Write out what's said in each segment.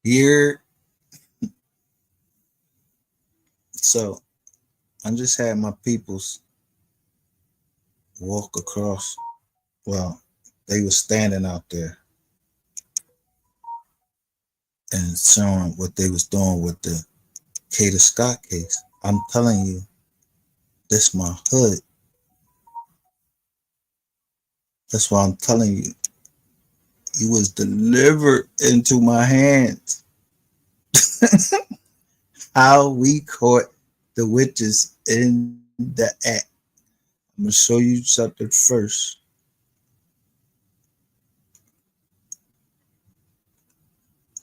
Here, so I just had my peoples walk across. Well, they were standing out there and showing what they was doing with the Kada Scott case. I'm telling you, this my hood. That's why I'm telling you, he was delivered into my hands. How we caught the witches in the act. I'm gonna show you something first.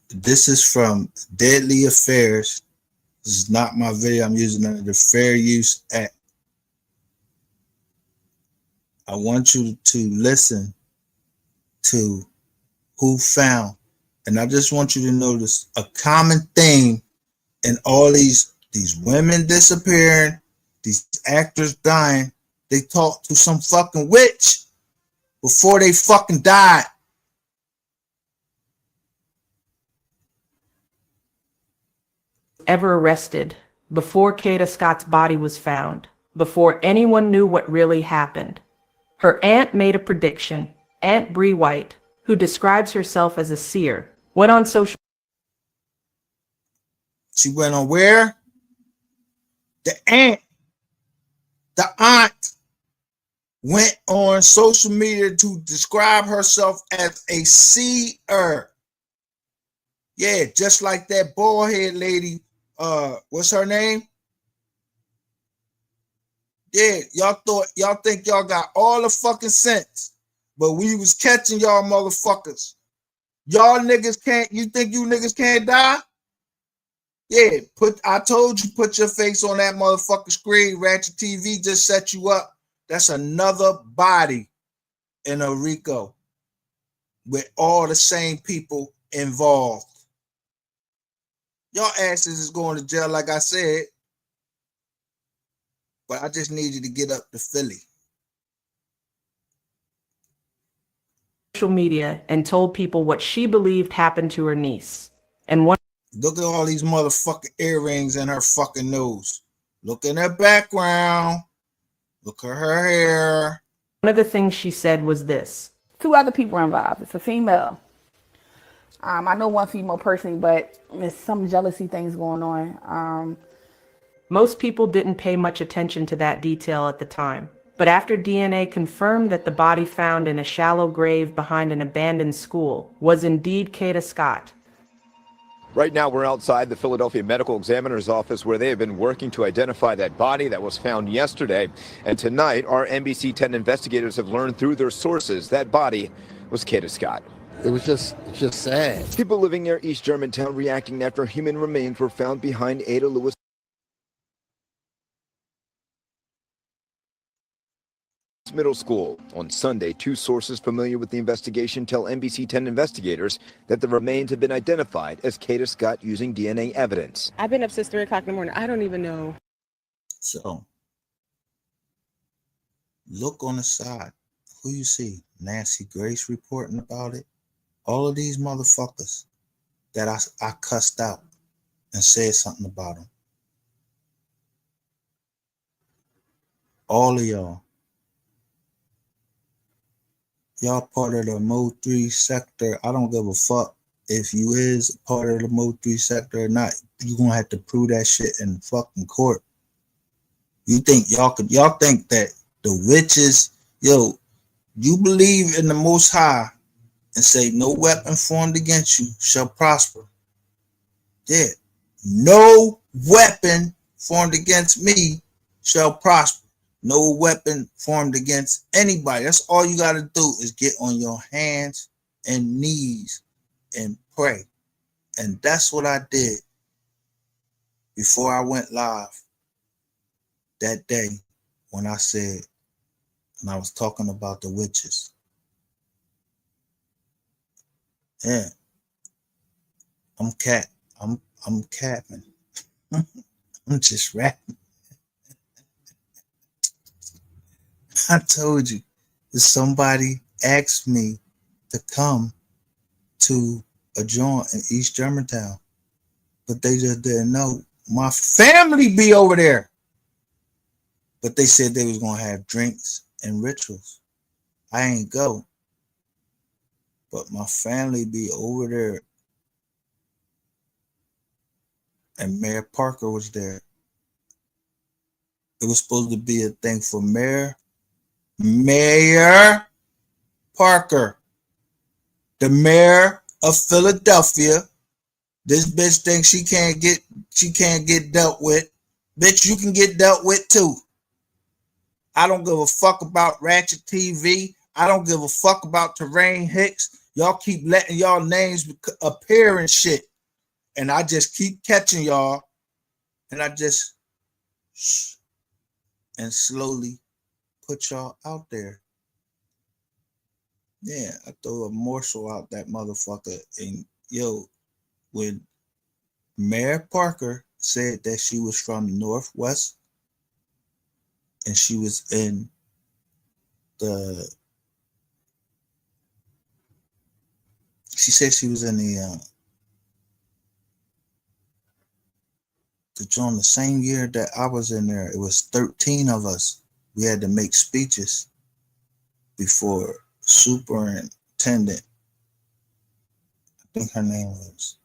This is from Deadly Affairs. This is not my video. I'm using under the Fair Use Act. I want you to listen to who found, and I just want you to notice a common theme in all these women disappearing, these actors dying. They talked to some fucking witch before they fucking died. Ever arrested, before Kada Scott's body was found, before anyone knew what really happened. Her aunt made a prediction. Aunt Bree White, who describes herself as a seer, went on social. She went on where? The aunt went on social media to describe herself as a seer. Yeah, just like that bald head lady. What's her name? Yeah, y'all think y'all got all the fucking sense, but we was catching y'all motherfuckers. Y'all niggas can't. You think you niggas can't die? Yeah, I told you, put your face on that motherfucking screen. Ratchet TV just set you up. That's another body in a RICO with all the same people involved. Your asses is going to jail, like I said. But I just need you to get up to Philly. Social media and told people what she believed happened to her niece. And one Look at all these motherfucking earrings in her fucking nose. Look in her background. Look at her hair. of the things she said was this. 2 other people are involved. It's a female. I know one female personally, but there's some jealousy things going on. Most people didn't pay much attention to that detail at the time. But after DNA confirmed that the body found in a shallow grave behind an abandoned school was indeed Kada Scott. Right now, we're outside the Philadelphia Medical Examiner's office where they have been working to identify that body that was found yesterday. And tonight, our NBC 10 investigators have learned through their sources that body was Kada Scott. It was just sad. People living near East Germantown reacting after human remains were found behind Ada Lewis Middle School. On Sunday, 2 sources familiar with the investigation tell NBC 10 investigators that the remains have been identified as Kada Scott using DNA evidence. I've been up since 3 o'clock in the morning. I don't even know. So, look on the side. Who you see? Nancy Grace reporting about it. All of these motherfuckers that I cussed out and said something about them. All of y'all. Y'all part of the Mo 3 sector. I don't give a fuck if you is part of the Mo 3 sector or not. You gonna have to prove that shit in fucking court. You think y'all think that the witches, yo, you believe in the Most High and say no weapon formed against you shall prosper. Yeah, no weapon formed against me shall prosper. No weapon formed against anybody. That's all you got to do is get on your hands and knees and pray. And that's what I did before I went live that day when I said, and I was talking about the witches. Yeah. I'm capping. I'm just rapping. I told you, if somebody asked me to come to a joint in East Germantown, but they just didn't know. My family be over there, but they said they was gonna have drinks and rituals. I ain't go, but my family be over there, and Mayor Parker was there. It was supposed to be a thing for Mayor Parker, the mayor of Philadelphia. This bitch thinks she can't get dealt with. Bitch, you can get dealt with too. I don't give a fuck about Ratchet TV. I don't give a fuck about Terrain Hicks. Y'all keep letting y'all names appear and shit. And I just keep catching y'all. And I just and slowly put y'all out there. Yeah, I throw a morsel out that motherfucker. And yo, when Mayor Parker said that she was from Northwest and she was in she said she was in the joint the same year that I was in there. It was 13 of us. We had to make speeches before Superintendent, I think her name was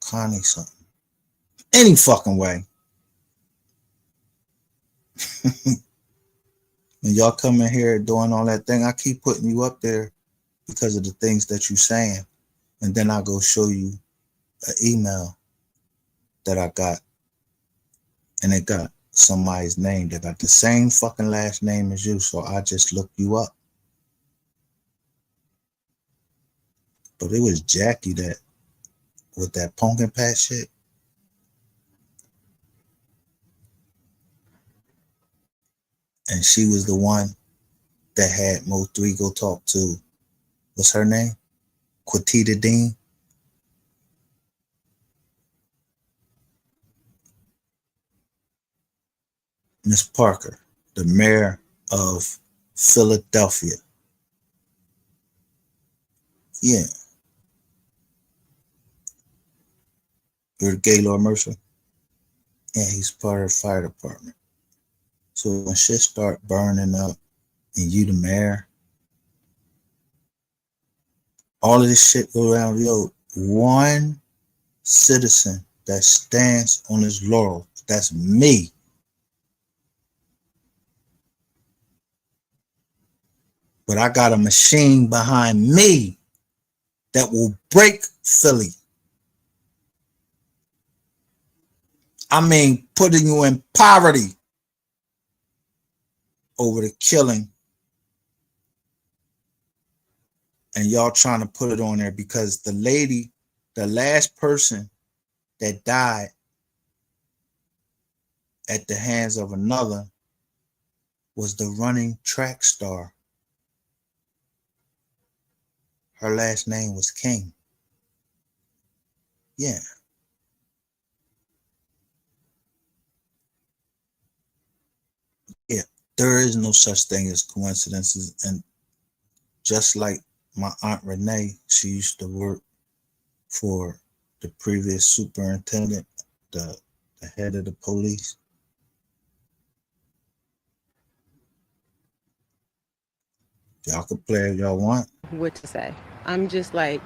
Connie something. Any fucking way. When y'all come in here doing all that thing, I keep putting you up there because of the things that you saying. And then I go show you an email that I got. And it got somebody's name that got the same fucking last name as you. So I just looked you up. But it was Jackie that with that pumpkin patch shit. And she was the one that had Mo3 go talk to, what's her name? Quatita Dean. Miss Parker, the mayor of Philadelphia. Yeah. You're Gaylord Mercer. Yeah, he's part of the fire department. So when shit start burning up and you the mayor, all of this shit go around, yo, one citizen that stands on his laurel, that's me. But I got a machine behind me that will break Philly. I mean, putting you in poverty over the killing. And y'all trying to put it on there because the lady, the last person that died at the hands of another was the running track star. Her last name was King. Yeah. Yeah. There is no such thing as coincidences. And just like my Aunt Renee, she used to work for the previous superintendent, the head of the police. Y'all can play if y'all want. What to say? I'm just like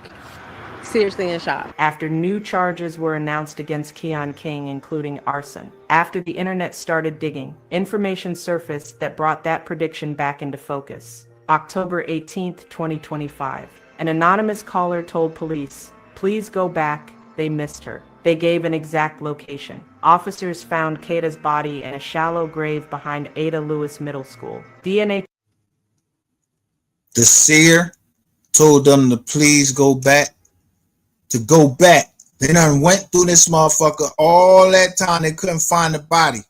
seriously in shock. After new charges were announced against Keon King, including arson. After the internet started digging, information surfaced that brought that prediction back into focus. October 18th, 2025. An anonymous caller told police, "Please go back, they missed her." They gave an exact location. Officers found Kada's body in a shallow grave behind Ada Lewis Middle School. DNA. The seer told them to please go back. To go back. They done went through this motherfucker all that time. They couldn't find the body.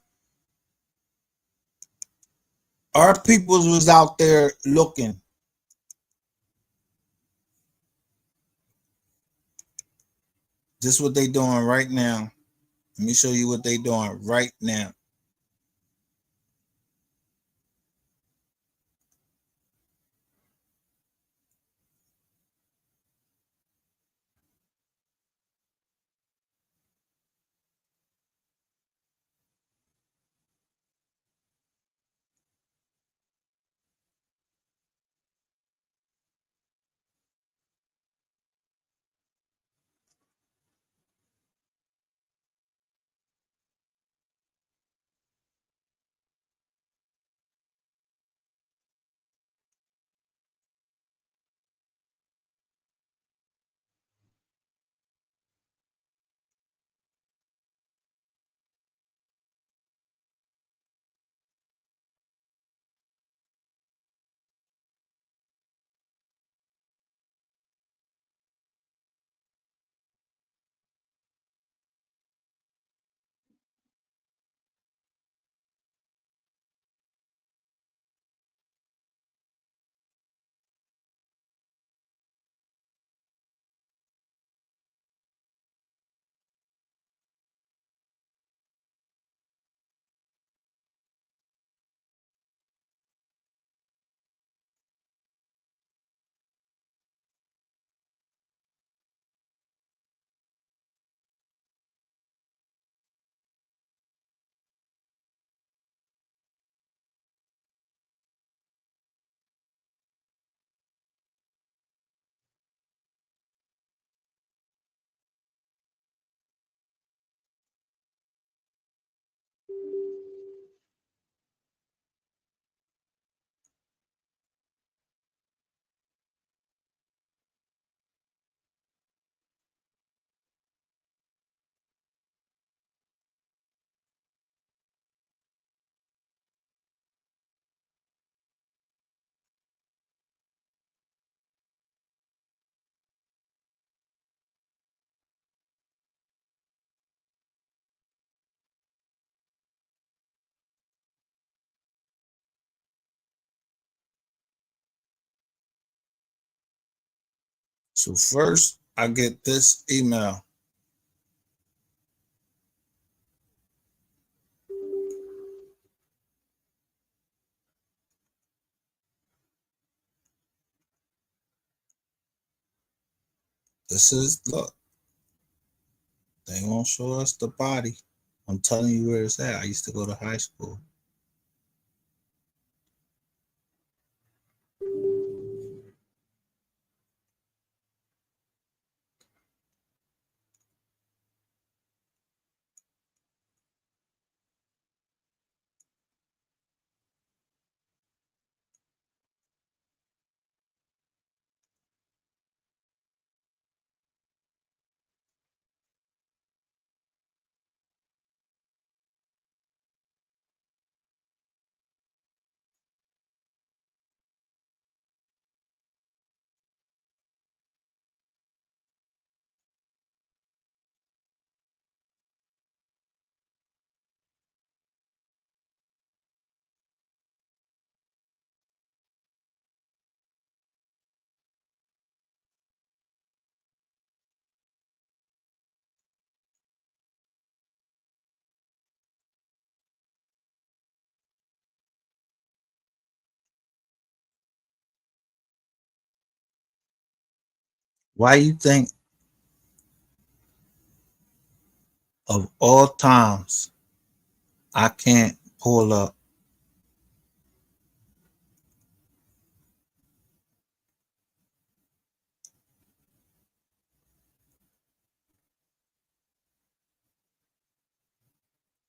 Our peoples was out there looking. This is what they doing right now. Let me show you what they doing right now. So first, I get this email. This is, look, they won't show us the body. I'm telling you where it's at. I used to go to high school. Why you think of all times I can't pull up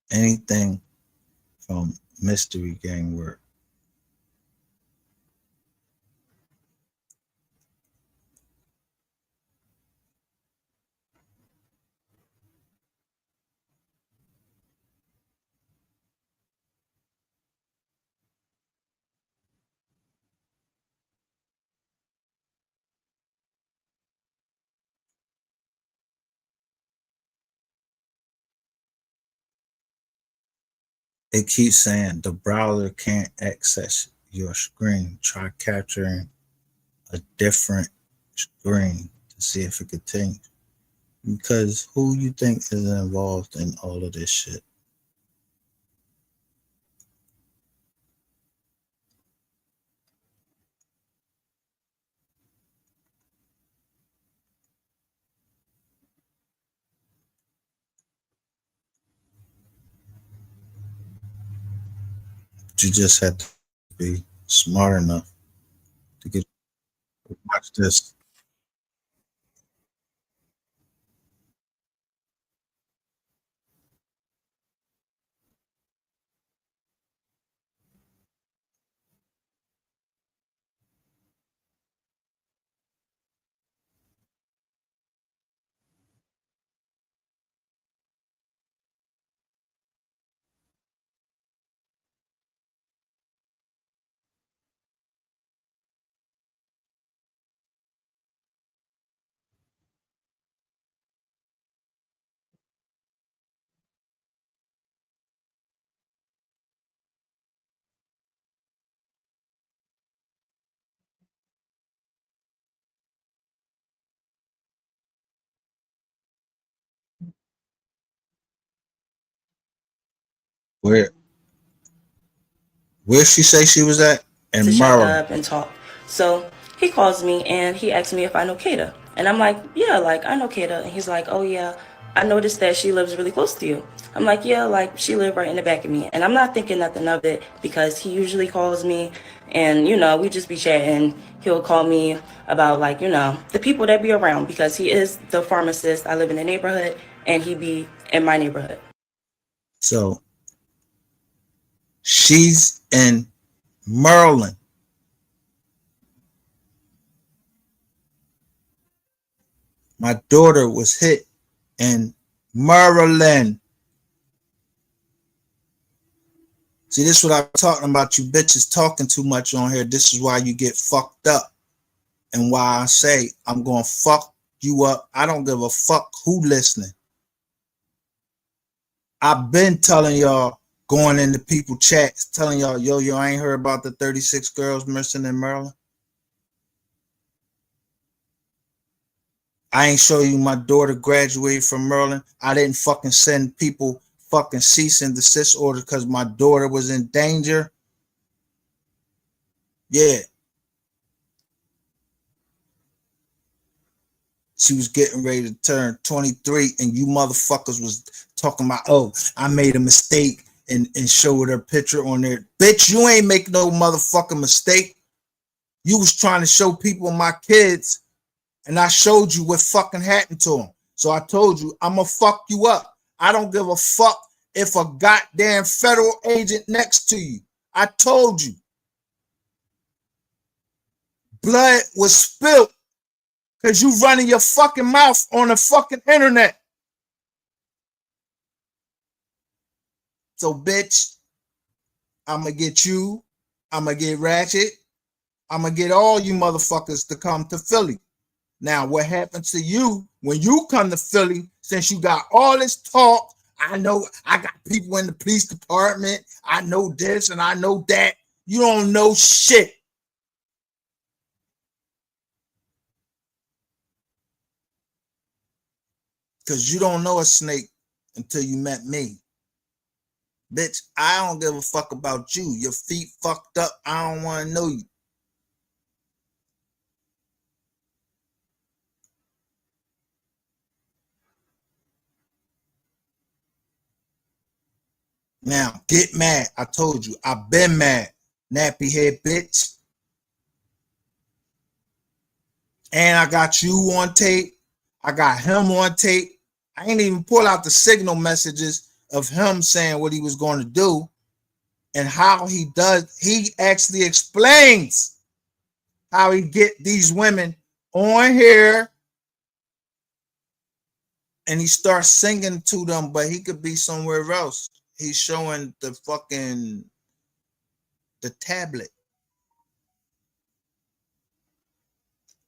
anything from Mystery Gang work? It keeps saying the browser can't access your screen. Try capturing a different screen to see if it continues. Because who you think is involved in all of this shit? You just had to be smart enough to get watch this. Where she say she was at? To In shut Maryland. up and talk. So he calls me and he asks me if I know Kada. And I'm like, yeah, like I know Kada. And he's like, oh yeah, I noticed that she lives really close to you. I'm like, yeah, like she lived right in the back of me. And I'm not thinking nothing of it because he usually calls me and, you know, we just be chatting. He'll call me about like, you know, the people that be around because he is the pharmacist. I live in the neighborhood and he be in my neighborhood. So she's in Maryland. My daughter was hit in Maryland. See, this is what I'm talking about. You bitches talking too much on here. This is why you get fucked up. And why I say I'm going to fuck you up. I don't give a fuck who listening. I've been telling y'all, going into people chats, telling y'all, yo, I ain't heard about the 36 girls missing in Maryland. I ain't show you my daughter graduated from Maryland. I didn't fucking send people fucking cease and desist orders because my daughter was in danger. Yeah. She was getting ready to turn 23 and you motherfuckers was talking about, oh, I made a mistake and showed her picture on there. Bitch, you ain't make no motherfucking mistake. You was trying to show people my kids and I showed you what fucking happened to them. So I told you, I'm gonna fuck you up. I don't give a fuck if a goddamn federal agent next to you. I told you. Blood was spilled because you running your fucking mouth on the fucking internet. So, bitch, I'm going to get you. I'm going to get Ratchet. I'm going to get all you motherfuckers to come to Philly. Now, what happens to you when you come to Philly, since you got all this talk, I know I got people in the police department, I know this and I know that. You don't know shit. Because you don't know a snake until you met me. Bitch, I don't give a fuck about you. Your feet fucked up. I don't want to know you. Now, get mad. I told you, I've been mad. Nappy head bitch. And I got you on tape. I got him on tape. I ain't even pull out the signal messages of him saying what he was going to do and how he does. He actually explains how he get these women on here and he starts singing to them, but he could be somewhere else. He's showing the fucking the tablet.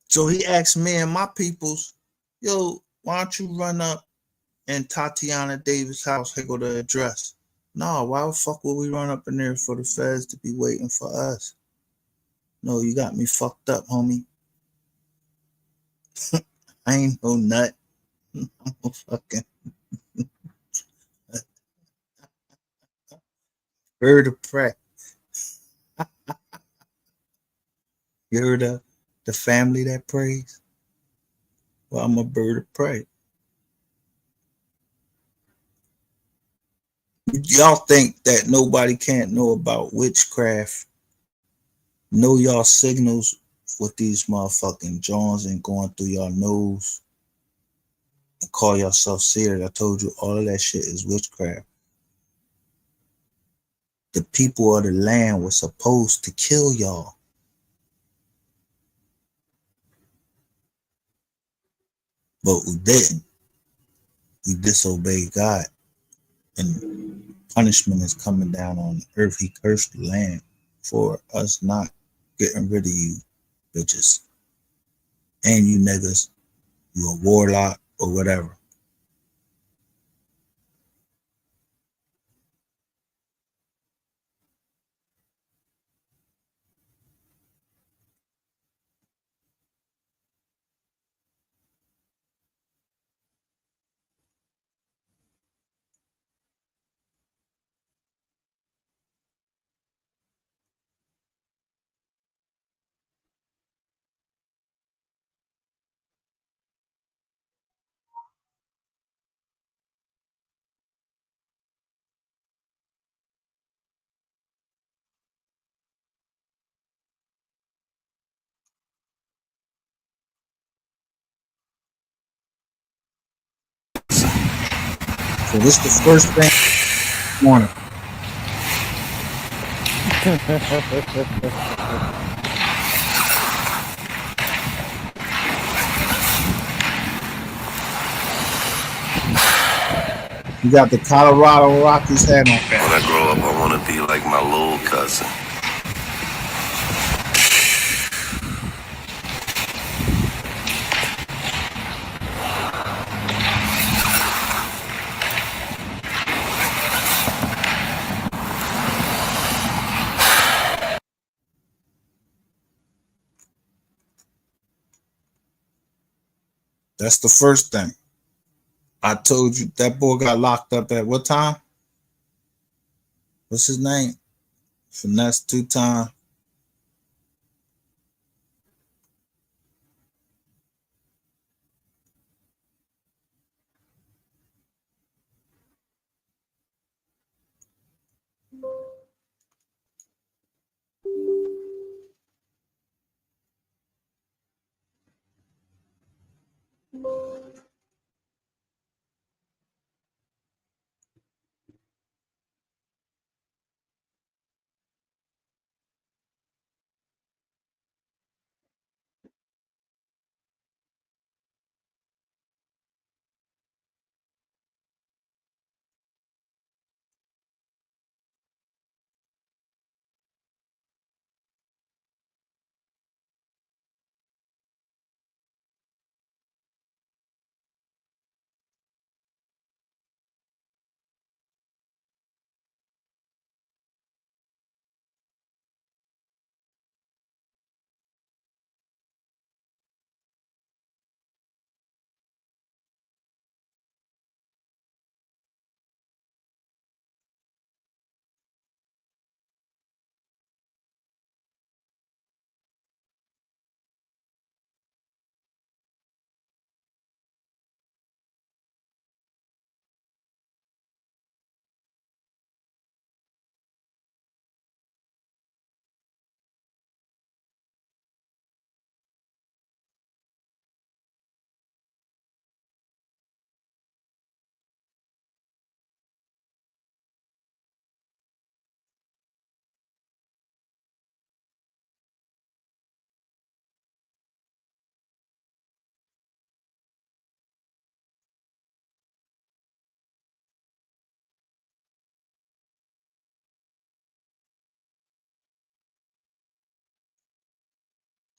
So he asked me and my peoples, yo, why don't you run up in Tatiana Davis' house? Here go the address. No, why the fuck would we run up in there for the feds to be waiting for us? No, you got me fucked up, homie. I ain't no nut. I'm a fucking bird of prey. You heard of the family that prays? Well, I'm a bird of prey. Y'all think that nobody can't know about witchcraft? Know y'all signals with these motherfucking Jones and going through y'all nose and call yourself serious. I told you all of that shit is witchcraft. The people of the land were supposed to kill y'all. But we didn't. We disobeyed God. And punishment is coming down on the earth. He cursed the land for us not getting rid of you bitches. And you niggas, you a warlock or whatever. So this is the first thing I want. You got the Colorado Rockies hat on. When I grow up, I want to be like my little cousin. That's the first thing. I told you that boy got locked up at what time? What's his name? Finesse 2 times.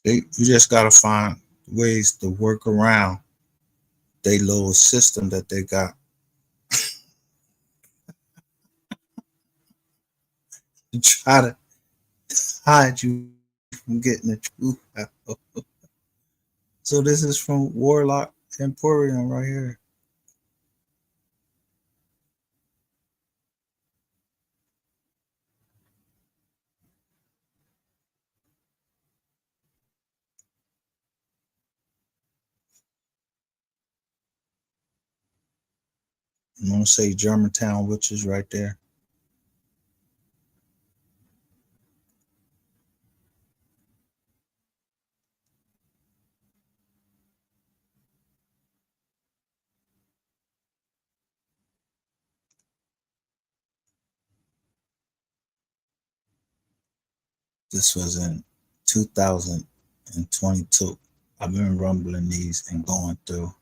You just gotta find ways to work around they little system that they got to try to hide you from getting the truth out. So this is from Warlock Emporium right here. I'm gonna say Germantown Witches right there. This was in 2022. I've been rumbling these and going through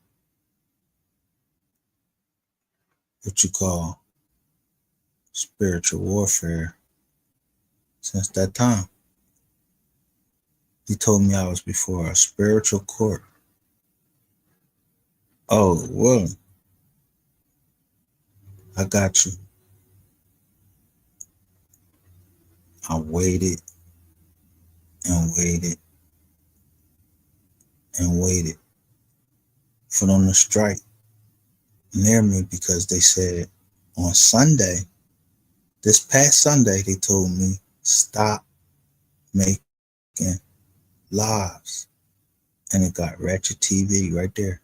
what you call spiritual warfare since that time. He told me I was before a spiritual court. Oh, well, I got you. I waited and waited and waited for them to strike near me because they said on Sunday, this past Sunday, they told me stop making lives. And it got Ratchet TV right there.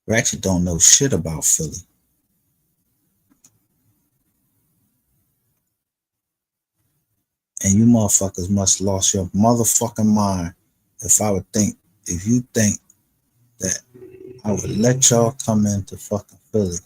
Ratchet don't know shit about Philly. And you motherfuckers must lost your motherfucking mind if you think that I would let y'all come into fucking Philly.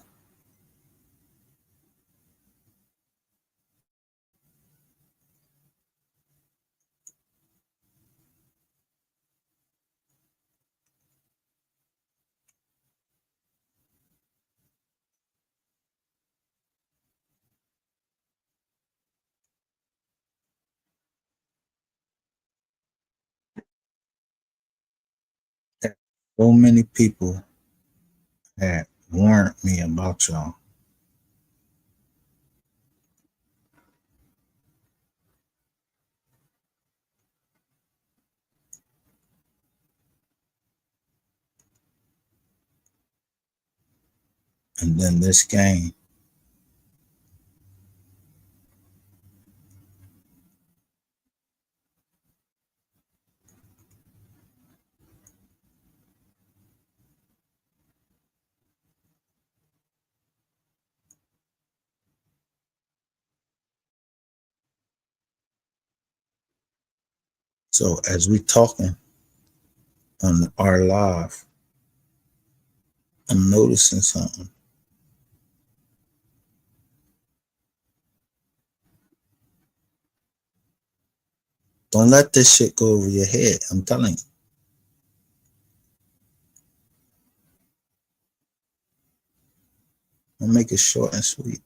So many people had warned me about y'all. And then this game. So as we talking on our live, I'm noticing something. Don't let this shit go over your head. I'm telling you. I'll make it short and sweet.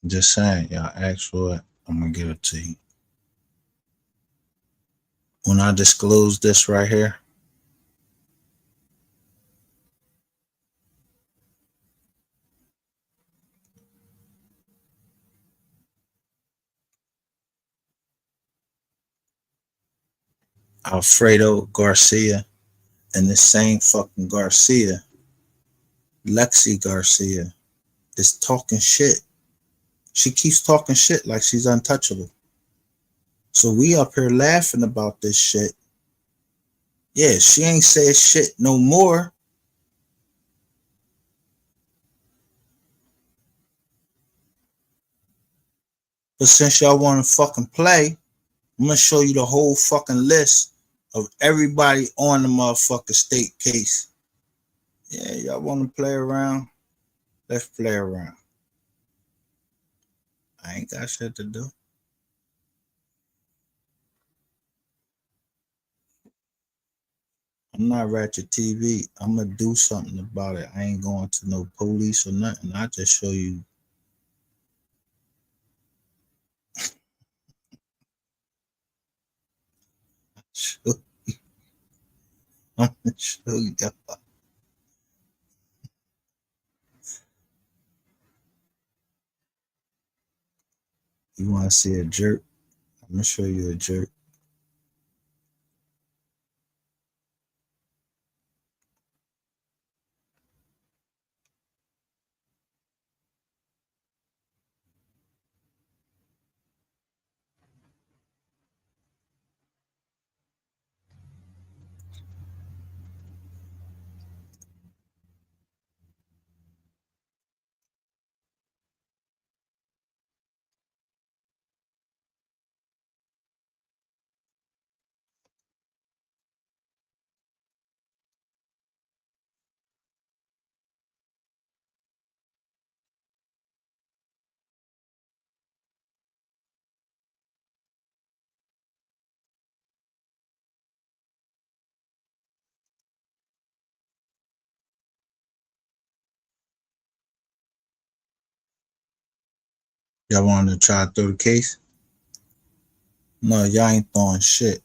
I'm just saying, y'all ask for it. I'm gonna give it to you. When I disclose this right here, Alfredo Garcia and the same fucking Garcia, Lexi Garcia, is talking shit. She keeps talking shit like she's untouchable. So we up here laughing about this shit. Yeah, she ain't said shit no more. But since y'all want to fucking play, I'm gonna show you the whole fucking list of everybody on the motherfucking state case. Yeah, y'all want to play around? Let's play around. I ain't got shit to do. I'm not Ratchet TV. I'm gonna do something about it. I ain't going to no police or nothing. I just show you. I'm gonna show you. You want to see a jerk? I'm gonna show you a jerk. Y'all want to try to throw the case? No, y'all ain't throwing shit.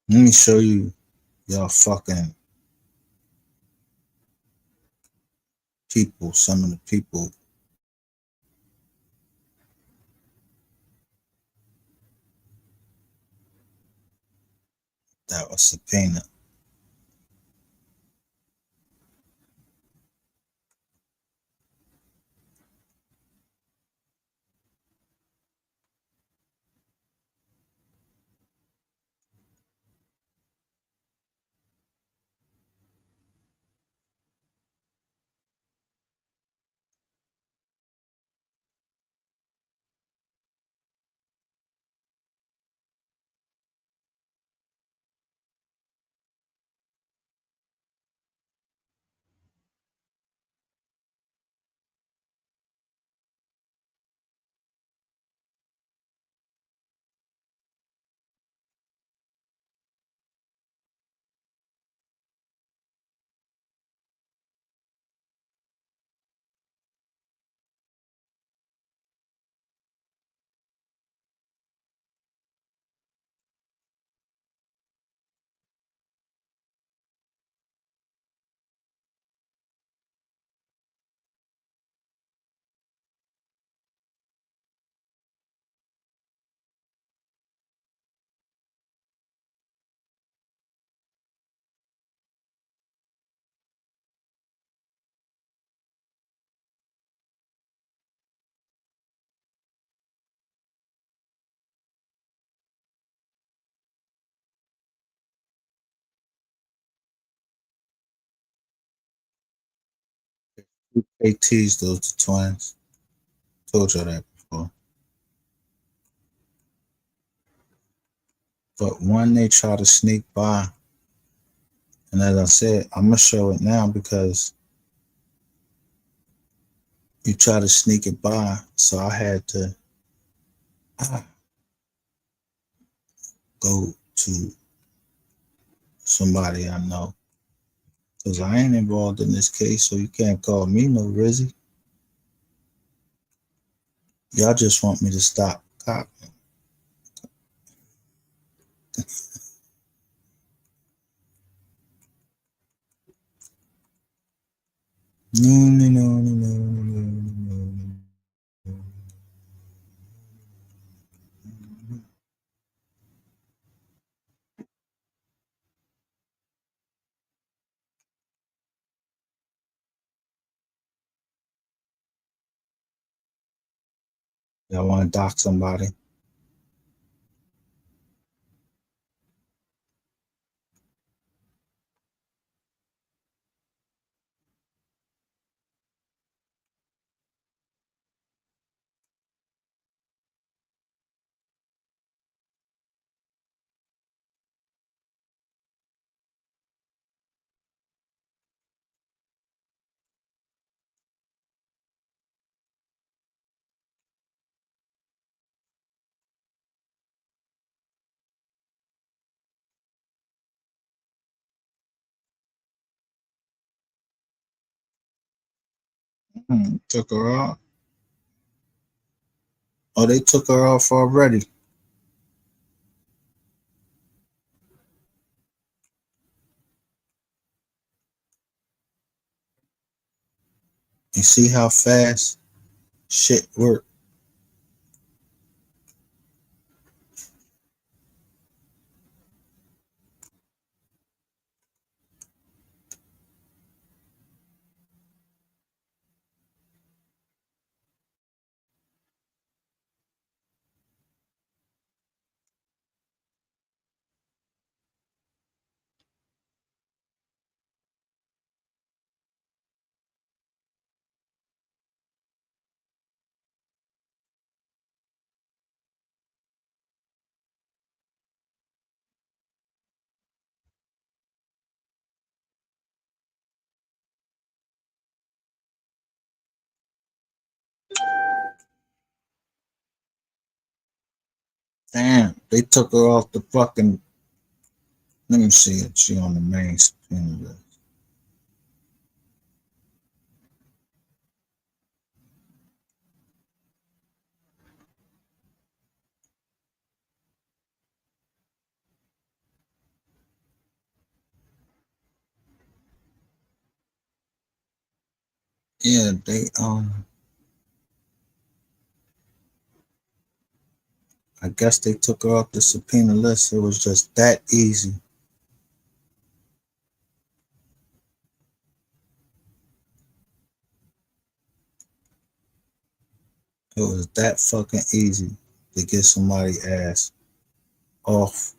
Let me show you y'all fucking people, some of the people that was subpoenaed. They teased those twins. Told you that before. But one they try to sneak by, and as I said, I'm gonna show it now because you try to sneak it by, so I had to go to somebody I know because I ain't involved in this case, so you can't call me no Rizzy. Y'all just want me to stop copying. No, no, no, no, no, no, no, no. Y'all want to dock somebody? Took her off. Oh, they took her off already. You see how fast shit work? Damn, they took her off the fucking. Let me see if she on the main screen list. Yeah, they I guess they took her off the subpoena list. It was just that easy. It was that fucking easy to get somebody ass off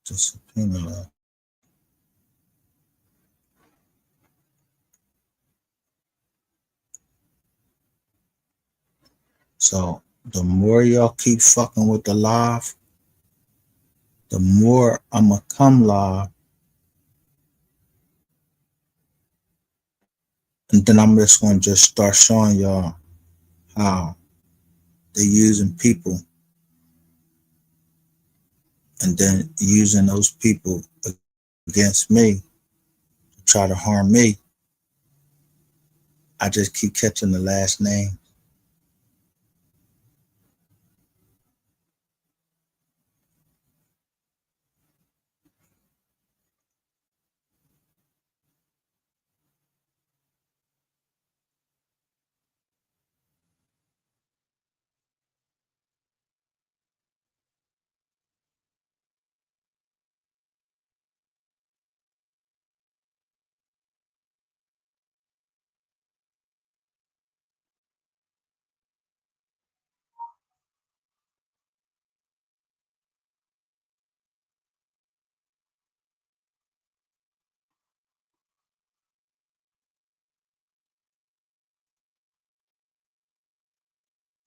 the subpoena list. So the more y'all keep fucking with the live, the more I'ma come live, and then I'm just gonna just start showing y'all how they're using people, and then using those people against me to try to harm me. I just keep catching the last name.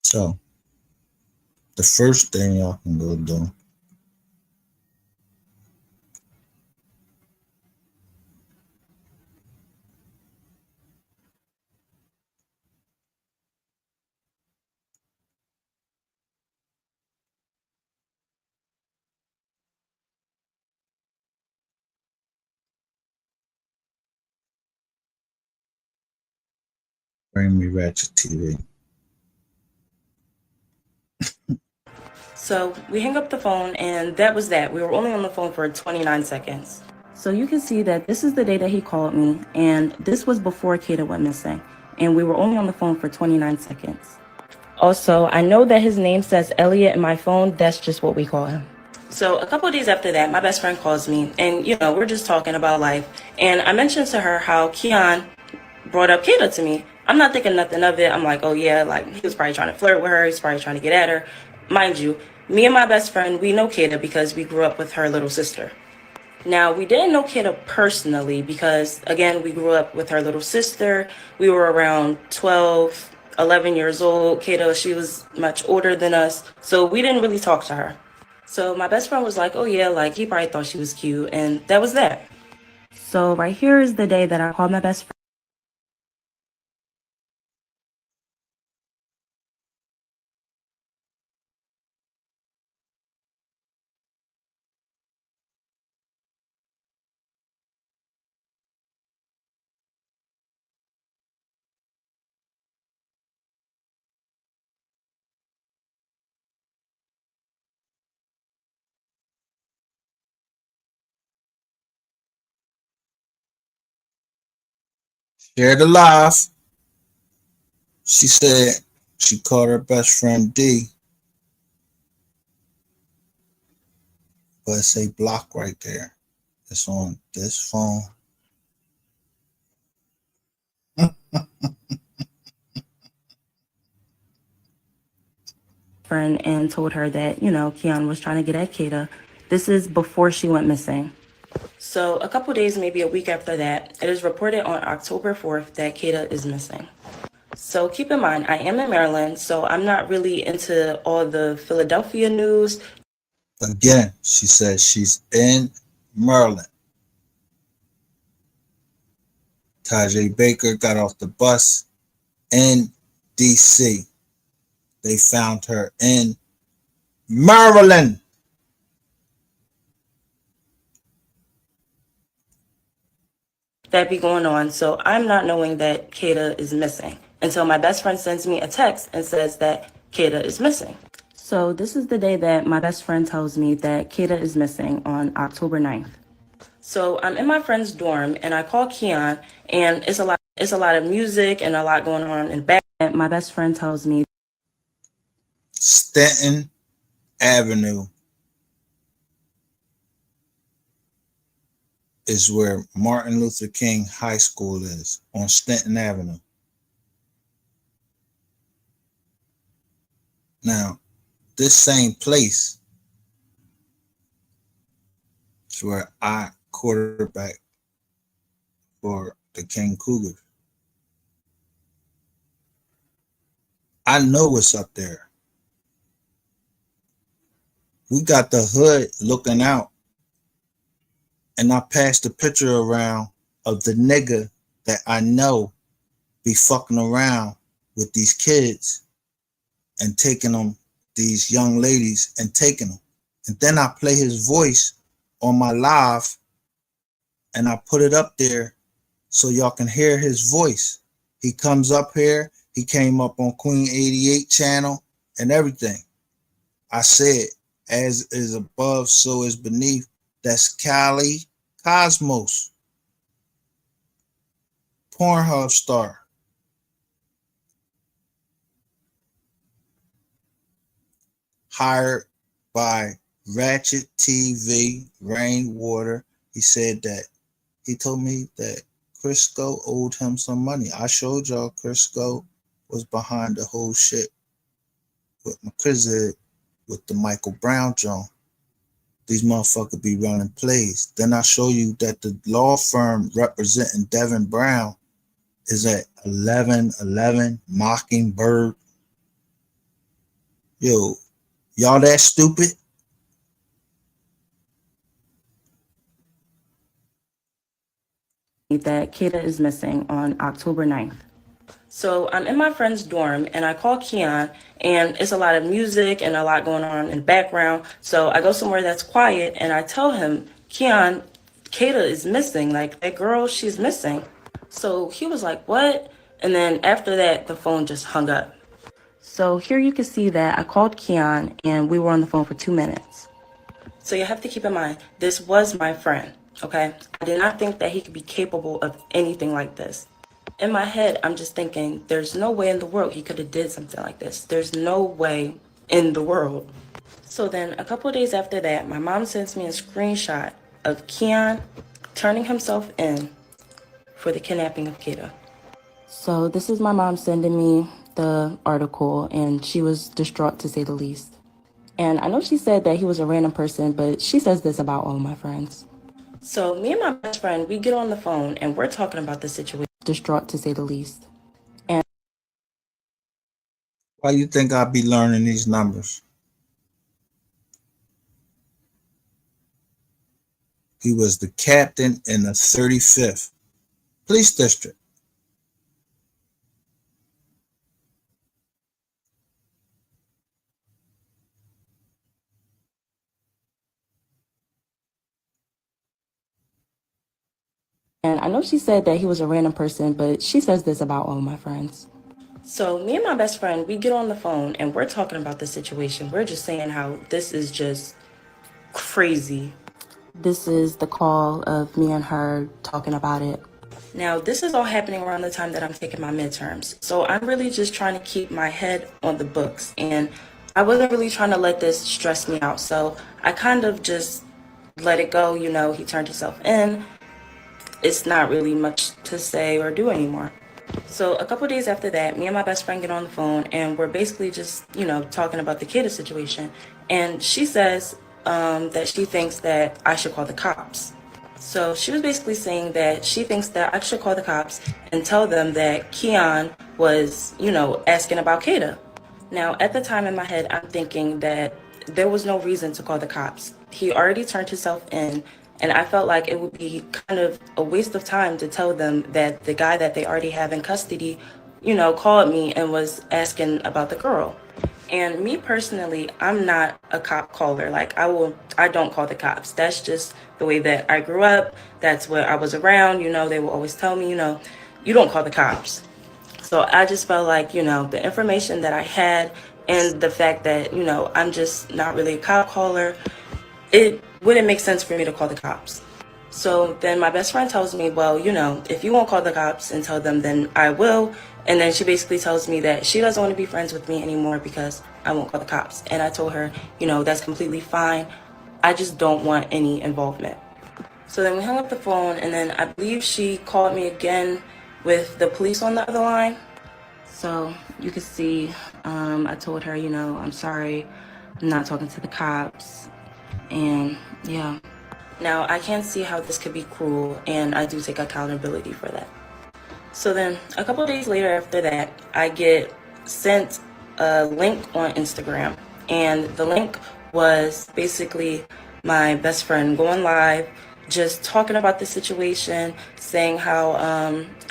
So the first thing y'all can go do, bring me Ratchet TV. So we hang up the phone, and that was that. We were only on the phone for 29 seconds. So you can see that this is the day that he called me, and this was before Kada went missing, and we were only on the phone for 29 seconds. Also, I know that his name says Elliot in my phone. That's just what we call him. So a couple of days after that, my best friend calls me, and we're just talking about life. And I mentioned to her how Keon brought up Kada to me. I'm not thinking nothing of it. I'm like, oh yeah, like he was probably trying to flirt with her. He's probably trying to get at her. Mind you, me and my best friend, we know Kada because we grew up with her little sister. Now, we didn't know Kada personally because, again, we grew up with her little sister. We were around 12, 11 years old. Kada, she was much older than us, so we didn't really talk to her. So my best friend was like, oh yeah, like he probably thought she was cute, and that was that. So right here is the day that I called my best friend. Share the live. She said she called her best friend D, but it say block right there. It's on this phone. Friend and told her that, Keon was trying to get at Kada. This is before she went missing. So a couple days, maybe a week after that, it is reported on October 4th that Kada is missing. So keep in mind, I am in Maryland, so I'm not really into all the Philadelphia news. Again, she says she's in Maryland. Tajay Baker got off the bus in DC. They found her in Maryland. That be going on. So I'm not knowing that Kada is missing until my best friend sends me a text and says that Kada is missing. So this is the day that my best friend tells me that Kada is missing on October 9th. So I'm in my friend's dorm and I call Keon and it's a lot of music and a lot going on in the back. My best friend tells me Stanton Avenue is where Martin Luther King High School is, on Stanton Avenue. Now, this same place is where I quarterback for the King Cougars. I know what's up there. We got the hood looking out, and I passed the picture around of the nigga that I know be fucking around with these kids and taking them, these young ladies, and taking them. And then I play his voice on my live and I put it up there so y'all can hear his voice. He comes up here, he came up on Queen 88 channel and everything. I said, as is above, so is beneath. That's Cali Cosmos, Pornhub star. Hired by Ratchet TV, Rainwater. He said that, he told me that Crisco owed him some money. I showed y'all Crisco was behind the whole shit with McCrizzy, with the Michael Brown joint. These motherfuckers be running plays. Then I show you that the law firm representing Devin Brown is at 1111 Mockingbird. Yo, y'all that stupid? that Kada is missing on October 9th. So I'm in my friend's dorm and I call Keon and it's a lot of music and a lot going on in the background. So I go somewhere that's quiet and I tell him, Keon, Kada is missing. Like, that girl, she's missing. So he was like, what? And then after that, the phone just hung up. So here you can see that I called Keon and we were on the phone for 2 minutes. So you have to keep in mind, this was my friend, okay? I did not think that he could be capable of anything like this. In my head, I'm just thinking, there's no way in the world he could have did something like this. There's no way in the world. So then a couple of days after that, my mom sends me a screenshot of Keon turning himself in for the kidnapping of Kada. So this is my mom sending me the article, and she was distraught to say the least. And I know she said that he was a random person, but she says this about all my friends. So me and my best friend, we get on the phone and we're talking about the situation. Distraught to say the least. And Why you think I be learning these numbers? He was the captain in the 35th Police District. I know she said that he was a random person, but she says this about all my friends. So me and my best friend, we get on the phone and we're talking about the situation. We're just saying how this is just crazy. This is the call of me and her talking about it. Now, this is all happening around the time that I'm taking my midterms. So I'm really just trying to keep my head on the books. And I wasn't really trying to let this stress me out. So I kind of just let it go. You know, he turned himself in. It's not really much to say or do anymore. So a couple of days after that, me and my best friend get on the phone and we're basically just, you know, talking about the Kada situation. And she says that she thinks that I should call the cops. So she was basically saying that she thinks that I should call the cops and tell them that Keon was, you know, asking about Kada. Now, at the time in my head, I'm thinking that there was no reason to call the cops. He already turned himself in And I felt like it would be kind of a waste of time to tell them that the guy that they already have in custody, called me and was asking about the girl. And me personally, I'm not a cop caller. Like I don't call the cops. That's just the way that I grew up. That's what I was around. They will always tell me, you don't call the cops. So I just felt like, the information that I had and the fact that, I'm just not really a cop caller, it wouldn't make sense for me to call the cops. So then my best friend tells me, well, if you won't call the cops and tell them, then I will. And then she basically tells me that she doesn't want to be friends with me anymore because I won't call the cops. And I told her, that's completely fine. I just don't want any involvement. So then we hung up the phone, and then I believe she called me again with the police on the other line. So you could see, I told her, I'm sorry, I'm not talking to the cops. And yeah. Now, I can't see how this could be cruel, and I do take accountability for that. So then, a couple of days later after that, I get sent a link on Instagram. And the link was basically my best friend going live, just talking about the situation, saying how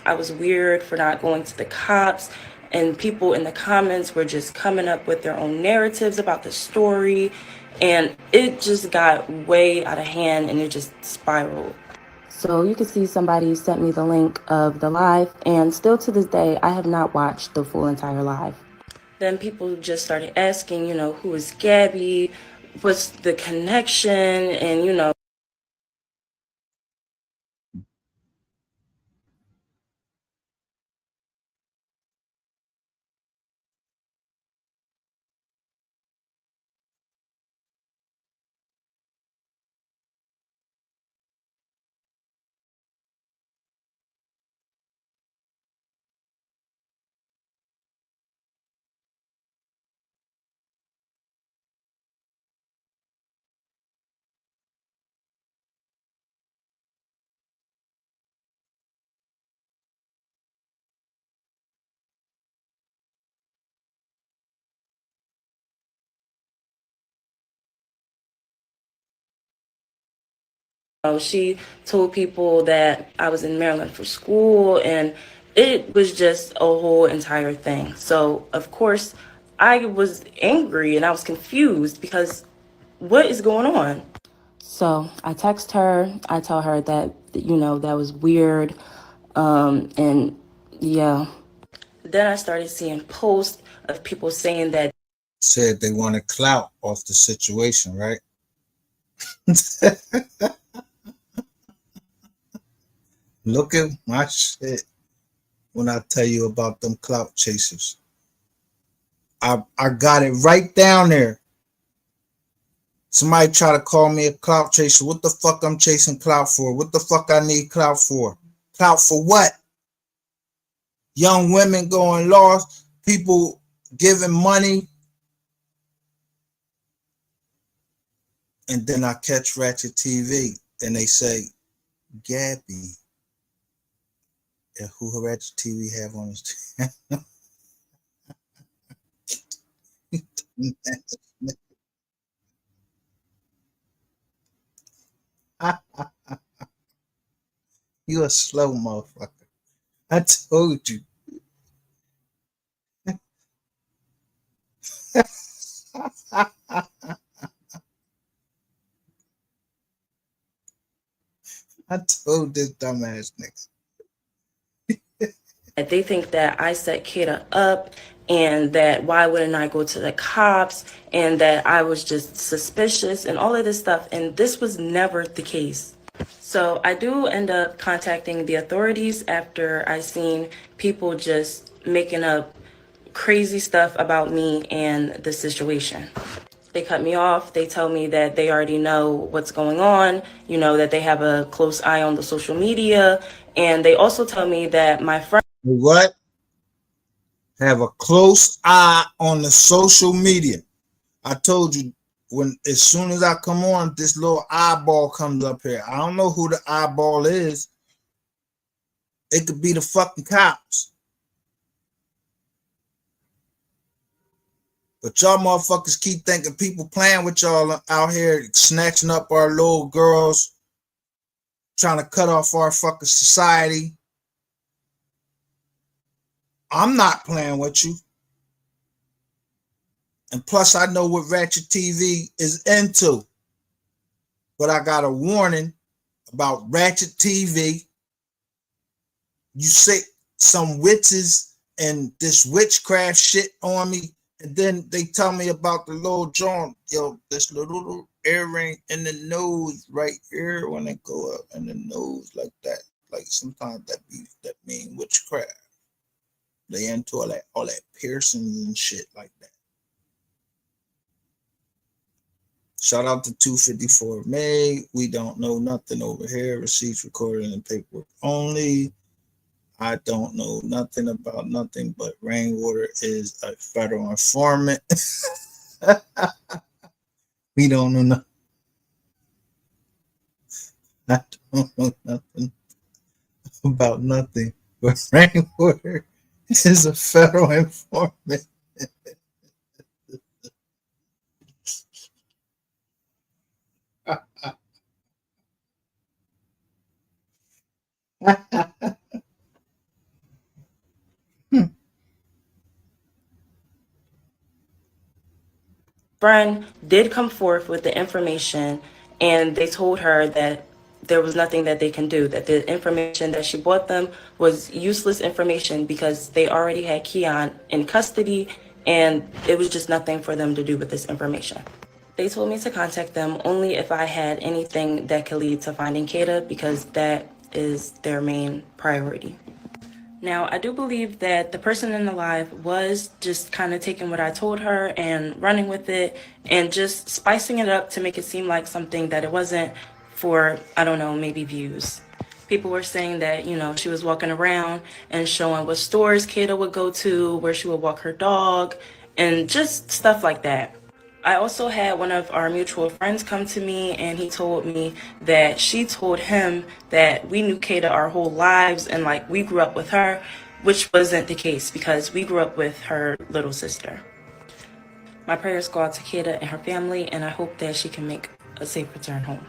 I was weird for not going to the cops. And people in the comments were just coming up with their own narratives about the story. And it just got way out of hand and it just spiraled. So you can see somebody sent me the link of the live, and still to this day, I have not watched the full entire live. Then people just started asking, who is Gabby? What's the connection? And, she told people that I was in Maryland for school, and it was just a whole entire thing. So, of course, I was angry and I was confused because what is going on? So I text her, I tell her that, that was weird. And yeah. Then I started seeing posts of people saying that Said they wanted clout off the situation, right? Look at my shit when I tell you about them clout chasers. I got it right down there. Somebody try to call me a clout chaser. What the fuck I'm chasing clout for? What the fuck I need clout for? Clout for what? Young women going lost, people giving money. And then I catch Ratchet TV and they say, Gabby, and who Ratchet TV have on his You a slow motherfucker. I told you. I told this dumbass nigga. they think that I set Kada up and that why wouldn't I go to the cops and that I was just suspicious and all of this stuff. And this was never the case. So I do end up contacting the authorities after I seen people just making up crazy stuff about me and the situation. They cut me off. They tell me that they already know what's going on, that they have a close eye on the social media. And they also tell me that my friend. What? Have a close eye on the social media. I told you as soon as I come on, this little eyeball comes up here. I don't know who the eyeball is. It could be the fucking cops. But y'all motherfuckers keep thinking people playing with y'all out here, snatching up our little girls trying to cut off our fucking society. I'm not playing with you. And plus, I know what Ratchet TV is into. But I got a warning about Ratchet TV. You say some witches and this witchcraft shit on me, and then they tell me about the little John, this little earring in the nose right here when they go up in the nose like that. Like sometimes that mean witchcraft. They into all that piercings and shit like that. Shout out to 254 May. We don't know nothing over here. Receipts recorded and paperwork only. I don't know nothing about nothing, but Rainwater is a federal informant. We don't know nothing. I don't know nothing about nothing, but Rainwater is a federal informant. Friend did come forth with the information, and they told her that there was nothing that they can do, that the information that she bought them was useless information because they already had Keon in custody, and it was just nothing for them to do with this information. They told me to contact them only if I had anything that could lead to finding Kada, because that is their main priority. Now, I do believe that the person in the live was just kind of taking what I told her and running with it and just spicing it up to make it seem like something that it wasn't, for, I don't know, maybe views. People were saying that, she was walking around and showing what stores Kada would go to, where she would walk her dog, and just stuff like that. I also had one of our mutual friends come to me, and he told me that she told him that we knew Kada our whole lives and like we grew up with her, which wasn't the case because we grew up with her little sister. My prayers go out to Kada and her family, and I hope that she can make a safe return home.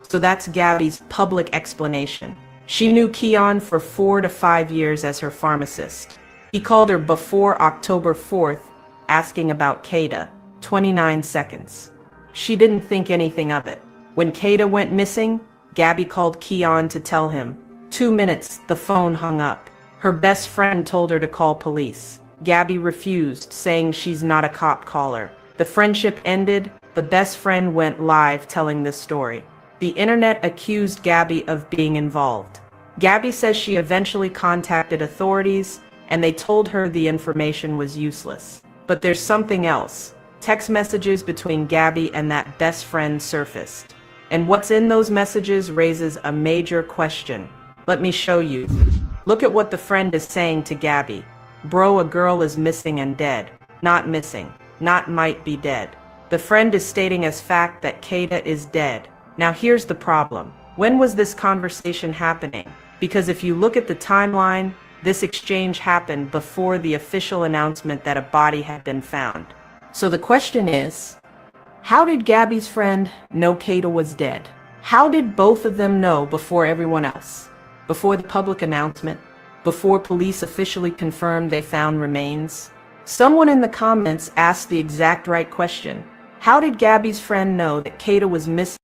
So that's Gabby's public explanation. She knew Keon for 4 to 5 years as her pharmacist. He called her before October 4th, asking about Kada, 29 seconds. She didn't think anything of it. When Kada went missing, Gabby called Keon to tell him. 2 minutes, the phone hung up. Her best friend told her to call police. Gabby refused, saying she's not a cop caller. The friendship ended. The best friend went live telling this story. The internet accused Gabby of being involved. Gabby says she eventually contacted authorities, and they told her the information was useless. But there's something else. Text messages between Gabby and that best friend surfaced. And what's in those messages raises a major question. Let me show you. Look at what the friend is saying to Gabby. Bro, a girl is missing and dead. Not missing. Not might be dead. The friend is stating as fact that Kada is dead. Now here's the problem. When was this conversation happening? Because if you look at the timeline, this exchange happened before the official announcement that a body had been found. So the question is, how did Gabby's friend know Kada was dead? How did both of them know before everyone else? Before the public announcement? Before police officially confirmed they found remains? Someone in the comments asked the exact right question. How did Gabby's friend know that Kada was missing?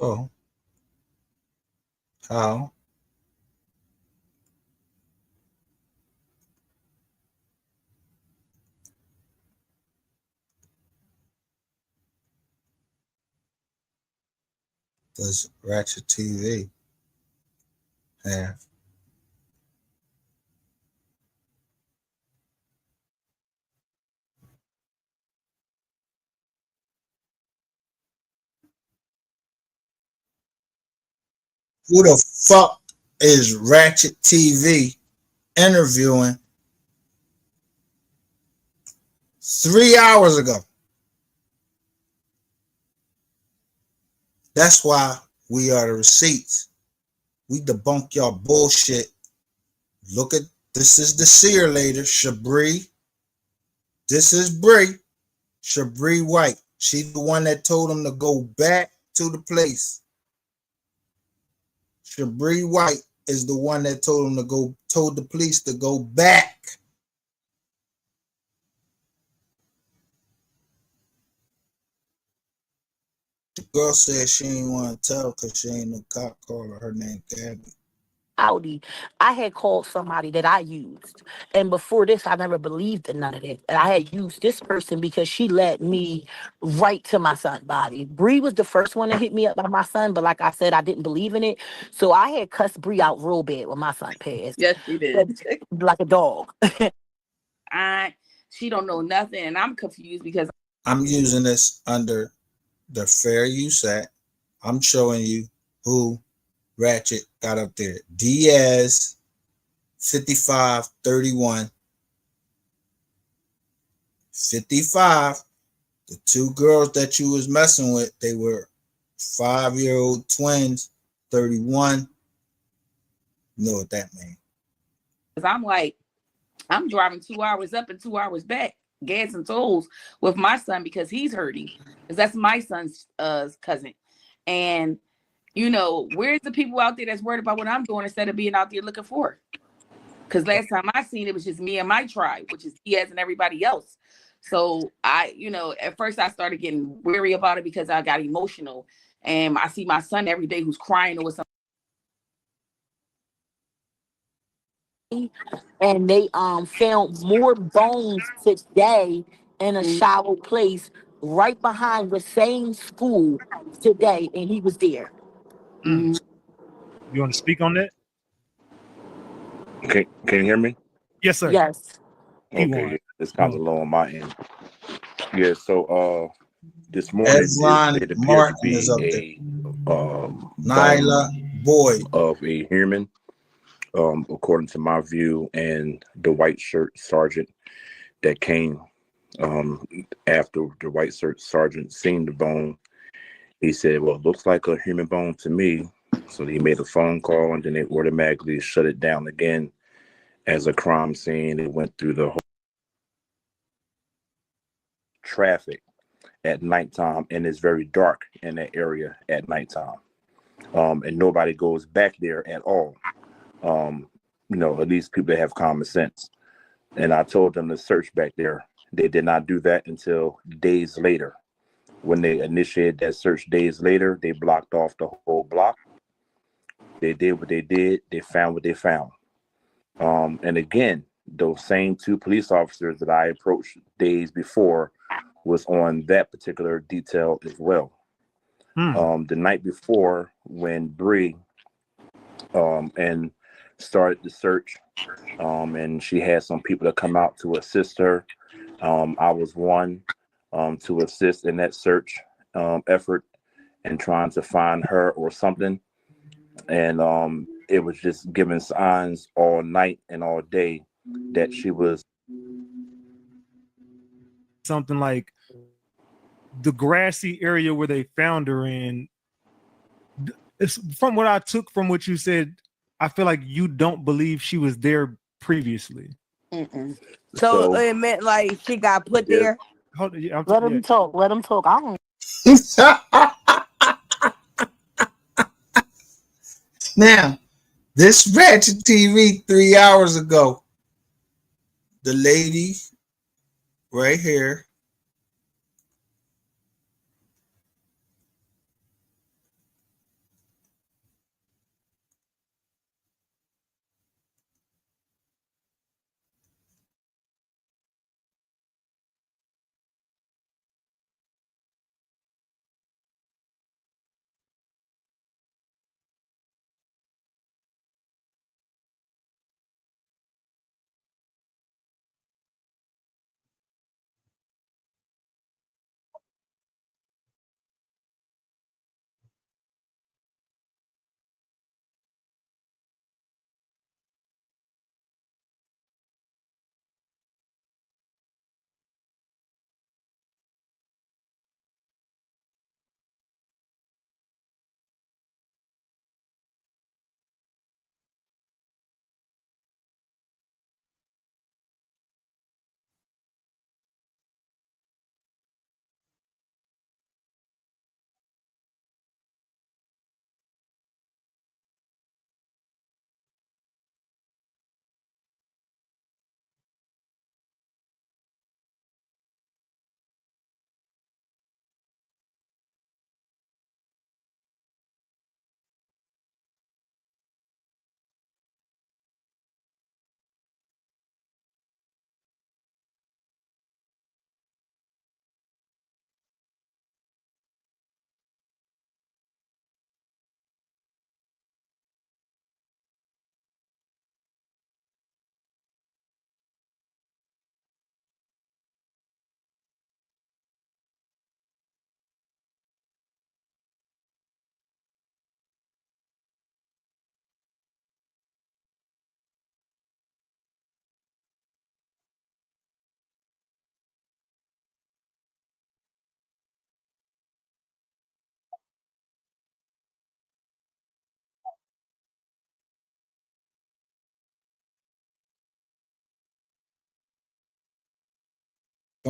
Oh, how? Does Ratchet TV have? Who the fuck is Ratchet TV interviewing 3 hours ago? That's why we are the receipts. We debunk y'all bullshit. Look at this is the seer later, Shabri. This is Bree. Shabri White. She's the one that told him to go back to the place. Shabri White is the one that told the police to go back. The girl said she ain't want to tell because she ain't no cop caller. Her name Gabby. Audi, I had called somebody that I used. And before this, I never believed in none of it. And I had used this person because she led me right to my son's body. Bree was the first one to hit me up by my son, but like I said, I didn't believe in it. So I had cussed Bree out real bad when my son passed. Yes, she did. Like a dog. She don't know nothing, and I'm confused because I'm using this under the Fair Use Act. I'm showing you who Ratchet got up there. Diaz, 5531. 55. The two girls that you was messing with, they were 5-year-old twins, 31. You know what that means. I'm like, I'm driving 2 hours up and 2 hours back, gas and tolls with my son because he's hurting. Because that's my son's cousin. And where's the people out there that's worried about what I'm doing instead of being out there looking for it? Because last time I seen it was just me and my tribe, which is Diaz and everybody else. So at first I started getting weary about it because I got emotional. And I see my son every day who's crying over something. And they found more bones today in a shallow place right behind the same school today, and he was there. Mm-hmm. You want to speak on that? Can you hear me? Yes, sir. Yes. Okay, it's kind of low on my end. Yeah, so this morning it appeared to Martin is up there. be Nyla Boyd of a human, according to my view, and the white shirt sergeant that came after the white shirt sergeant seen the bone. He said, "Well, it looks like a human bone to me." So he made a phone call, and then they automatically shut it down again as a crime scene. It went through the whole traffic at nighttime, and it's very dark in that area at nighttime. And nobody goes back there at all. At least people that have common sense. And I told them to search back there. They did not do that until days later. When they initiated that search days later, they blocked off the whole block. They did what they did. They found what they found. And again, those same two police officers that I approached days before was on that particular detail as well. The night before, when Bree and started the search, and she had some people to come out to assist her. I was one to assist in that search effort and trying to find her or something. And it was just giving signs all night and all day that she was something like the grassy area where they found her in. It's, from what I took from what you said, I feel like you don't believe she was there previously. So it meant like she got put there. Let him talk. Let him talk. I don't. Now, this Ratchet TV 3 hours ago, the lady right here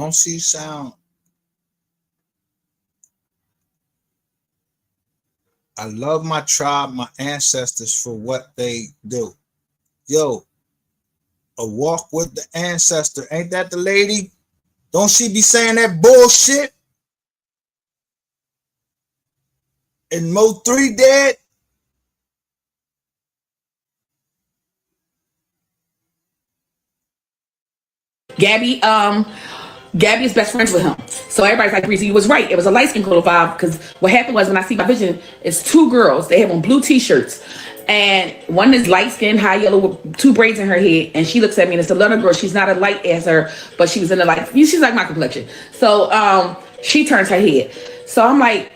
Don't she sound? I love my tribe, my ancestors for what they do. Yo, a walk with the ancestor. Ain't that the lady? Don't she be saying that bullshit? And Mo 3 dead? Gabby is best friends with him. So everybody's like, Breezy, you was right. It was a light skin color vibe because what happened was when I see my vision, it's two girls. They have on blue t-shirts. And one is light skin, high yellow with two braids in her head. And she looks at me and it's a little girl. She's not as light as her, but she was in the light. She's like my complexion. So she turns her head. So I'm like,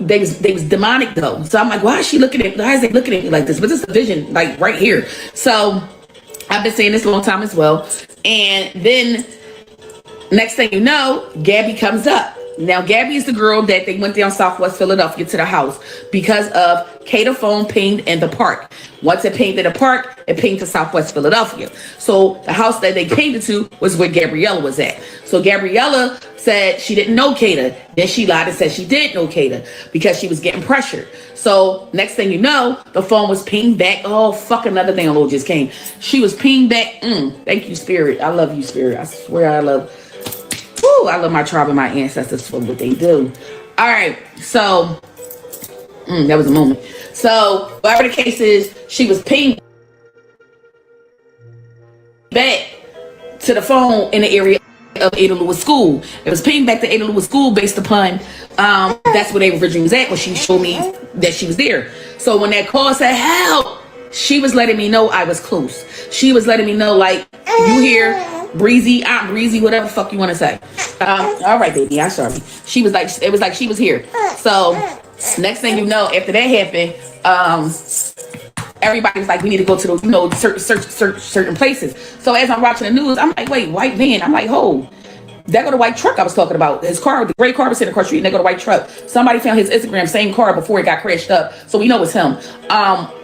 they was demonic though. So I'm like, why is they looking at me like this? But this is a vision like right here. So I've been saying this a long time as well. And then next thing you know, Gabby comes up. Now, Gabby is the girl that they went down Southwest Philadelphia to the house because of Kada phone pinged in the park. Once it pinged in the park, it pinged to Southwest Philadelphia. So the house that they pinged it to was where Gabriella was at. So Gabriella said she didn't know Kada. Then she lied and said she did know Kada because she was getting pressured. So next thing you know, the phone was pinged back. Oh, fuck, another download just came. She was pinged back. Thank you, Spirit. I love you, Spirit. I swear I love my tribe and my ancestors for what they do. All right, so that was a moment. So whatever the case is, she was pinged back to the phone in the area of Ada Lewis School. It was pinged back to Ada Lewis School based upon that's where they originally was at when she showed me that she was there. So when that call said help, she was letting me know I was close. She was letting me know like, you here, Breezy, I'm Breezy, whatever the fuck you want to say. All right, baby, I'm sorry. She was like, it was like she was here. So next thing you know, after that happened, everybody was like, we need to go to the, certain places. So as I'm watching the news, I'm like, wait, white van. I'm like, that go the white truck I was talking about. His car, the gray car was sitting across the street, and they go the white truck. Somebody found his Instagram, same car before it got crashed up. So we know it's him.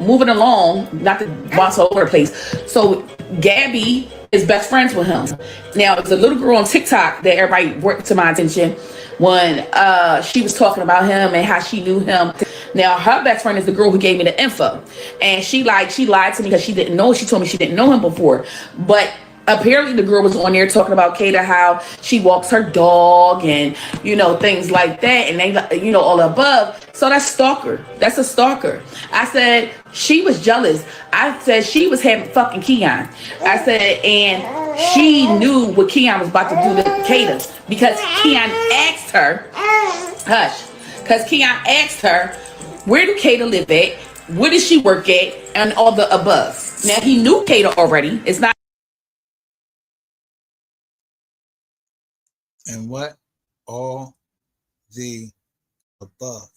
Moving along, not to bounce all over the place. So Gabby is best friends with him. Now, there's a little girl on TikTok that everybody brought to my attention when she was talking about him and how she knew him. Now, her best friend is the girl who gave me the info. And she lied to me because she didn't know. She told me she didn't know him before. But apparently the girl was on there talking about Kada, how she walks her dog and, things like that. And they, all above. So that's stalker. That's a stalker. I said, she was jealous. I said, she was having fucking Keon. I said, and she knew what Keon was about to do to Kada because Keon asked her, because Keon asked her, where do Kada live at? Where does she work at? And all the above. Now, he knew Kada already. It's not. And what? All the above.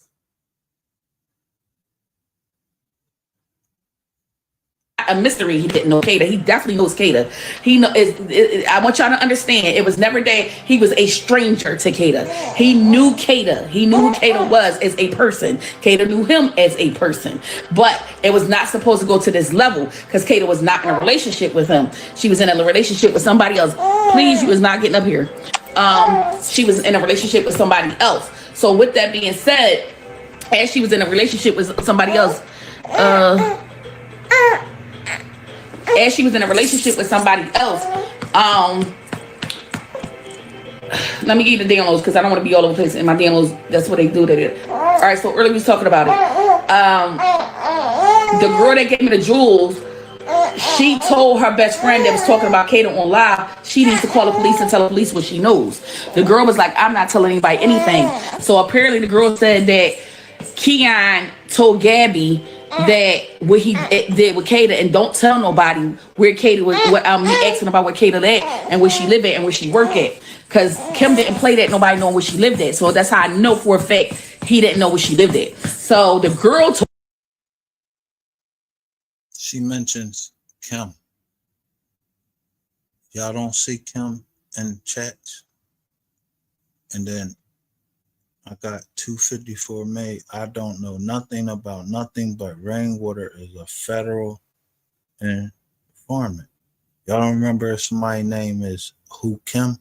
A mystery. He didn't know Kada. He definitely knows Kada. I want y'all to understand, it was never that he was a stranger to Kada. He knew Kada. He knew who Kada was as a person. Kada knew him as a person. But it was not supposed to go to this level because Kada was not in a relationship with him. She was in a relationship with somebody else. Please, you was not getting up here. She was in a relationship with somebody else. So with that being said, as she was in a relationship with somebody else, let me give you the downloads because I don't want to be all over the place in my downloads. That's what they do. All right, so earlier we was talking about it. The girl that gave me the jewels, she told her best friend that was talking about Kada on live, she needs to call the police and tell the police what she knows. The girl was like, I'm not telling anybody anything. So apparently the girl said that Keon told Gabby that what he did with Kada, and don't tell nobody where Kada was, me asking about where Kada at and where she lived at and where she worked at. Because Kim didn't play that, nobody knowing where she lived at. So that's how I know for a fact he didn't know where she lived at. So the girl told. She mentions Kim. Y'all don't see Kim in chats. And then I got 254 made. I don't know nothing about nothing but Rainwater is a federal informant. Y'all don't remember if somebody's name is Who Kim?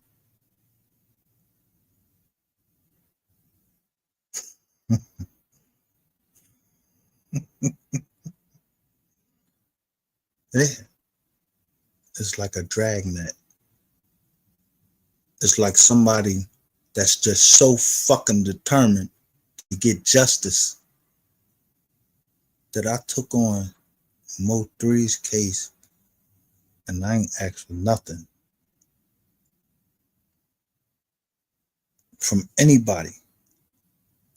It's like a dragnet. It's like somebody that's just so fucking determined to get justice that I took on Mo 3's case and I ain't asked for nothing from anybody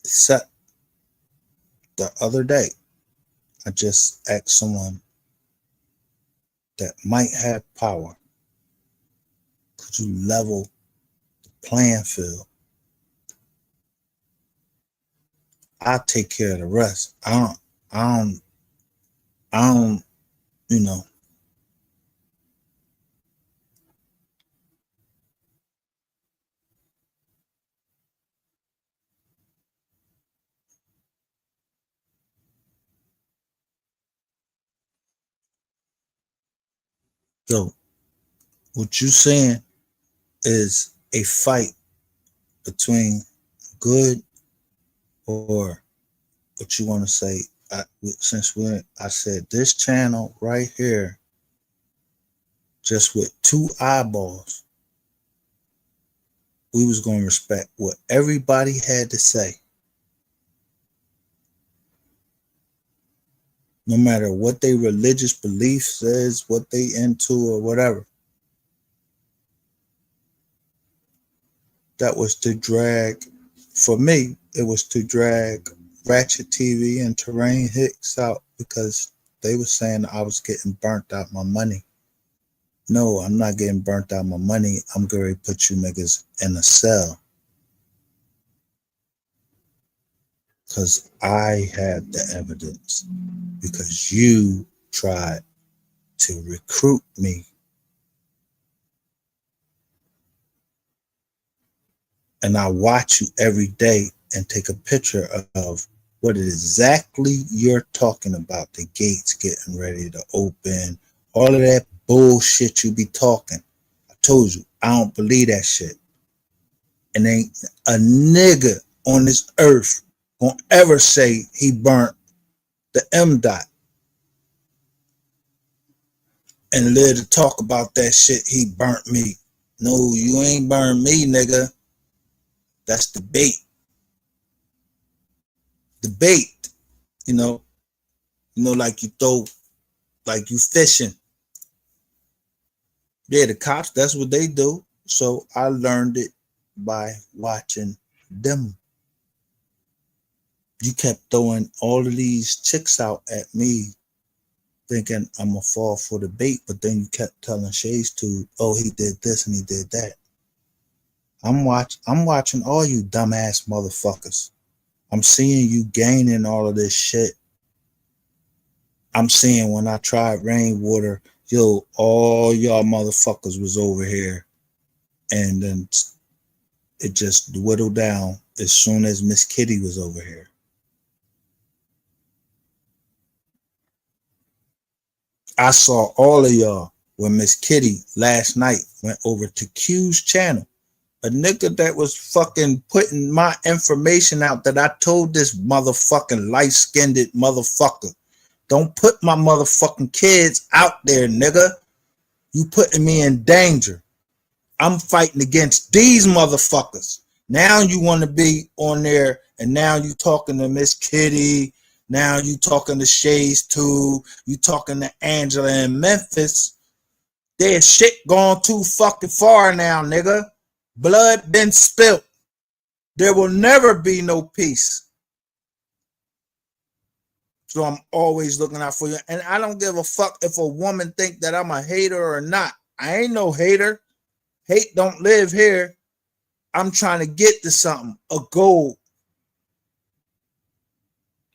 except the other day. I just asked someone that might have power. Could you level the playing field? I'll take care of the rest. I don't, you know. So what you saying is a fight between good or what you want to say. I said this channel right here, just with 2 eyeballs, we was going to respect what everybody had to say, no matter what their religious belief says, what they into or whatever. That was to drag, for me, it was to drag Ratchet TV and Terrain Hicks out because they were saying I was getting burnt out my money. No, I'm not getting burnt out my money. I'm going to put you niggas in a cell. Because I had the evidence. Because you tried to recruit me. And I watch you every day and take a picture of what exactly you're talking about. The gates getting ready to open. All of that bullshit you be talking. I told you, I don't believe that shit. And ain't a nigga on this earth gonna ever say he burnt the M dot and live to talk about that shit. He burnt me. No, you ain't burned me, nigga. That's the bait. The bait, you know, like you throw, like you fishing. Yeah, the cops, that's what they do. So I learned it by watching them. You kept throwing all of these chicks out at me thinking I'm gonna fall for the bait, but then you kept telling Shays to, oh, he did this and he did that. I'm watching all you dumbass motherfuckers. I'm seeing you gaining all of this shit. I'm seeing when I tried rainwater, yo, all y'all motherfuckers was over here. And then it just whittled down as soon as Miss Kitty was over here. I saw all of y'all when Miss Kitty last night went over to Q's channel. A nigga that was fucking putting my information out that I told this motherfucking light-skinned motherfucker, don't put my motherfucking kids out there, nigga. You putting me in danger. I'm fighting against these motherfuckers. Now you want to be on there and now you talking to Miss Kitty. Now you talking to Shays too. You talking to Angela in Memphis. There's shit gone too fucking far now, nigga. Blood been spilt. There will never be no peace. So I'm always looking out for you. And I don't give a fuck if a woman think that I'm a hater or not. I ain't no hater. Hate don't live here. I'm trying to get to something, a goal.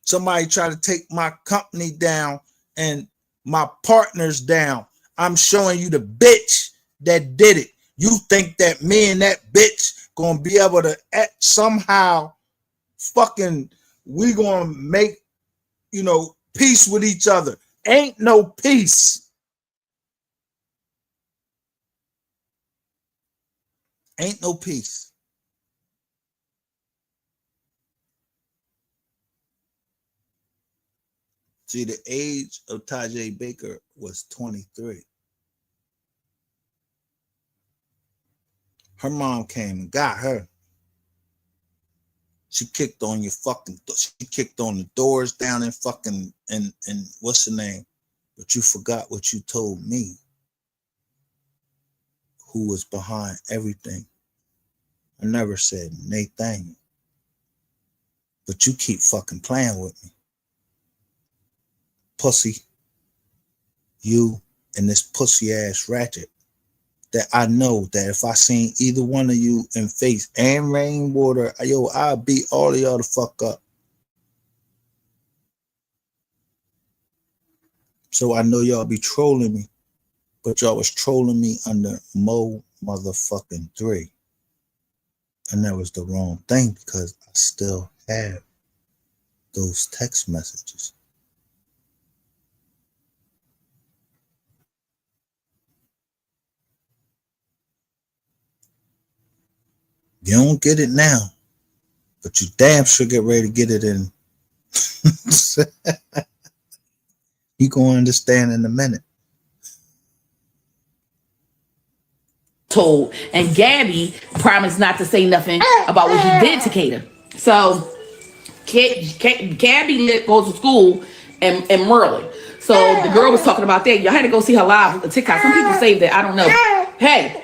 Somebody try to take my company down and my partners down. I'm showing you the bitch that did it. You think that me and that bitch gonna be able to somehow fucking we gonna make, peace with each other. Ain't no peace. Ain't no peace. See, the age of Tajay Baker was 23. Her mom came and got her. She kicked on your fucking, she kicked on the doors down in fucking, and what's the name? But you forgot what you told me. Who was behind everything. I never said Nathaniel. But you keep fucking playing with me. Pussy. You and this pussy ass ratchet. That I know that if I seen either one of you in face and rainwater, yo, I'll beat all of y'all the fuck up. So I know y'all be trolling me, but y'all was trolling me under Mo motherfucking 3. And that was the wrong thing because I still have those text messages. You don't get it now, but you damn sure get ready to get it in. You gonna understand in a minute. Told, and Gabby promised not to say nothing about what he did to Kada. So Gabby goes to school in Maryland. So the girl was talking about that. Y'all had to go see her live with the TikTok. Some people saved it. I don't know. Hey,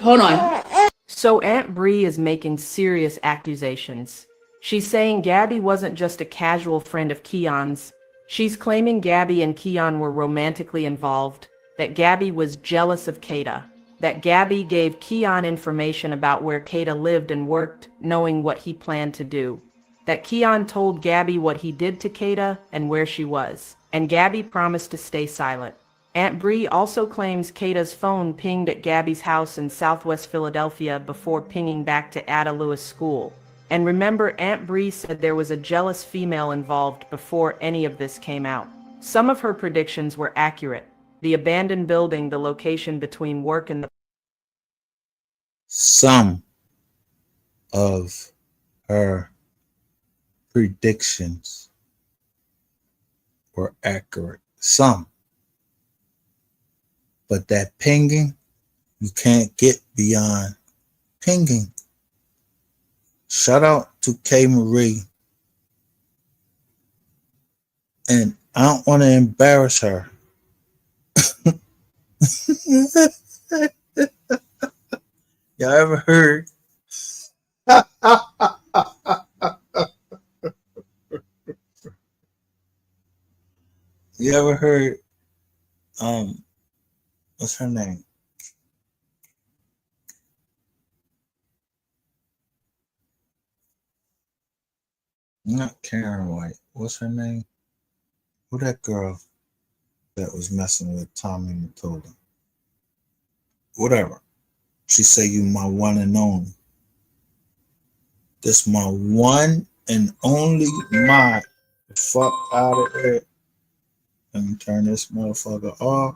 hold on. So Aunt Bree is making serious accusations. She's saying Gabby wasn't just a casual friend of Keon's. She's claiming Gabby and Keon were romantically involved, that Gabby was jealous of Kada, that Gabby gave Keon information about where Kada lived and worked, knowing what he planned to do, that Keon told Gabby what he did to Kada and where she was, and Gabby promised to stay silent. Aunt Bree also claims Kada's phone pinged at Gabby's house in Southwest Philadelphia before pinging back to Ada Lewis School. And remember, Aunt Bree said there was a jealous female involved before any of this came out. Some of her predictions were accurate. The abandoned building, the location between work and the... Some of her predictions were accurate. Some. But that pinging, you can't get beyond pinging. Shout out to K. Marie. And I don't want to embarrass her. Y'all ever heard? You ever heard, what's her name? Not Karen White. What's her name? Who that girl that was messing with Tommy Mottola? Whatever. She say you my one and only. This my one and only my fuck out of here. Let me turn this motherfucker off.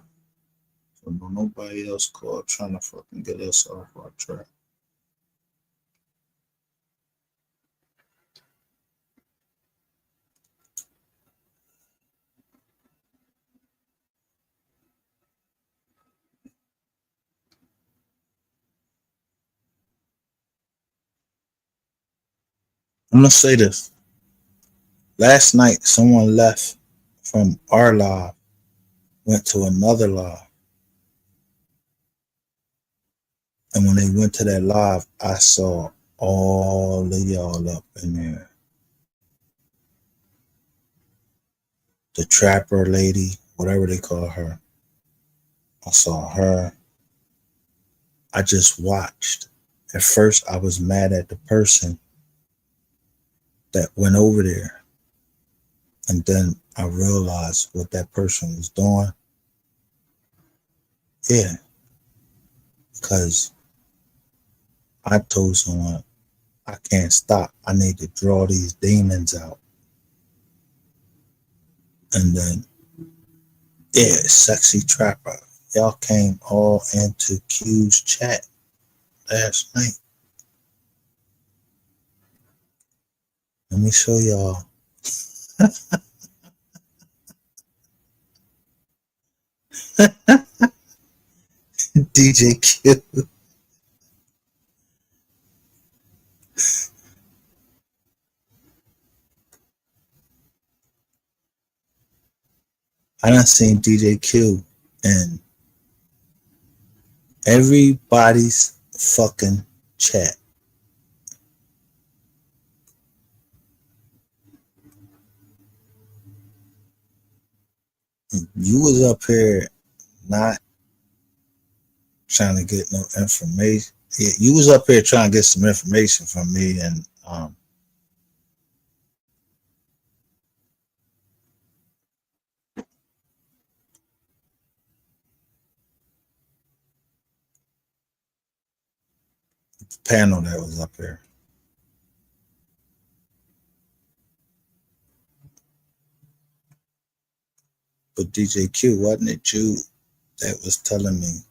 So nobody else call trying to fucking get us off our track. I'm gonna say this. Last night, someone left from our live, went to another live. And when they went to that live, I saw all of y'all up in there. The trapper lady, whatever they call her. I saw her. I just watched. At first, I was mad at the person that went over there. And then I realized what that person was doing. Yeah. Because I told someone, I can't stop. I need to draw these demons out. And then, yeah, sexy trapper. Y'all came all into Q's chat last night. Let me show y'all. DJ Q. I done seen DJ Q in everybody's fucking chat. You was up here not trying to get no information. Yeah, you was up here trying to get some information from me, and the panel that was up here. But DJ Q, wasn't it you that was telling me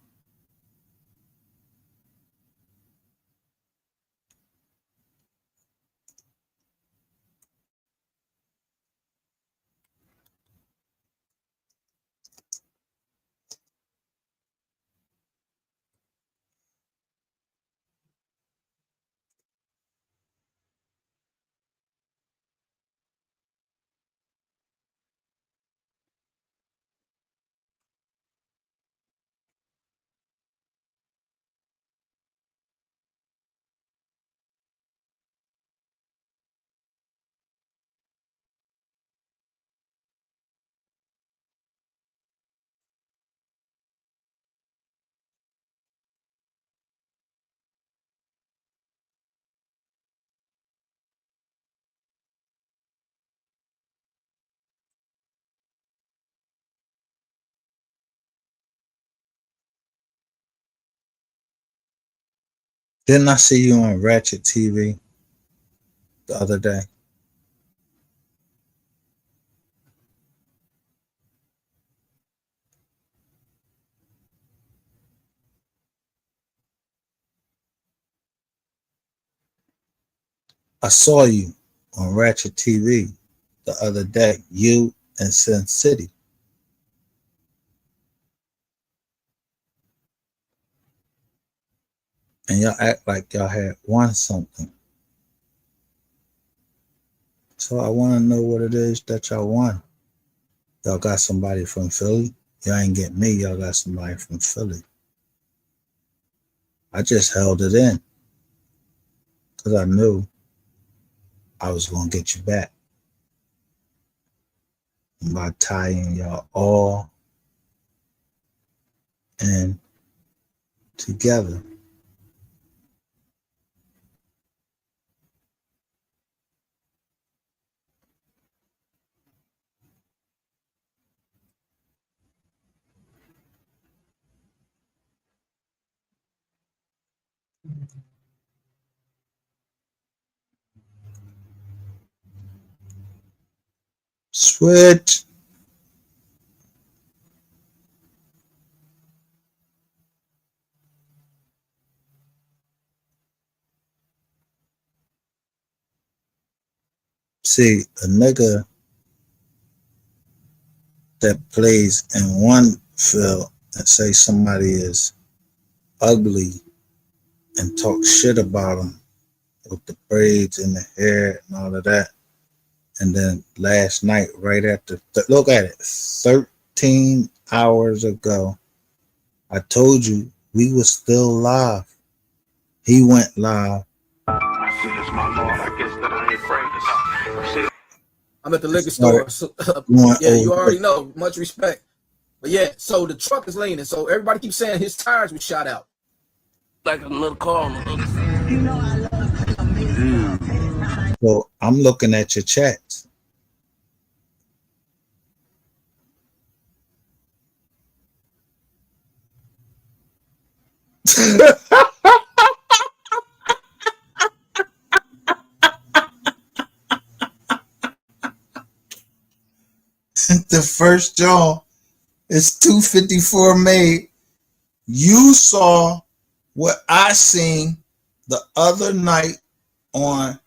didn't I see you on Ratchet TV the other day? I saw you on Ratchet TV the other day, you and Sin City. And y'all act like y'all had won something. So I want to know what it is that y'all won. Y'all got somebody from Philly? Y'all ain't get me, y'all got somebody from Philly. I just held it in because I knew I was going to get you back by tying y'all all in together. Switch. See, a nigga that plays in one field and say somebody is ugly and talk shit about them with the braids and the hair and all of that. And then last night, right after, look at it, 13 hours ago, I told you we were still live. He went live. I'm at the liquor store. So, yeah, you already know. Much respect. But yeah, so the truck is leaning. So everybody keeps saying his tires were shot out. Like another car on the other side. So I'm looking at your chats. The first jaw is 254 made. You saw what I seen the other night on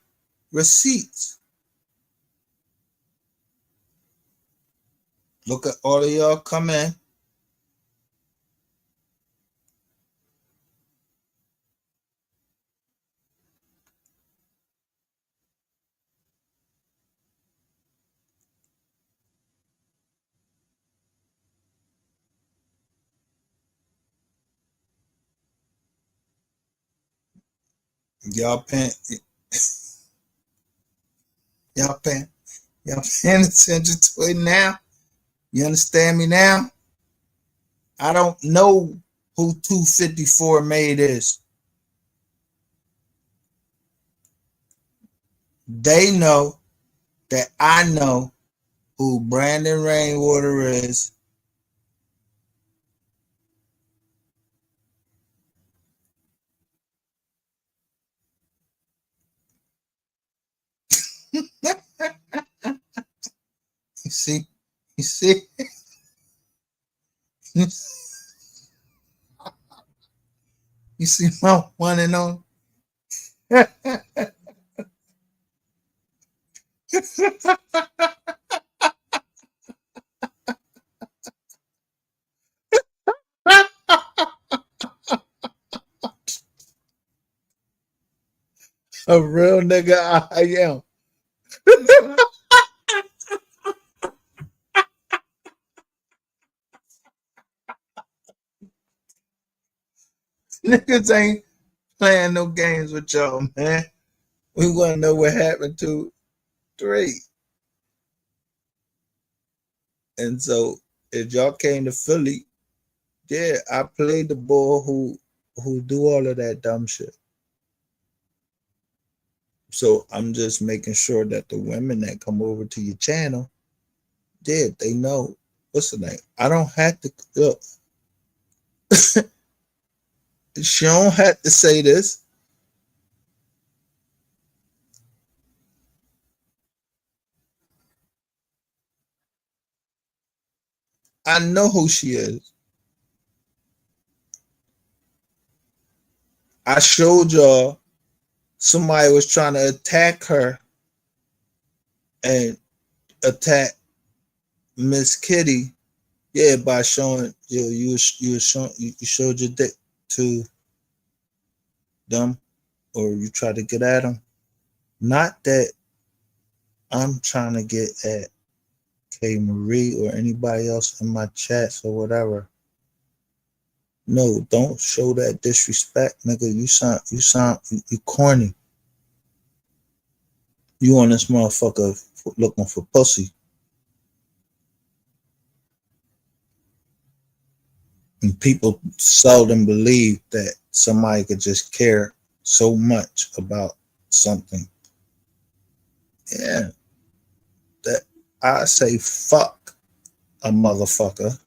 receipts. Look at all of y'all come in. Y'all paying y'all paying attention to it now? You understand me now? I don't know who 254 made is. They know that I know who Brandon Rainwater is. You see? You see? You see my one and only? A real nigga I am. Niggas ain't playing no games with y'all, man. We want to know what happened to 3. And so if y'all came to Philly, yeah, I played the boy who do all of that dumb shit. So I'm just making sure that the women that come over to your channel, yeah, they know what's the name. I don't have to look. She don't have to say this. I know who she is. I showed y'all somebody was trying to attack her and attack Miss Kitty. Yeah, by showing you showed your dick to them, or you try to get at them. Not that I'm trying to get at K Marie or anybody else in my chats or whatever. No, don't show that disrespect, nigga. You corny. You on this motherfucker looking for pussy. And people seldom believe that somebody could just care so much about something. Yeah. That I say fuck a motherfucker.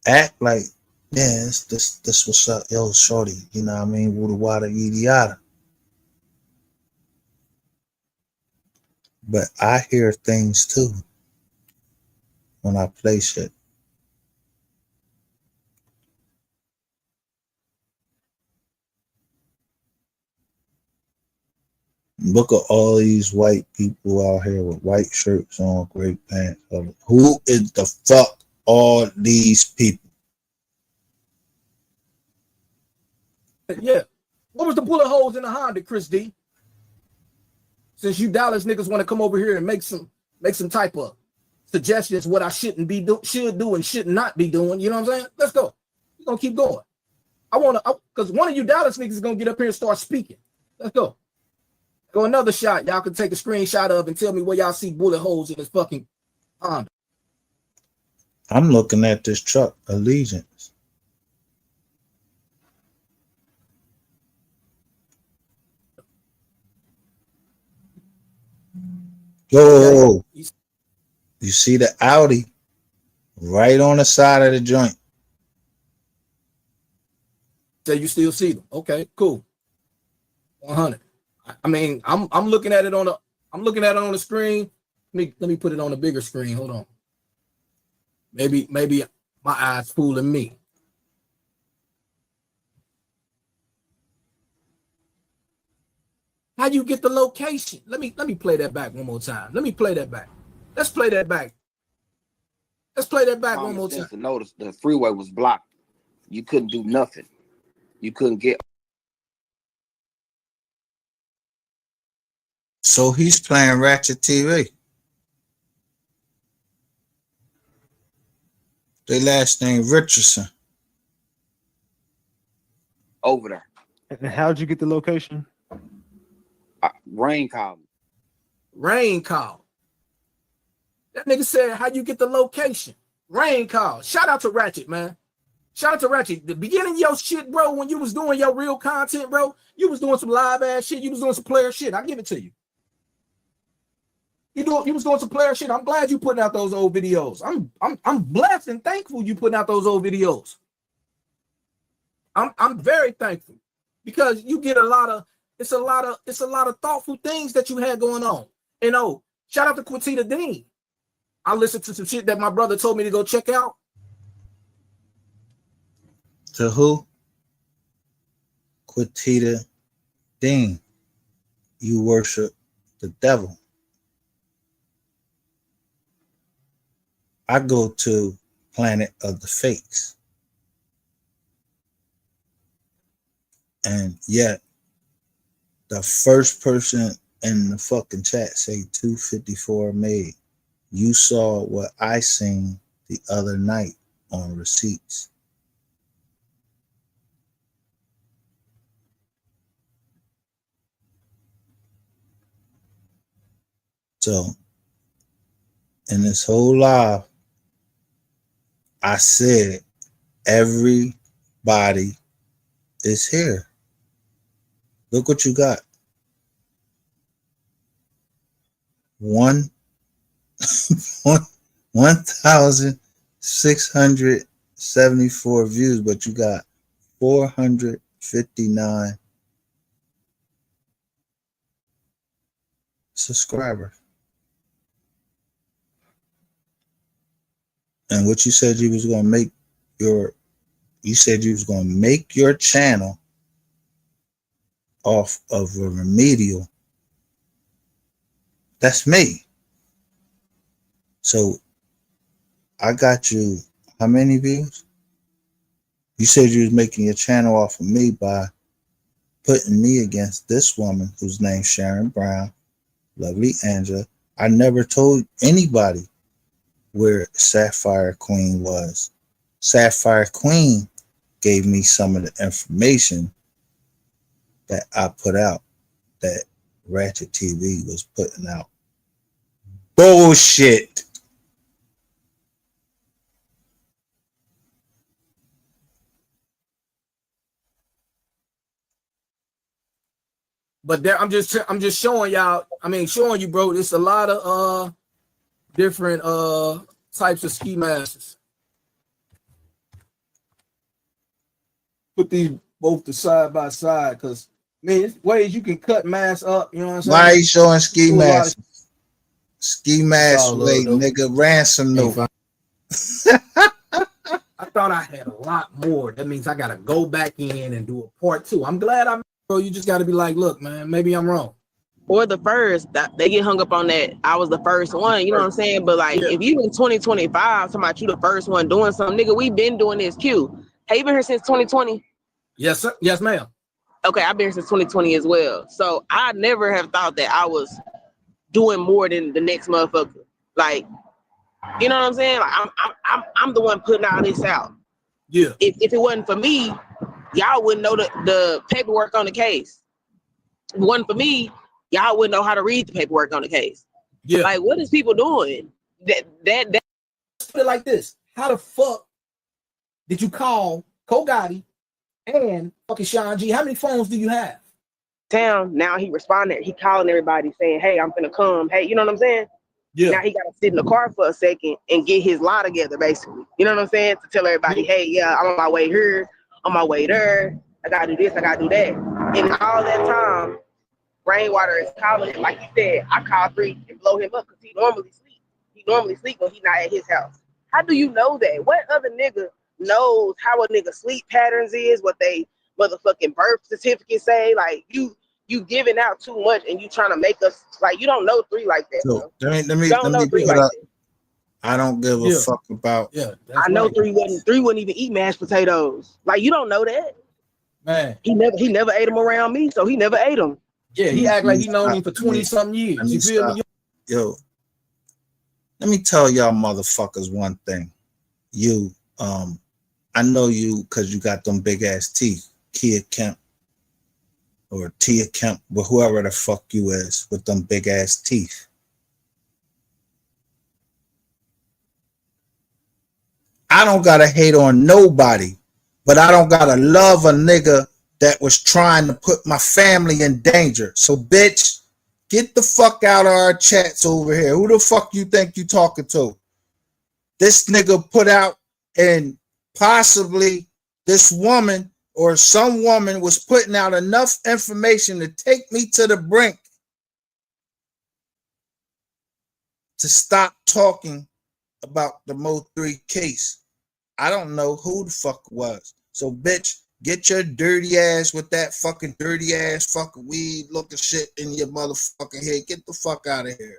Act like, yeah, this what's up, yo, shorty. You know what I mean? Woody wada yada yada. But I hear things too when I play shit. Look at all these white people out here with white shirts on, great pants. Who is the fuck all these people? Yeah. What was the bullet holes in the Honda, Chris D? Since you Dallas niggas want to come over here and make some type of suggestions what I should do and should not be doing, you know what I'm saying? Let's go. We're gonna keep going. Because one of you Dallas niggas is gonna get up here and start speaking. Let's go. Go another shot. Y'all can take a screenshot of and tell me where y'all see bullet holes in this fucking Honda. I'm looking at this truck, Allegiance. Yo, you see the Audi right on the side of the joint. So you still see them? Okay, cool. 100. I mean, I'm looking at it on the screen. Let me put it on a bigger screen. Hold on. Maybe my eyes fooling me. How you get the location? Let me play that back one more time. Let me play that back. Let's play that back. Let's play that back one more time. To notice the freeway was blocked. You couldn't do nothing. You couldn't get. So he's playing Ratchet TV. Their last name Richardson. over there. And how'd you get the location? Rain called me. Rain call. That nigga said, how you get the location? Rain call. Shout out to Ratchet, man. Shout out to Ratchet. The beginning of your shit, bro, when you was doing your real content, bro, you was doing some live ass shit. You was doing some player shit. I give it to you. You was doing some player shit. I'm glad you putting out those old videos. I'm blessed and thankful you putting out those old videos. I'm very thankful because you get a lot of thoughtful things that you had going on. And shout out to Quintita Dean. I listened to some shit that my brother told me to go check out. To who? Quintita Dean. You worship the devil. I go to Planet of the Fakes. And yet, the first person in the fucking chat say 254 made. You saw what I seen the other night on receipts. So, in this whole live, I said everybody is here. Look what you got. 1,674 views, but you got 459 subscribers. And what you said you was gonna make your channel off of a remedial. That's me. So I got you how many views? You said you was making your channel off of me by putting me against this woman whose name's Sharon Brown, lovely Angela. I never told anybody where Sapphire Queen was. Sapphire Queen gave me some of the information that I put out that Ratchet TV was putting out. Bullshit. But there, I'm just showing y'all. I mean, showing you, bro. It's a lot of different types of ski masks. Put these both to side by side, because man, there's ways you can cut masks up. You know what I'm saying? Why are you showing ski masks? Ski mask, wait, nigga, ransom note. I thought I had a lot more. That means I gotta go back in and do a part 2. I'm glad I'm, bro. You just gotta be like, look, man, maybe I'm wrong. Or the first, that they get hung up on that I was the first one, you know what I'm saying? But like, if you in 2025 talking about you the first one doing something, nigga, we been doing this. Q, have you been here since 2020? Yes, sir. Yes, ma'am. Okay, I've been here since 2020 as well. So I never have thought that I was doing more than the next motherfucker. Like, you know what I'm saying? Like, I'm the one putting all this out. Yeah. If it wasn't for me, y'all wouldn't know the paperwork on the case. If it wasn't for me, y'all wouldn't know how to read the paperwork on the case. Yeah. Like, what is people doing? That Let's put it like this. How the fuck did you call Ko Gotti and fucking Sean G? How many phones do you have? Town, now he responded. He calling everybody saying, hey, I'm finna come. Hey, you know what I'm saying? Yeah. Now he got to sit in the car for a second and get his lie together, basically. You know what I'm saying? To tell everybody, hey, yeah, I'm on my way here, on my way there. I got to do this, I got to do that. And all that time, Rainwater is calling him. Like he said, I call 3 and blow him up because he normally sleep. He normally sleep when he's not at his house. How do you know that? What other nigga knows how a nigga sleep patterns is, what they motherfucking birth certificate say? Like, you giving out too much and you trying to make us, like, you don't know 3 like that. So let me Like that. I don't give a fuck about. Yeah, I know right. 3 wouldn't even eat mashed potatoes. Like, you don't know that. Man, he never ate them around me, so he never ate them. Yeah, he act like he known me for 20-something years. You feel me? Yo, let me tell y'all motherfuckers one thing. You, I know you because you got them big ass teeth. Kia Kemp or Tia Kemp, or whoever the fuck you is with them big ass teeth. I don't gotta hate on nobody, but I don't gotta love a nigga that was trying to put my family in danger. So bitch, get the fuck out of our chats over here. Who the fuck you think you talking to? This nigga put out, and possibly this woman or some woman was putting out enough information to take me to the brink to stop talking about the Mo 3 case. I don't know who the fuck it was. So bitch, get your dirty ass with that fucking dirty ass fucking weed looking shit in your motherfucking head. Get the fuck out of here.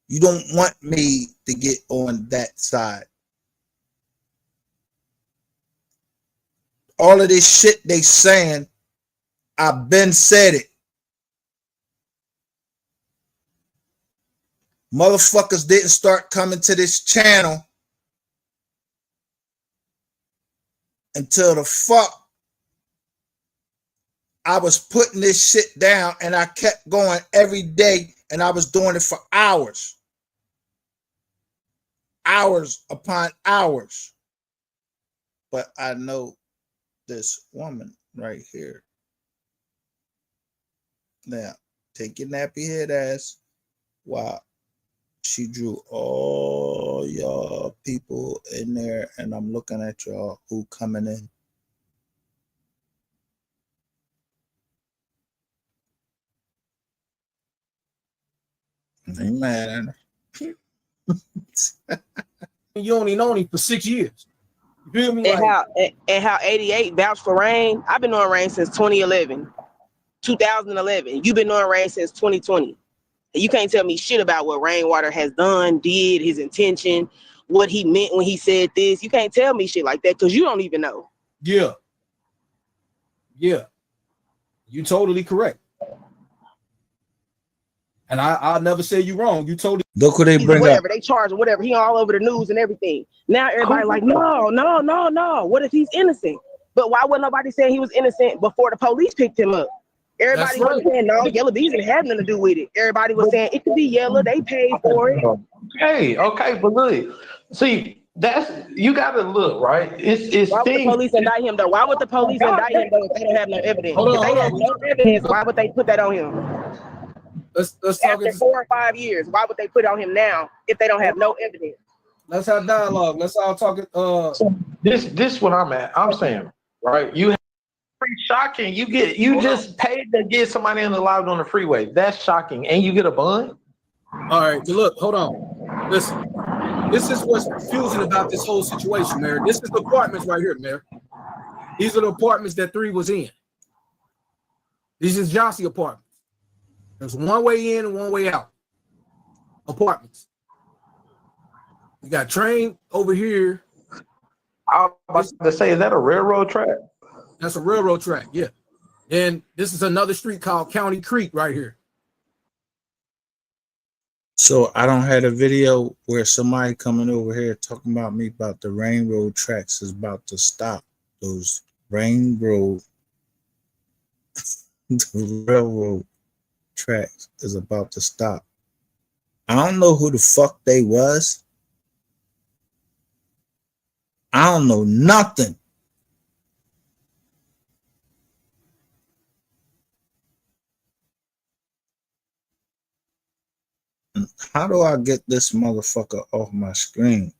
You don't want me to get on that side. All of this shit they saying, I've been said it. Motherfuckers didn't start coming to this channel until the fuck I was putting this shit down, and I kept going every day, and I was doing it for hours. Hours upon hours. But I know this woman right here. Now, take your nappy head ass. Wow. She drew all y'all people in there, and I'm looking at y'all who coming in. Ain't mad at her. You only known him for 6 years. You feel me? And how 88 vouched for Rain. I've been knowing Rain since 2011. 2011. You've been knowing Rain since 2020. And you can't tell me shit about what Rainwater has done, did, his intention, what he meant when he said this. You can't tell me shit like that because you don't even know. Yeah. Yeah. You totally correct. And I'll never say you wrong. You totally. Look who they bring whatever up. they charge or whatever. He all over the news and everything. Now everybody like, no. What if he's innocent? But why wasn't nobody saying he was innocent before the police picked him up? Everybody was saying no, Yellow Bees didn't have nothing to do with it. Everybody was saying it could be Yellow. They paid for it. Okay, but look, see, that's you gotta look right. It's why would the police indict him though? Why would the police indict him though if they don't have no evidence? If they have no evidence, why would they put that on him? Let's after 4 or 5 years, why would they put it on him now if they don't have no evidence? Let's have dialogue. Let's all talk it. This what I'm at. I'm saying, right? You have pretty shocking. You just paid to get somebody unalive on the freeway. That's shocking, and you get a bond. All right, but look, hold on. Listen, this is what's confusing about this whole situation, Mayor. This is the apartments right here, Mayor. These are the apartments that 3 was in. These is Jossie apartments. There's one way in and one way out. Apartments. You got train over here. I was about to say, is that a railroad track? That's a railroad track, yeah. And this is another street called County Creek right here. So I don't have a video where somebody coming over here talking about me about the railroad tracks is about to stop. Those railroad tracks is about to stop. I don't know who the fuck they was. I don't know nothing. How do I get this motherfucker off my screen?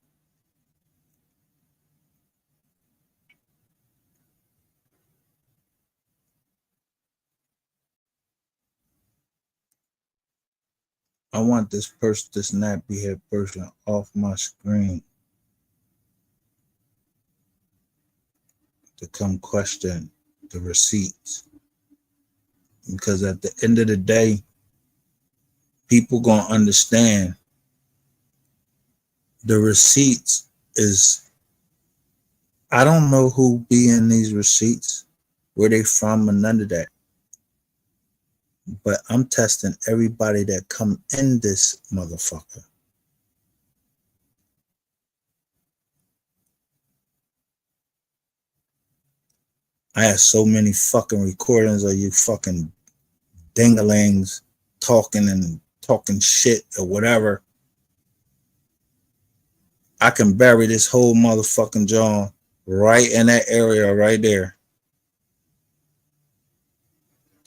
I want this person, this nappy head person off my screen to come question the receipts. Because at the end of the day, people gonna understand the receipts is, I don't know who be in these receipts, where they from, and none of that. But I'm testing everybody that come in this motherfucker. I had so many fucking recordings of you fucking dingalings talking shit or whatever. I can bury this whole motherfucking John right in that area right there.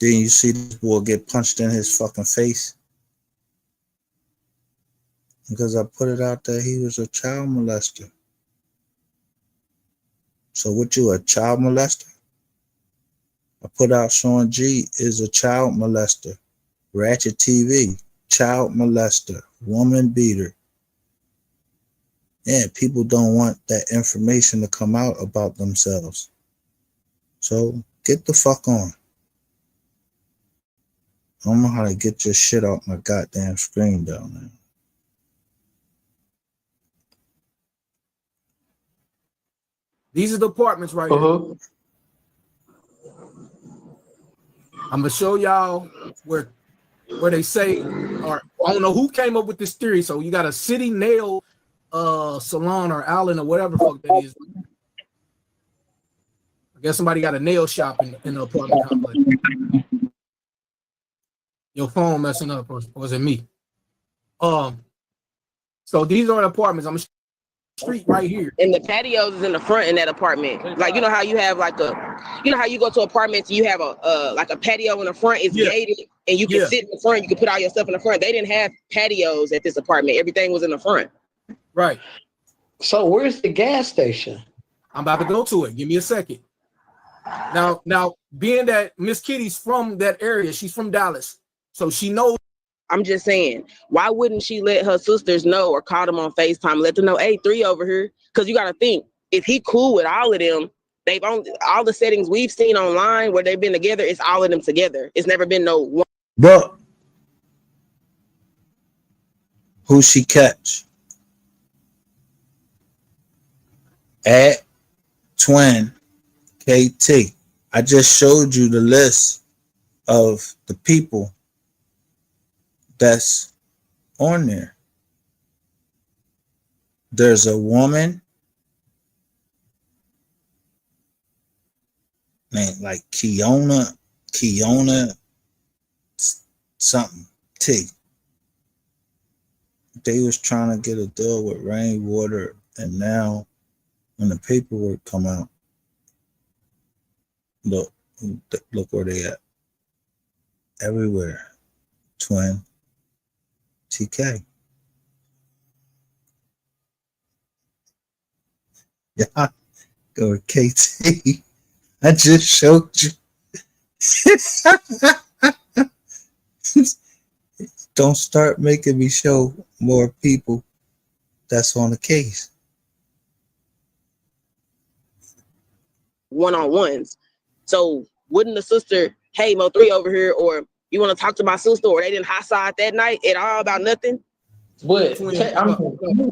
Then you see this boy get punched in his fucking face because I put it out there he was a child molester. So what, you a child molester? I put out Sean G is a child molester. Ratchet TV, child molester, woman beater. Yeah, people don't want that information to come out about themselves. So get the fuck on. I don't know how to get your shit off my goddamn screen though, man. These are the apartments right here. I'm gonna show y'all where they say, or I don't know who came up with this theory. So you got a city nail salon or Allen or whatever the fuck that is. I guess somebody got a nail shop in the apartment complex. Your phone messing up, or was it me? So these are the apartments. I'm street right here. And the patios is in the front in that apartment. Like, you know how you have like you know how you go to apartments and you have a like a patio in the front, it's gated and you can sit in the front, you can put all your stuff in the front. They didn't have patios at this apartment. Everything was in the front. Right. So where's the gas station? I'm about to go to it. Give me a second. Now, being that Miss Kitty's from that area, she's from Dallas, so she knows. I'm just saying, why wouldn't she let her sisters know or call them on FaceTime, let them know, hey, 3 over here? Because you got to think, if he cool with all of them, they've only all the settings we've seen online where they've been together, it's all of them together. It's never been no one. But who she catch? At Twin KT. I just showed you the list of the people that's on there. There's a woman named like Kiona something T. They was trying to get a deal with Rainwater, and now when the paperwork come out, look where they at. Everywhere. Twin TK. Yeah, go with KT. I just showed you. Don't start making me show more people that's on the case. One-on-ones. So wouldn't the sister, hey, Mo 3 over here, or you want to talk to my sister, or they didn't hot side that night at all about nothing? But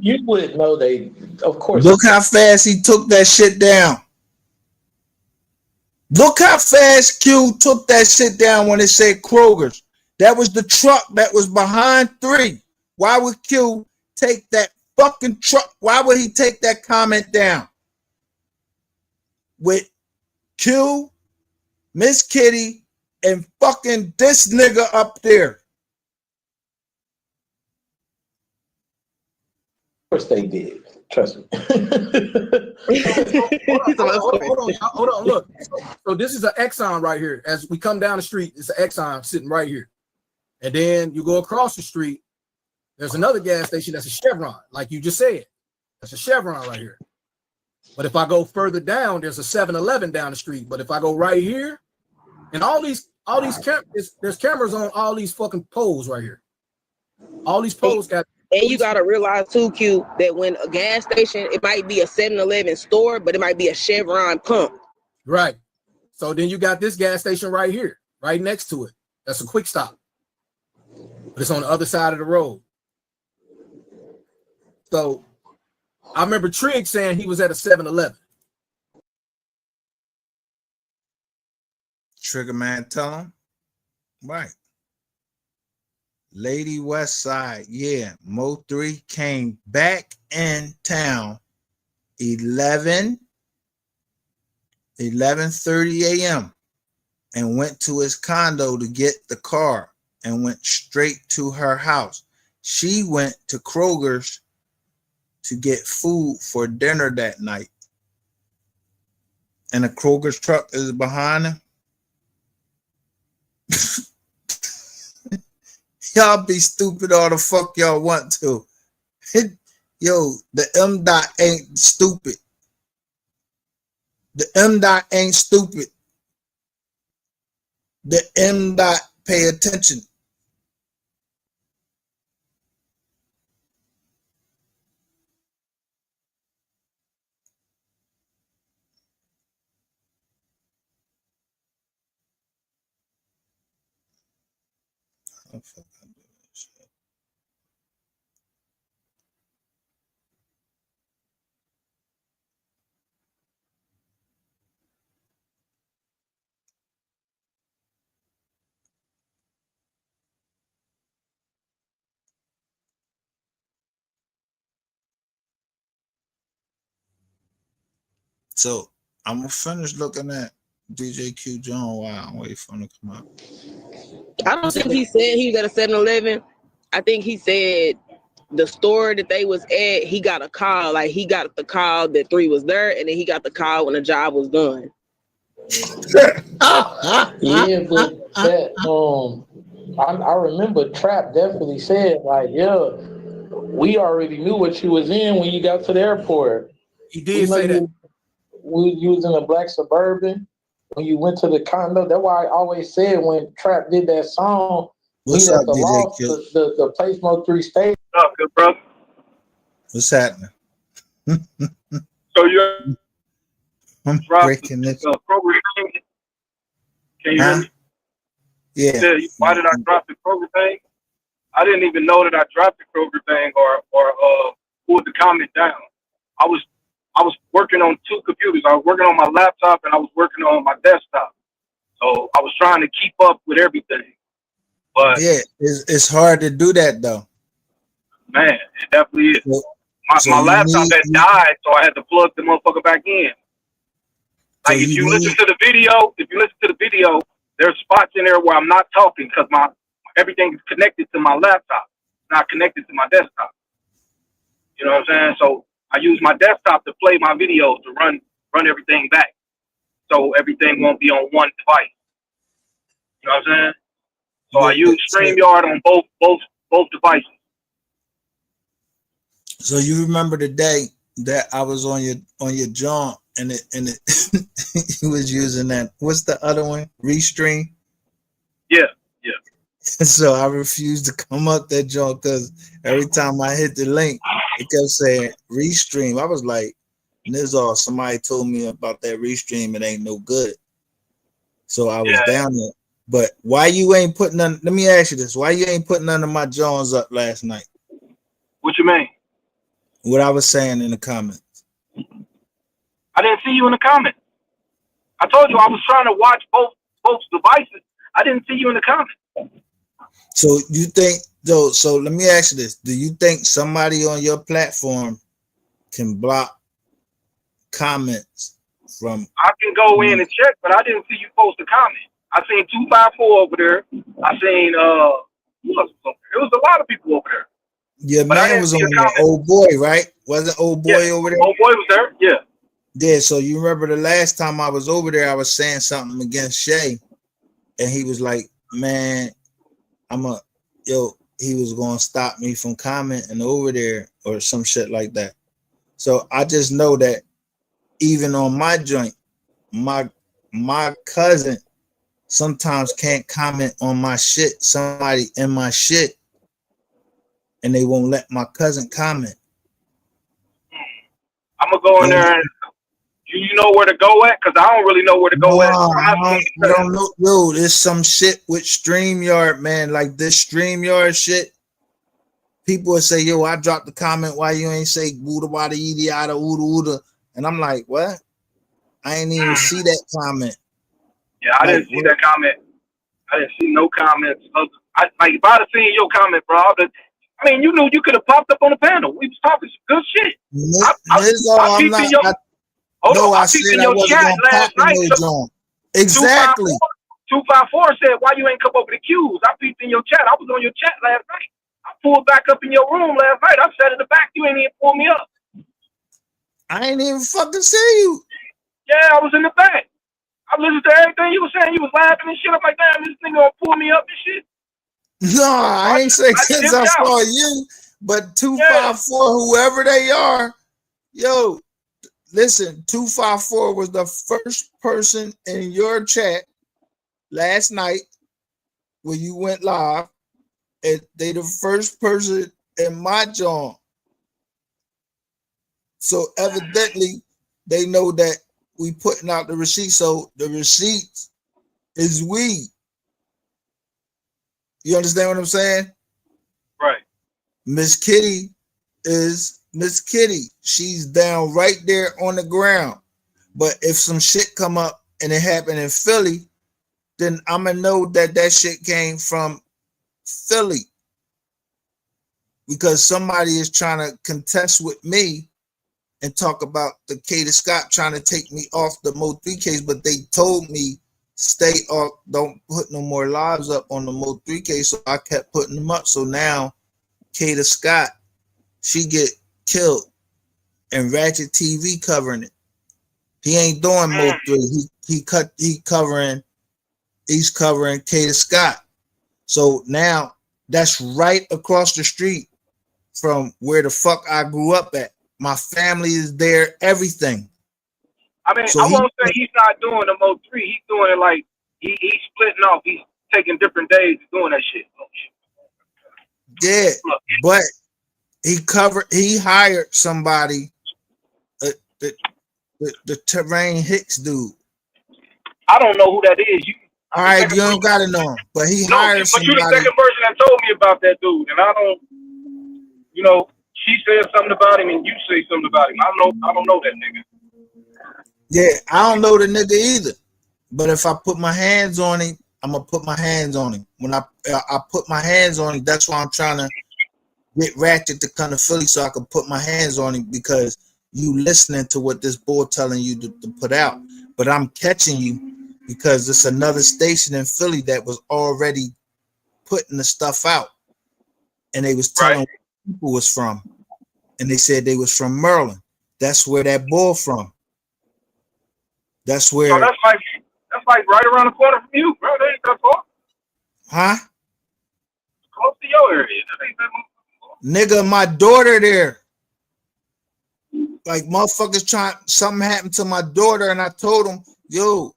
you would know they, of course. Look how fast he took that shit down. Look how fast Q took that shit down when it said Kroger's. That was the truck that was behind 3. Why would Q take that fucking truck? Why would he take that comment down? With Q, Miss Kitty, and fucking this nigga up there. Of course they did. Trust me. Hold on, look. So this is an Exxon right here. As we come down the street, it's an Exxon sitting right here. And then you go across the street, there's another gas station that's a Chevron, like you just said. That's a Chevron right here. But if I go further down, there's a 7-Eleven down the street. But if I go right here, and all these cameras, there's cameras on all these fucking poles right here. All these poles got. And you gotta realize too, Q, that when a gas station, it might be a 7-Eleven store, but it might be a Chevron pump. Right. So then you got this gas station right here, right next to it. That's a quick stop. But it's on the other side of the road. So I remember Trigg saying he was at a 7-Eleven. Trigger man tell him. Right. Lady West Side, yeah. Mo 3 came back in town 11 11:30 a.m. and went to his condo to get the car and went straight to her house. She went to Kroger's to get food for dinner that night. And the Kroger's truck is behind him. Y'all be stupid all the fuck y'all want to. Yo, the M dot ain't stupid. The M dot ain't stupid. The M dot pay attention. Oh, fuck. So I'm gonna finish looking at DJ Q John while I'm waiting for him to come out. I don't think he said he was at a 7-Eleven. I think he said the store that they was at, he got a call. Like he got the call that 3 was there, and then he got the call when the job was done. Yeah, but that I remember Trap definitely said like, yeah, we already knew what you was in when you got to the airport. He did say that. You was in a black Suburban when you went to the condo. That's why I always said when Trap did that song, What's up, DJ Q? the Place Mo 3 stage. What's up, good brother? What's happening? So you're breaking this. Kroger thing? Can you hear me? Yeah. Why did I drop the Kroger thing? I didn't even know that I dropped the Kroger thing or pulled the comment down. I was working on 2 computers. I was working on my laptop and I was working on my desktop. So I was trying to keep up with everything. But yeah, it's hard to do that though. Man, it definitely is. My laptop had died, so I had to plug the motherfucker back in. Like if you listen to the video, there's spots in there where I'm not talking because everything is connected to my laptop, not connected to my desktop. You know what I'm saying? So I use my desktop to play my videos to run everything back, so everything won't be on one device. You know what I'm saying? So I use StreamYard on both devices. So you remember the day that I was on your jaunt and it he was using that. What's the other one? Restream. Yeah. So I refused to come up that jaunt because every time I hit the link, it kept saying Restream. I was like, Nizar, somebody told me about that Restream. It ain't no good. So I was down there. But why you ain't putting none? Let me ask you this: why you ain't putting none of my Jones up last night? What you mean? What I was saying in the comments. I didn't see you in the comments. I told you I was trying to watch both devices. I didn't see you in the comments. So you think though? So let me ask you this: do you think somebody on your platform can block comments from? I can go in and check, but I didn't see you post a comment. I seen 254 over there. I seen who else was over there? It was a lot of people over there. Your man was on there, old boy, right? Wasn't old boy over there? Old boy was there, yeah. Yeah, so you remember the last time I was over there, I was saying something against Shay, and he was like, man, he was gonna stop me from commenting over there or some shit like that. So I just know that even on my joint, my cousin sometimes can't comment on my shit, somebody in my shit, and they won't let my cousin comment. I'm gonna go in there and you know where to go at? Because I don't really know where to go at. I don't know. Yo, there's some shit with StreamYard, man. Like this StreamYard shit. People will say, yo, I dropped the comment why you ain't say Buddha Wada Yada Uda. And I'm like, what? I ain't even see that comment. Yeah, I didn't see that comment. I didn't see no comments. If I'd have seen your comment, bro, I mean, you knew you could have popped up on the panel. We was talking some good shit. Hold No, on, I I peeped said in I your wasn't chat gonna last pop in night. no So joint. Exactly. 254 said, why you ain't come over to Q's? I peeped in your chat. I was on your chat last night. I pulled back up in your room last night. I sat in the back. You ain't even pull me up. I ain't even fucking see you. Yeah, I was in the back. I listened to everything you were saying. You was laughing and shit. I'm like, damn, this nigga gonna pull me up and shit. No, I ain't say I since dipped I out. saw you, but 254, whoever they are, yo, listen, 254 was the first person in your chat last night when you went live, and they the first person in my joint. So evidently they know that we putting out the receipt. So the receipts is weed. You understand what I'm saying? Right. Miss Kitty is Miss Kitty. She's down right there on the ground. But if some shit come up and it happened in Philly, then I'm gonna know that that shit came from Philly because somebody is trying to contest with me and talk about the Kada Scott trying to take me off the Mo3 case, but they told me stay off, don't put no more lives up on the Mo3 case, so I kept putting them up. So now Kada Scott, she get killed and Ratchet TV covering it. He ain't doing Mo3. He's covering Kada Scott. So now that's right across the street from where the fuck I grew up at. My family is there, everything. I mean, So I won't say he's not doing the Mo3. He's doing it like he's splitting off. He's taking different days of doing that shit. Yeah, but he hired somebody, the Terrain Hicks dude. I don't know who that is. All right, you don't gotta know him, but he hired but you're the somebody. second person that told me about that dude, and I don't. You know, she said something about him, and you say something about him. I don't know that nigga. Yeah, I don't know the nigga either. But if I put my hands on him, I'm gonna put my hands on him. When I put my hands on him, that's why I'm trying to get Ratchet to come to Philly so I can put my hands on him because you listening to what this boy telling you to put out. But I'm catching you because it's another station in Philly that was already putting the stuff out, and they was telling where people was from, and they said they was from Maryland. That's where that boy from. That's where. So that's like right around the corner from you, bro. That ain't that far. Huh? Close to your area. That ain't that much. Nigga, my daughter there. Like motherfuckers trying, something happened to my daughter, and I told them, yo,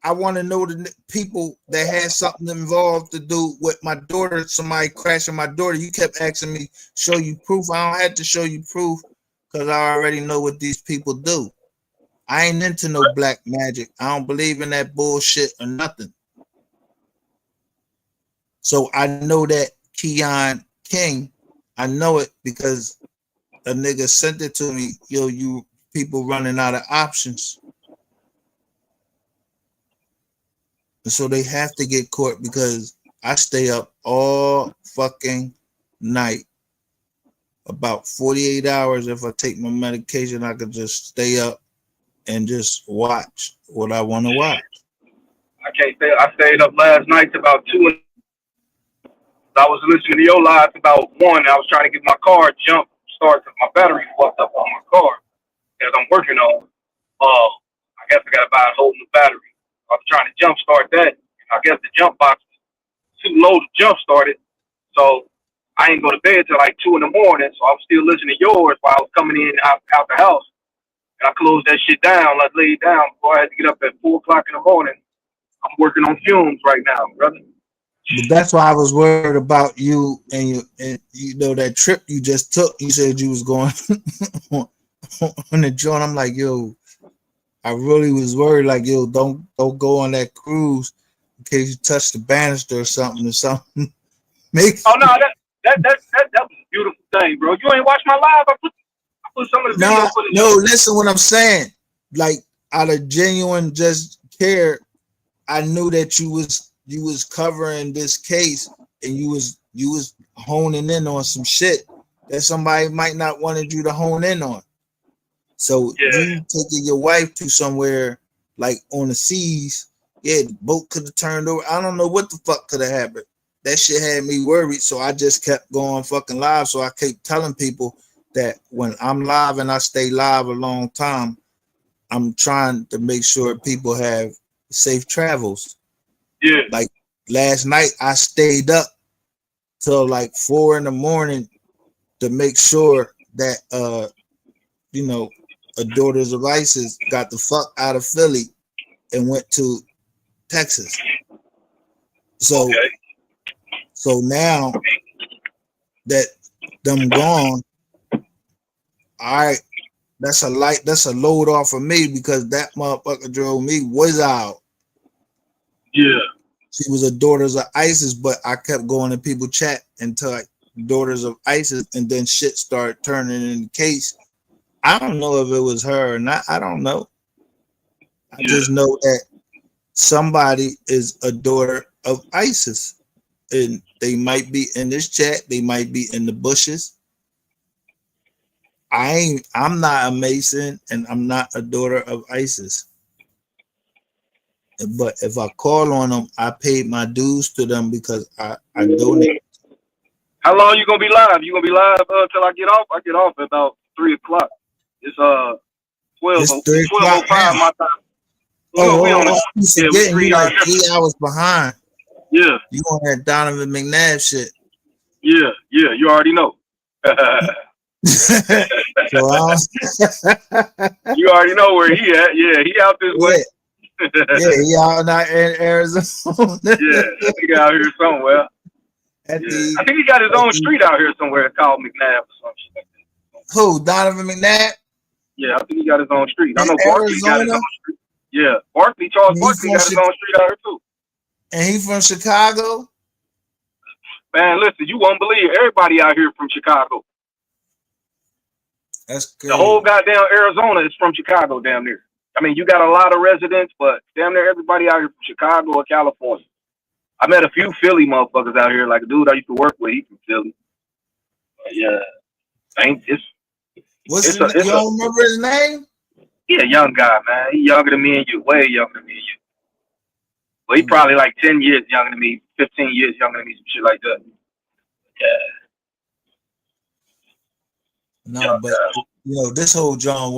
I want to know the people that had something involved to do with my daughter. Somebody crashing my daughter. You kept asking me, show you proof. I don't have to show you proof because I already know what these people do. I ain't into no black magic. I don't believe in that bullshit or nothing. So I know that Keon King, I know it because a nigga sent it to me. Yo, you people running out of options. And so they have to get caught because I stay up all fucking night. About 48 hours. If I take my medication, I could just stay up and just watch what I want to watch. I can't say I stayed up last night to about 2. And I was listening to your live about 1. I was trying to get my car jump start because my battery fucked up on my car as I'm working on. I guess I got to buy a whole new battery. I was trying to jump start that. I guess the jump box was too low to jump start it. So I ain't go to bed till like 2 in the morning. So I was still listening to yours while I was coming in out the house. And I closed that shit down. I laid down before I had to get up at 4 o'clock in the morning. I'm working on fumes right now, brother. But that's why I was worried about you and you know that trip you just took. You said you was going on the joint. I'm like, yo, I really was worried. Like, yo, don't go on that cruise in case you touch the banister or something. Oh no, that was a beautiful thing, bro. You ain't watched my live. I put some of the video footage. No, listen what I'm saying. Like out of genuine just care, I knew that you was covering this case and you was honing in on some shit that somebody might not wanted you to hone in on. So you taking your wife to somewhere like on the seas, the boat could have turned over. I don't know what the fuck could have happened. That shit had me worried, so I just kept going fucking live. So I keep telling people that when I'm live and I stay live a long time, I'm trying to make sure people have safe travels. Yeah. Like last night, I stayed up till like 4 a.m. to make sure that Daughters of ISIS got the fuck out of Philly and went to Texas. So now that them gone, all right, that's a load off of me because that motherfucker drove me was out. Yeah. She was a Daughters of ISIS, but I kept going in people chat until like Daughters of ISIS, and then shit started turning in the case. I don't know if it was her or not. I don't know. I just know that somebody is a daughter of ISIS, and they might be in this chat. They might be in the bushes. I'm not a Mason, and I'm not a daughter of ISIS. But if I call on them, I paid my dues to them because I donate. How long you gonna be live? You gonna be live till I get off? I get off at about 3 o'clock. It's 12:05 my time. We forgetting you like 3 hours behind. Yeah. You on that Donovan McNabb shit. Yeah, you already know. You already know where he at. Yeah, he out this way. He out in Arizona. That nigga out here somewhere. I think he got his own street out here somewhere called McNabb or some shit like that. Who, Donovan McNabb? Yeah, I think he got his own street. I know Barkley got his own street. Yeah, Charles Barkley got his own street out here too. And he from Chicago? Man, listen, you won't believe everybody out here from Chicago. That's good. The whole goddamn Arizona is from Chicago down there. I mean, you got a lot of residents, but damn near everybody out here from Chicago or California. I met a few Philly motherfuckers out here, like a dude I used to work with. He's from Philly. But yeah, you don't remember his name? He a young guy, man. He younger than me and you, way younger than me and you. Well, he probably like 10 years younger than me, 15 years younger than me, some shit like that. Yeah. No, but this whole John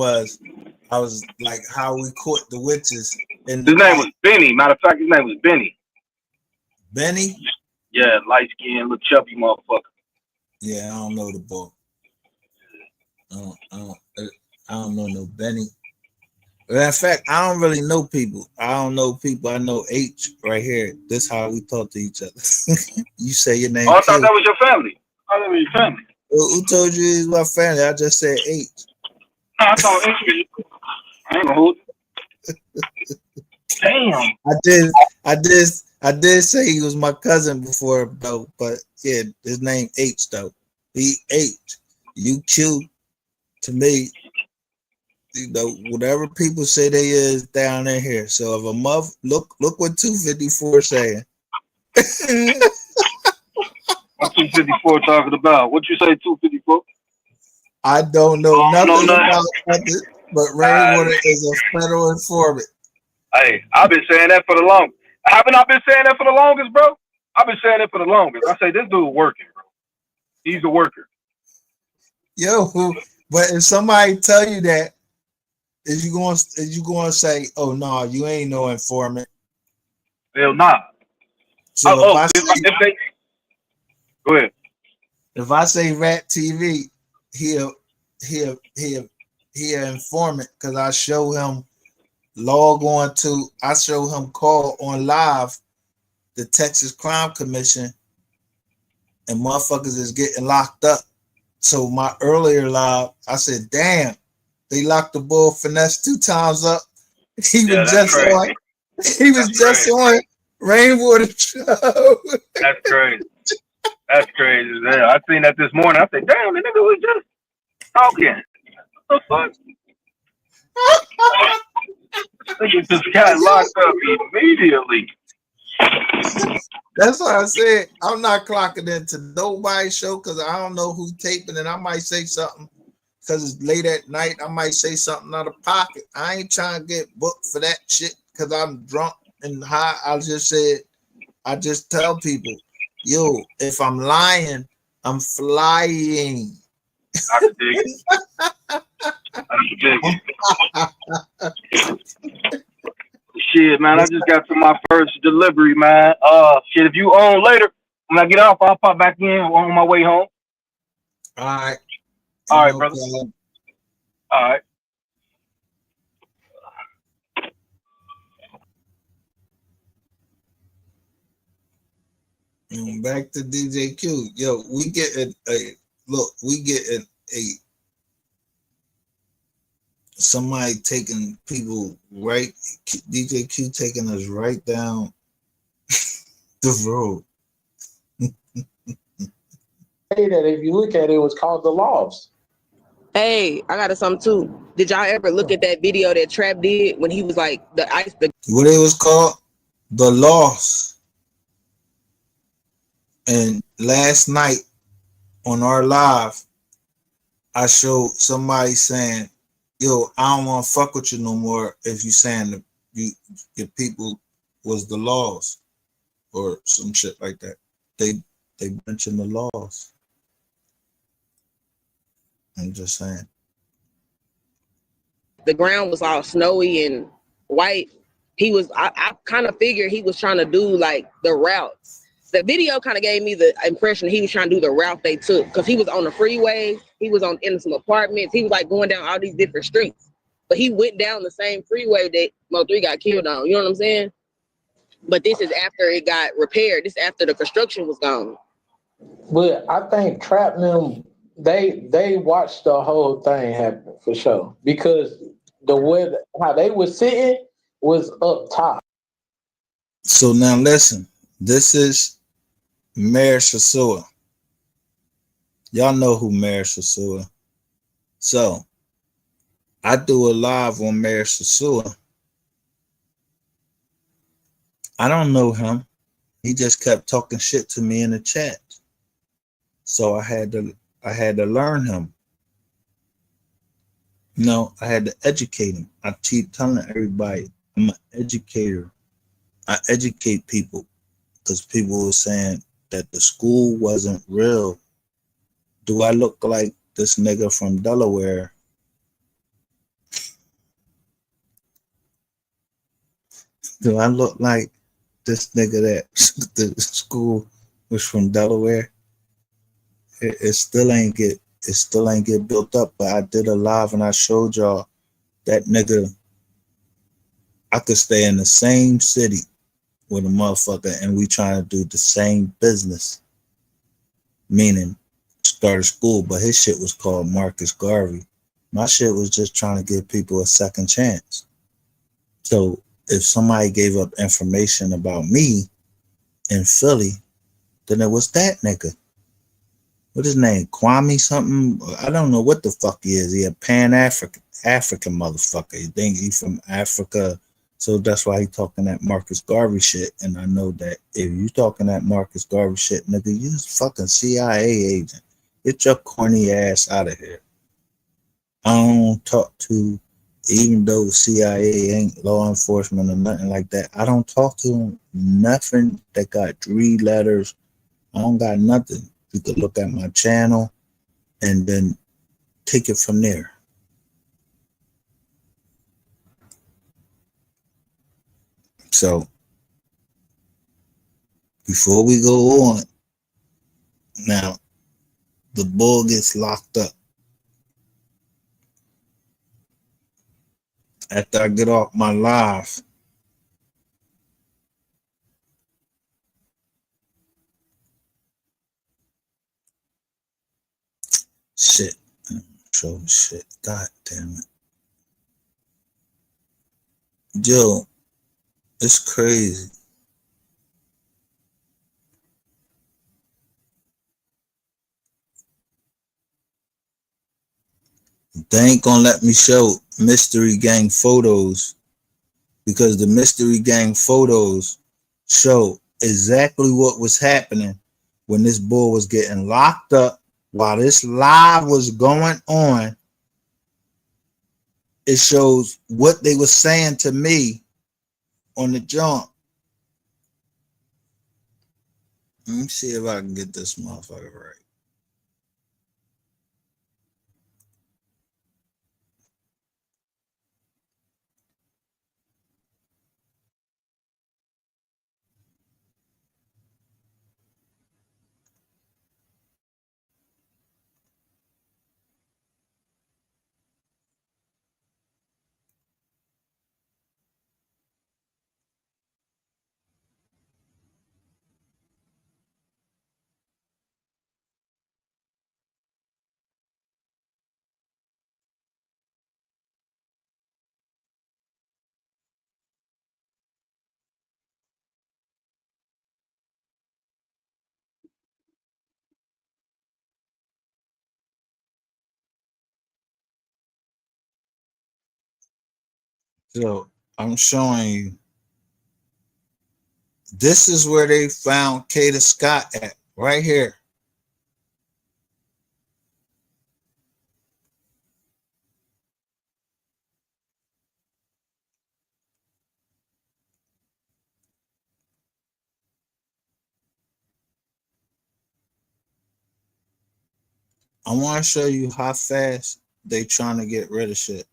I was like how we caught the witches. His name was Benny. Matter of fact, his name was Benny. Benny? Yeah, light skinned, little chubby motherfucker. Yeah, I don't know the book. I don't know no Benny. In fact, I don't really know people. I don't know people. I know H right here. This is how we talk to each other. You say your name. Oh, I thought that was your family. I thought that was your family. Who told you it was my family? I just said H. No, I thought H was you. I ain't gonna hold it. Damn. I did say he was my cousin before, though. But yeah, his name H though. He H. You Q. To me, whatever people say they is down in here. So if a mother look what 254 saying. What 254 talking about? What you say 254? I don't know nothing about nothing, but Rainwater is a federal informant. Hey, I've been saying that for the longest. Haven't I been saying that for the longest, bro? I've been saying it for the longest. I say this dude working, bro. He's a worker. Yo, but if somebody tell you that, is you going to say, oh no, you ain't no informant? Hell nah. So go ahead. If I say Rat TV, he'll informant because I show him call on live the Texas Crime Commission and motherfuckers is getting locked up. So my earlier live, I said, damn, they locked the bull finesse 2 times up. He was just on Rainwater Show. That's crazy. That's crazy. Yeah, I seen that this morning. I said, damn, the nigga was just talking. What the fuck? Nigga just got locked up immediately. That's why I said I'm not clocking into nobody's show because I don't know who's taping and I might say something because it's late at night, I might say something out of pocket. I ain't trying to get booked for that shit because I'm drunk and high. I just tell people, yo, if I'm lying, I'm flying. I can dig it. I can dig it. Shit, man, I just got to my first delivery, man. Shit, if you on later, when I get off, I'll pop back in on my way home. All right. All right, brother. All right. Back to DJ Q. Yo, we get somebody taking people right, DJ Q taking us right down the road. That if you look at it, it was called The Lost. Hey, I got something too. Did y'all ever look at that video that Trap did when he was like the ice? What it was called? The Lost. And last night on our live, I showed somebody saying, yo, I don't want to fuck with you no more if you saying that your people was the laws or some shit like that. They mentioned the laws. I'm just saying. The ground was all snowy and white. I kind of figured he was trying to do like the route. The video kind of gave me the impression he was trying to do the route they took because he was on the freeway. He was in some apartments. He was like going down all these different streets, but he went down the same freeway that Mo3 got killed on. You know what I'm saying? But this is after it got repaired. This is after the construction was gone. But I think Trap them, they watched the whole thing happen for sure because the way how they were sitting was up top. So now listen, this is Mayor Shasua. Y'all know who Mayor Shasua. So I do a live on Mayor Shasua. I don't know him. He just kept talking shit to me in the chat. So I had to learn him. No, I had to educate him. I keep telling everybody I'm an educator. I educate people because people were saying that the school wasn't real. Do I look like this nigga from Delaware? Do I look like this nigga that the school was from Delaware? It still ain't get built up, but I did a live and I showed y'all that nigga. I could stay in the same city with a motherfucker and we trying to do the same business, meaning start a school, but his shit was called Marcus Garvey. My shit was just trying to give people a second chance. So if somebody gave up information about me in Philly, then it was that nigga. What his name? Kwame something? I don't know what the fuck he is. He a Pan-African motherfucker. You think he from Africa? So that's why he talking that Marcus Garvey shit. And I know that if you talking that Marcus Garvey shit, nigga, you a fucking CIA agent. Get your corny ass out of here. I don't talk to, even though CIA ain't law enforcement or nothing like that, I don't talk to nothing that got 3 letters. I don't got nothing. You could look at my channel and then take it from there. So before we go on, now the bull gets locked up. After I get off my live, shit, show shit, god damn it. Yo, it's crazy. They ain't gonna let me show Mystery Gang photos because the Mystery Gang photos show exactly what was happening when this bull was getting locked up while this live was going on it shows what they were saying to me on the jump. Let me see if I can get this motherfucker right. So I'm showing you. This is where they found Kada Scott at, right here. I want to show you how fast they trying to get rid of shit.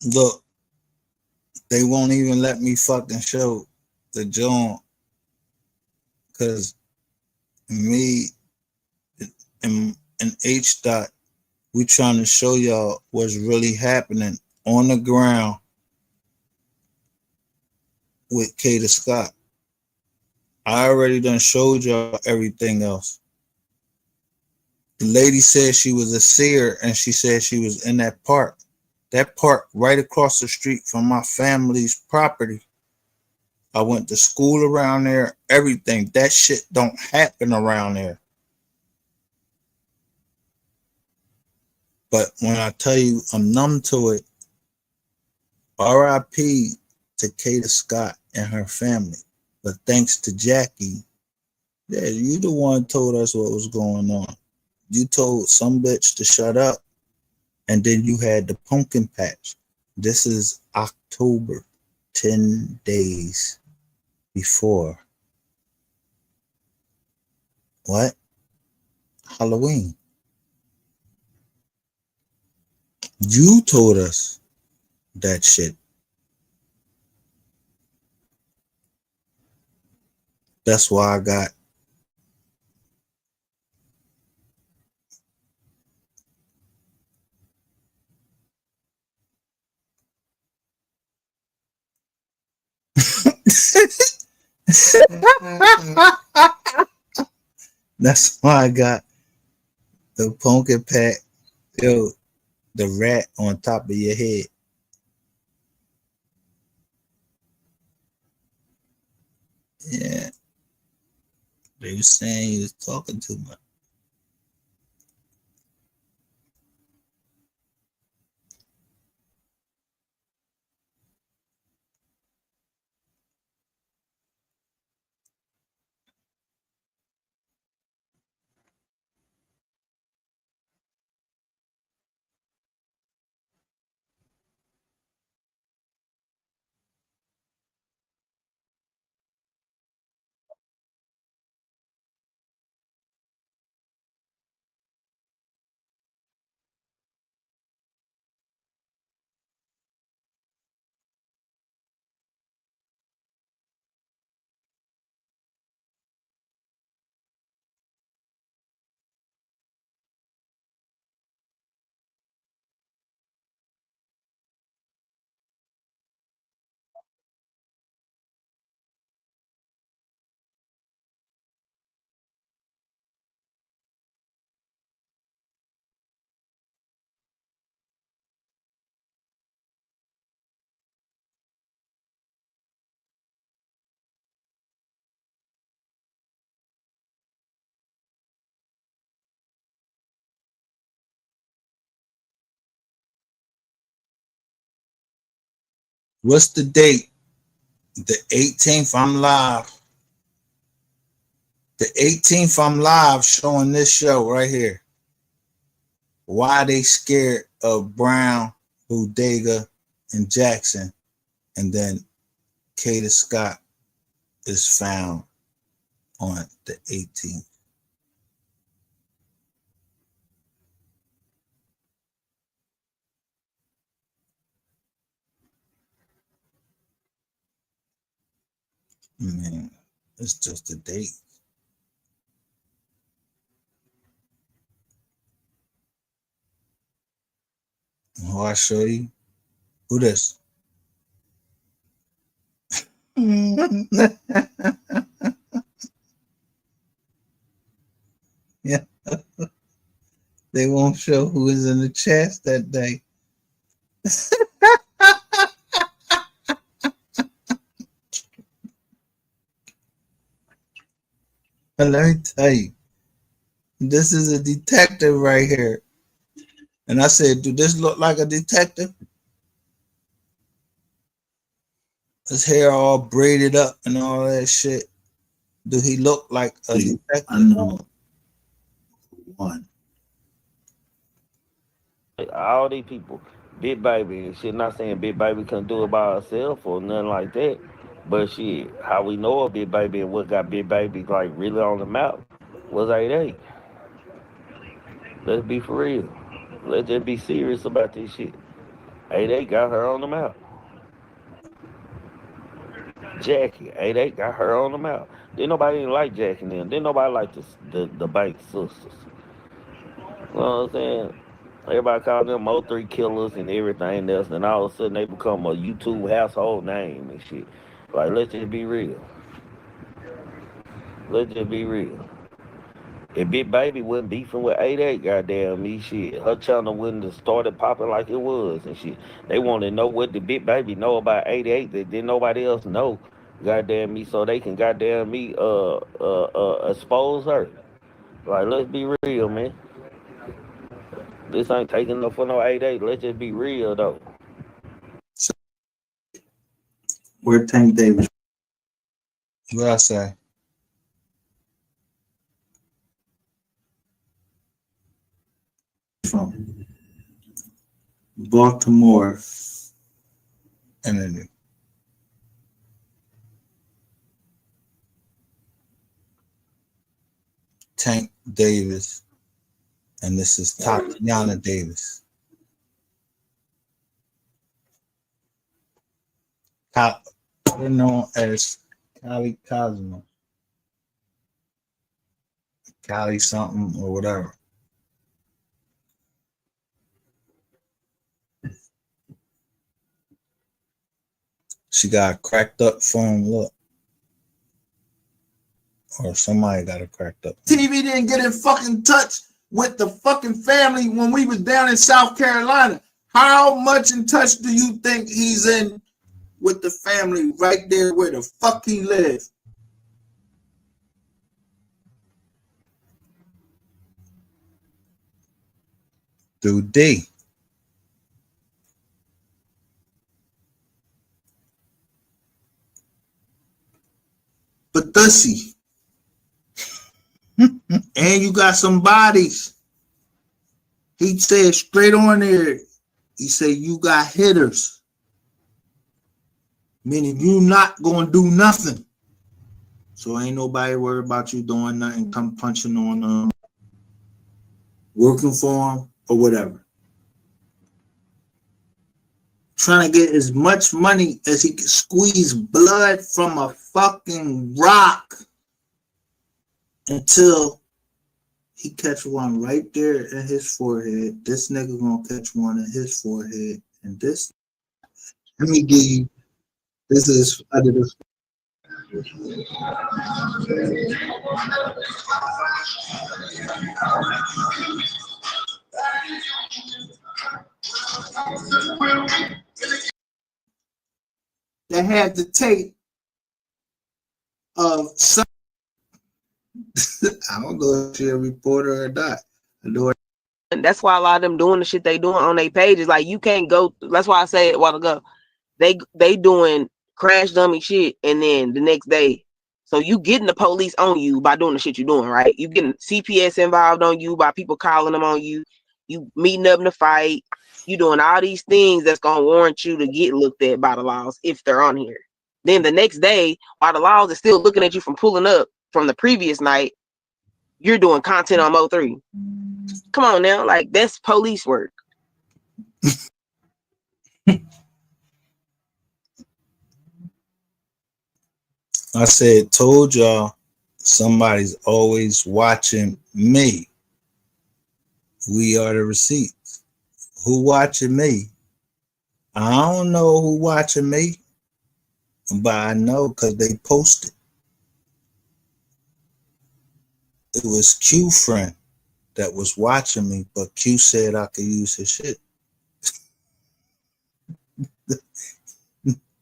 Look, they won't even let me fucking show the joint because me and H dot, we trying to show y'all what's really happening on the ground with Kada Scott. I already done showed y'all everything else. The lady said she was a seer and she said she was in that park. That park right across the street from my family's property. I went to school around there, everything. That shit don't happen around there. But when I tell you I'm numb to it, R.I.P. to Kada Scott and her family. But thanks to Jackie, yeah, you the one told us what was going on. You told some bitch to shut up, and then you had the pumpkin patch. This is October, 10 days before what? Halloween. You told us that shit. That's why I got that's why I got the pumpkin pack, yo, the rat on top of your head. Yeah, they were saying you was talking too much. What's the date? The 18th, I'm live. The 18th, I'm live showing this show right here. Why they scared of Brown, Bodega, and Jackson. And then Kada Scott is found on the 18th. Man, it's just a date. Oh, I show you. Who this? Yeah. They won't show who is in the chat that day. But let me tell you, this is a detective right here. And I said, do this look like a detective? His hair all braided up and all that shit. Do he look like a detective? I know. One. All these people, Big Baby and shit, not saying Big Baby couldn't do it by herself or nothing like that. But shit, how we know of Big Baby and what got Big Baby like really on the map was 8-8. Let's be for real. Let's just be serious about this shit. 8-8 got her on the map. Jackie, 8-8 got her on the map. Didn't nobody even like Jackie then. Didn't nobody like the Banks sisters. You know what I'm saying? Everybody called them Mo3 killers and everything else, and all of a sudden they become a YouTube household name and shit. Like, let's just be real. Let's just be real. If Big Baby wasn't beefing with 8-8, goddamn me, shit, her channel wouldn't have started popping like it was and shit. They wanted to know what the Big Baby know about 8-8 that didn't nobody else know, goddamn me, so they can goddamn me expose her. Like, let's be real, man. This ain't taking no for no 8-8. Let's just be real though. Where Tank Davis? What I say? From Baltimore and then Tank Davis, and this is Tatiana Davis. They're known as Cali Cosmo, Cali something or whatever. She got a cracked up phone look. Or somebody got a cracked up. TV didn't get in fucking touch with the fucking family when we was down in South Carolina. How much in touch do you think he's in with the family right there where the fuck he lives? Dude D. But Thussy. And you got some bodies. He said straight on there, he said you got hitters. Meaning you not gonna do nothing. So ain't nobody worried about you doing nothing, come punching on working for him or whatever. Trying to get as much money as he can squeeze blood from a fucking rock until he catch one right there in his forehead. This nigga gonna catch one in his forehead. And this, let me give you, this is under the that had the tape of some I don't know if she's a reporter or not. I know her. And that's why a lot of them doing the shit they doing on their pages. Like you can't go. That's why I said a while ago, they doing crash dummy shit, and then the next day, so you getting the police on you by doing the shit you're doing, right? You getting CPS involved on you by people calling them on you. You meeting up in the fight. You doing all these things that's gonna warrant you to get looked at by the laws if they're on here. Then the next day, while the laws are still looking at you from pulling up from the previous night, you're doing content on Mo3. Come on now, like that's police work. I said, told y'all, somebody's always watching me. We are the receipts. Who watching me? I don't know who watching me, but I know because they posted. It was Q friend that was watching me, but Q said I could use his shit.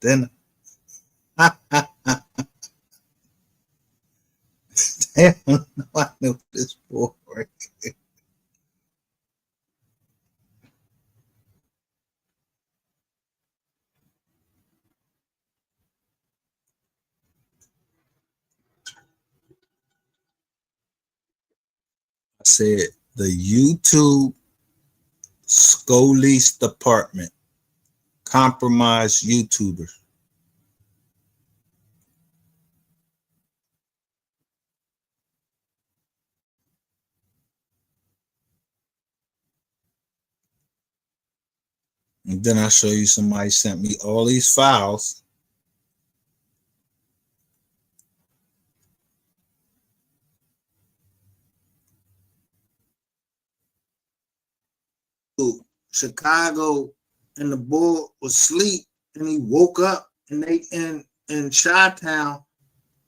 Then damn, I knew this for. I said the YouTube Scolice Department compromised YouTubers. And then I show you somebody sent me all these files. Chicago, and the boy was asleep, and he woke up, and they in Chi-Town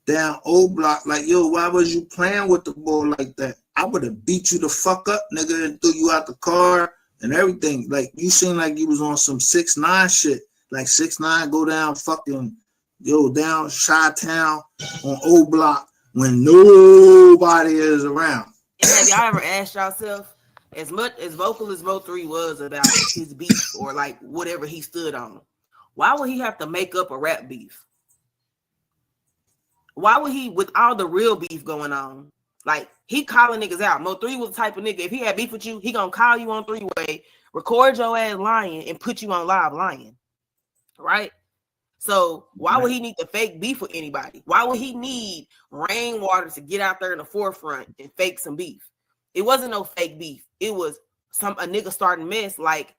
down Old Block, like, yo, why was you playing with the boy like that? I would have beat you the fuck up, nigga, and threw you out the car and everything. Like, you seem like you was on some 6ix9ine shit. Like 6ix9ine go down fucking, down Chi-Town on Old Block when nobody is around. And have y'all ever asked yourself, as much as vocal as Mo3 was about his beef or like whatever he stood on, why would he have to make up a rap beef? Why would he, with all the real beef going on, like he calling niggas out? Mo3 was the type of nigga, if he had beef with you, he gonna call you on three-way, record your ass lying, and put you on live lying, right? So why would he need to fake beef with anybody? Why would he need Rainwater to get out there in the forefront and fake some beef? It wasn't no fake beef. It was a nigga starting mess. Like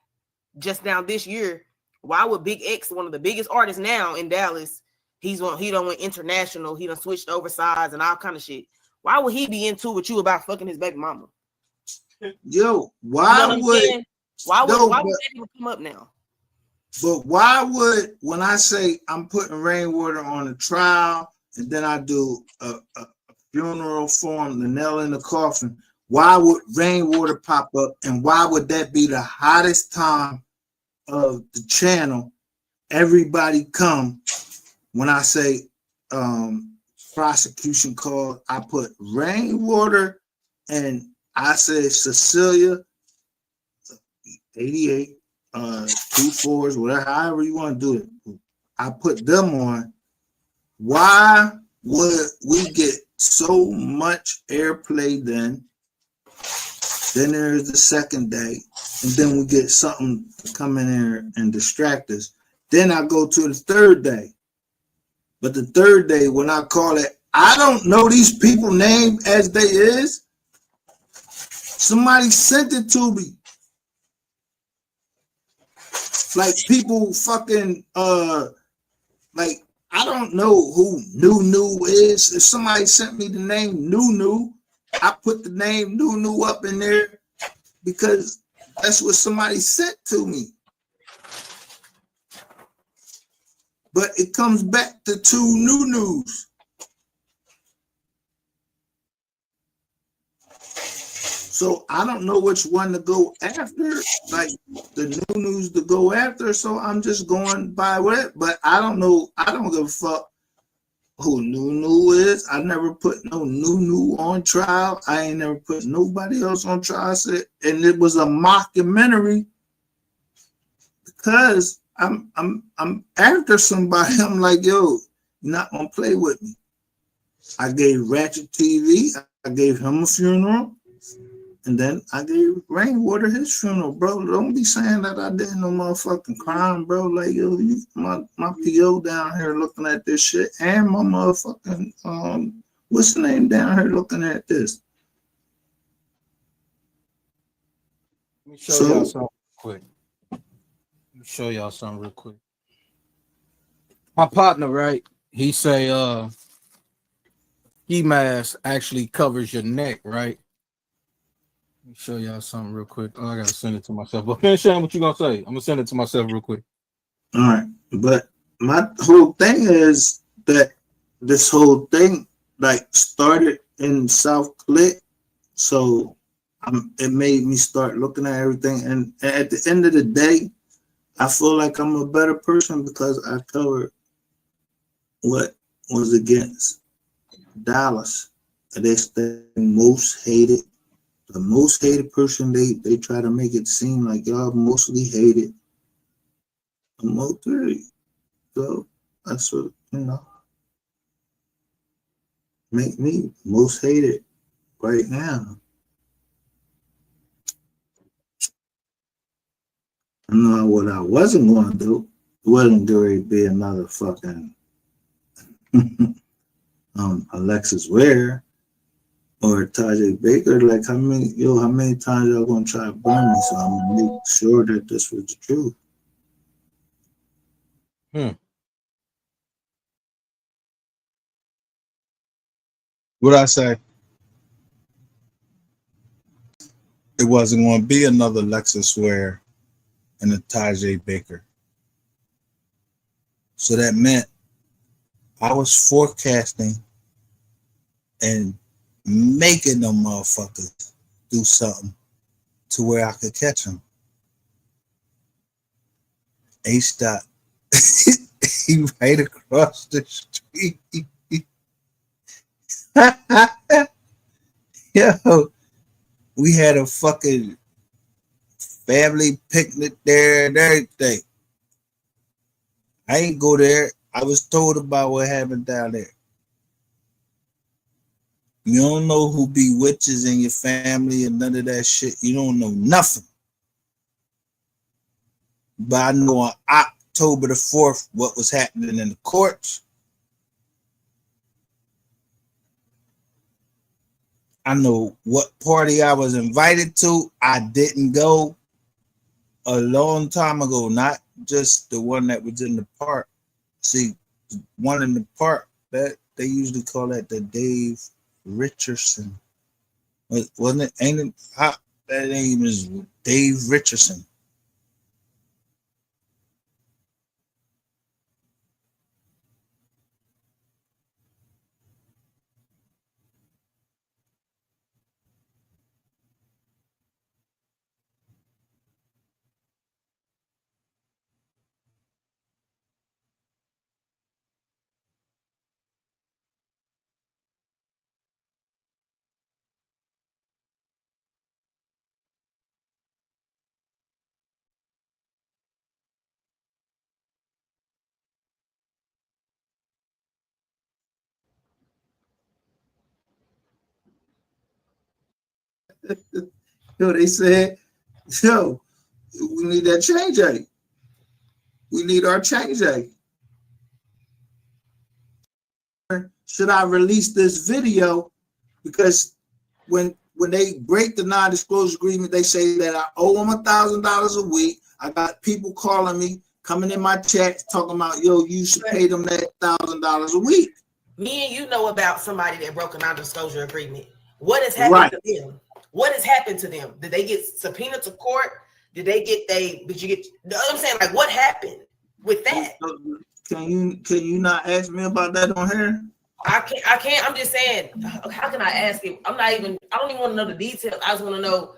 just now this year, why would Big X, one of the biggest artists now in Dallas, he done went international, he done switched oversized and all kind of shit. Why would he be into with you about fucking his baby mama? Yo, why would that even come up now? But why would, when I say I'm putting Rainwater on a trial and then I do a funeral for him, the nail in the coffin, why would Rainwater pop up, and why would that be the hottest time of the channel? Everybody come when I say prosecution call. I put Rainwater and I say Cecilia 88 2-4s, whatever, however you want to do it. I put them on. Why would we get so much airplay then? Then there's the second day, and then we get something to come in there and distract us. Then I go to the third day. But the third day, when I call it, I don't know these people name as they is. Somebody sent it to me. Like people fucking like I don't know who Nunu is. If somebody sent me the name Nunu, I put the name Nunu up in there because that's what somebody sent to me. But it comes back to two Nunus. So I don't know which one to go after, like the Nunus to go after. So I'm just going by what, but I don't know. I don't give a fuck who Nunu is. I never put no Nunu on trial. I ain't never put nobody else on trial. And it was a mockumentary because I'm after somebody. I'm like, yo, you're not gonna play with me. I gave Ratchet TV, I gave him a funeral, and then I gave Rainwater his funeral, bro. Don't be saying that I did no motherfucking crime, bro. Like, yo, my PO down here looking at this shit, and my motherfucking what's the name down here looking at this? Let me show y'all something quick. Let me show y'all something real quick. My partner, right? He say ski mask actually covers your neck, right? Let me show y'all something real quick. Oh, I gotta send it to myself. But finish saying what you gonna say. I'm gonna send it to myself real quick. All right, but my whole thing is that this whole thing like started in South Click, so it made me start looking at everything. And at the end of the day, I feel like I'm a better person because I covered what was against Dallas. And that's the most hated. The most hated person, they try to make it seem like y'all mostly hated. I'm okay. So that's what, make me most hated right now. I know what I wasn't going to do. It wasn't going to be another fucking Alexis Ware or Tajay Baker. Like, how many times y'all gonna try to burn me? So I'm gonna make sure that this was the truth. What I say? It wasn't going to be another Lexus Ware and a Tajay Baker. So that meant I was forecasting and making them motherfuckers do something to where I could catch them. He stopped. He right across the street. Yo, we had a fucking family picnic there and everything. I ain't go there. I was told about what happened down there. You don't know who be witches in your family and none of that shit. You don't know nothing. But I know on October the 4th what was happening in the courts. I know what party I was invited to. I didn't go a long time ago, not just the one that was in the park. See, one in the park, that they usually call that the Dave Richardson. Wasn't it? Ain't it? That name is Dave Richardson. Yo, they said, yo, we need that change aid. We need our change aid. Should I release this video? Because when they break the non-disclosure agreement, they say that I owe them $1,000 a week. I got people calling me, coming in my chat, talking about, yo, you should pay them that $1,000 a week. Me and you know about somebody that broke a non-disclosure agreement. What has happened to them? What has happened to them? Did they get subpoenaed to court? Did you get, I'm saying, like, what happened with that? Can you not ask me about that on here? I can't. I'm just saying, how can I ask it? I don't even want to know the details. I just want to know,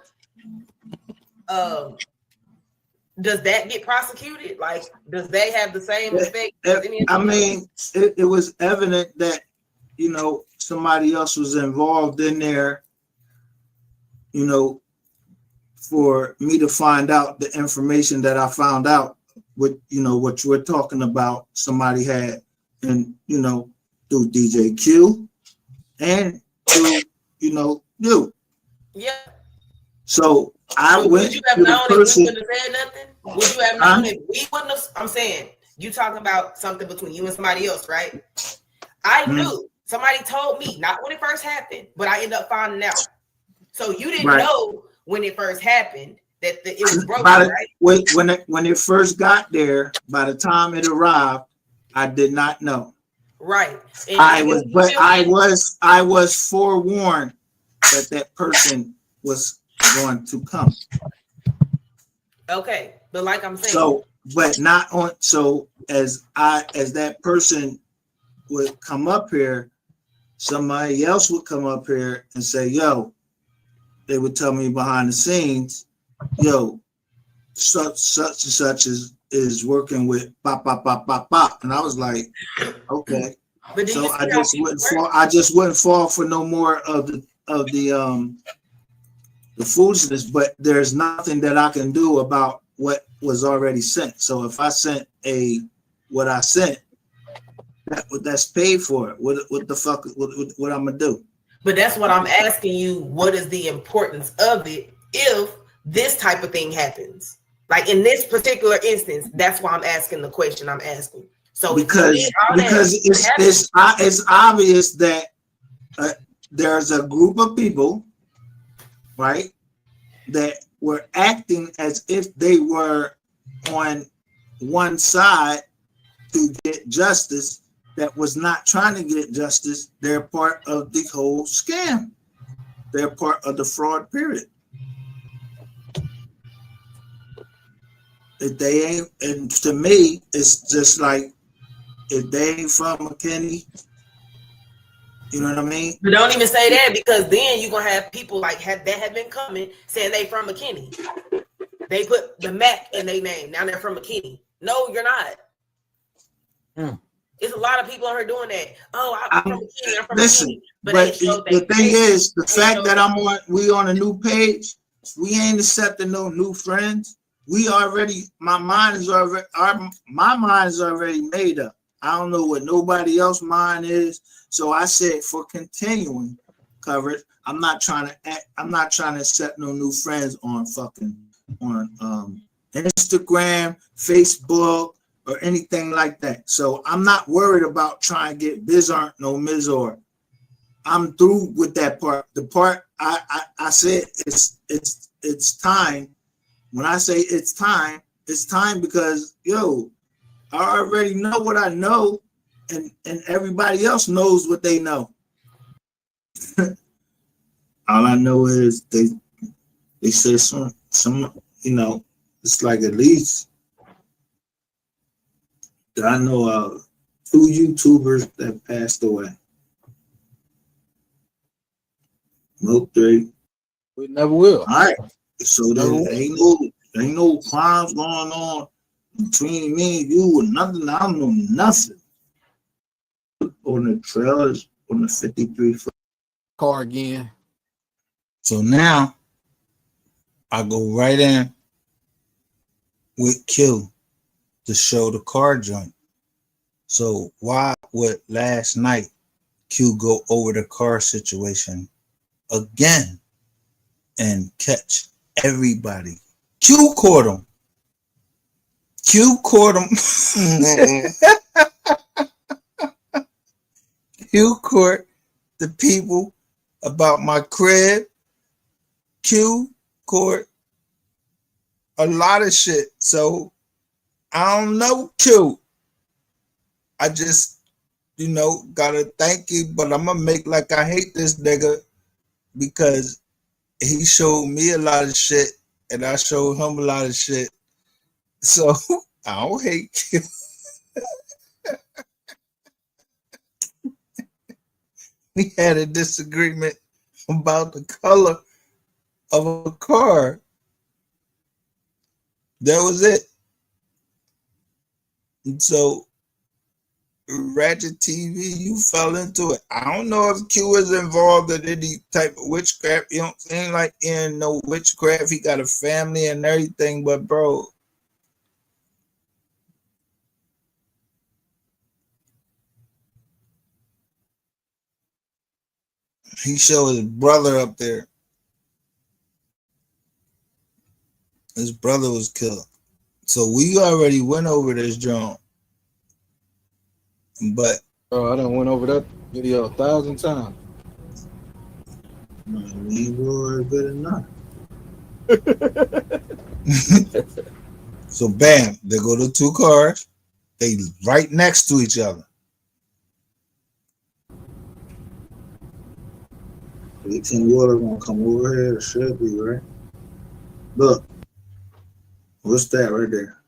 does that get prosecuted? Like, does that have the same effect? I mean, it was evident that, somebody else was involved in there, for me to find out the information that I found out what what you were talking about. Somebody had, and through DJ Q, and through you. Yeah. So I But went would you have to the known if we person. wouldn't have said nothing? Would you have known if we wouldn't have? I'm saying you talking about something between you and somebody else, right? I knew. Somebody told me, not when it first happened, but I ended up finding out. So you didn't know when it first happened that it was broken, right? When it first got there, by the time it arrived, I did not know. Right. And I was forewarned that person was going to come. Okay, but like I'm saying. So, but not on. So as that person would come up here, somebody else would come up here and say, "Yo," they would tell me behind the scenes, "Yo, such and such is working with bop bop bop bop bop," and I was like, "Okay." So I just wouldn't fall for no more of the foolishness. But there's nothing that I can do about what was already sent. So if I sent what I sent, that's paid for. What the fuck? What I'm gonna do? But that's what I'm asking you. What is the importance of it if this type of thing happens? Like in this particular instance, that's why I'm asking the question I'm asking. So because it's obvious that there's a group of people, right, that were acting as if they were on one side to get justice, that was not trying to get justice. They're part of the whole scam. They're part of the fraud period. If they ain't, and to me, it's just like, if they ain't from McKinney, you know what I mean? But don't even say that, because then you're gonna have people like that have been coming saying they from McKinney. They put the Mac in their name. Now they're from McKinney. No, you're not. It's a lot of people out here doing that. Oh, I'm from McKinney. I'm from McKinney. But the thing is, the fact that we on a new page, we ain't accepting no new friends. My mind is already made up. I don't know what nobody else's mind is. So I said, for continuing coverage, I'm not trying to set no new friends on Instagram, Facebook, or anything like that. So I'm not worried about trying to get Bizarre no Mizor. I'm through with that part. The part I said it's time. When I say it's time because I already know what I know, and everybody else knows what they know. All I know is they said some it's like at least I know 2 YouTubers that passed away. Nope, 3. We never will. All right. So there ain't no crimes going on between me and you, or nothing. I don't know nothing. On the trailers, on the 53 foot car again. So now I go right in with Q to show the car joint. So why would last night Q go over the car situation again and catch everybody? Q caught him. Q caught him. Q caught the people about my crib. Q caught a lot of shit. So I don't know Q. I just, gotta thank you, but I'm gonna make like I hate this nigga because he showed me a lot of shit and I showed him a lot of shit. So I don't hate Q. We had a disagreement about the color of a car. That was it. And so Ratchet TV, you fell into it. I don't know if Q is involved in any type of witchcraft. You don't seem like in no witchcraft. He got a family and everything, but bro, He showed his brother up there. His brother was killed. So we already went over this joint. But I done went over that video 1,000 times. We were good enough. So bam, they go to two cars. They right next to each other. 18 water gonna come over here. It should be right. Look, what's that right there?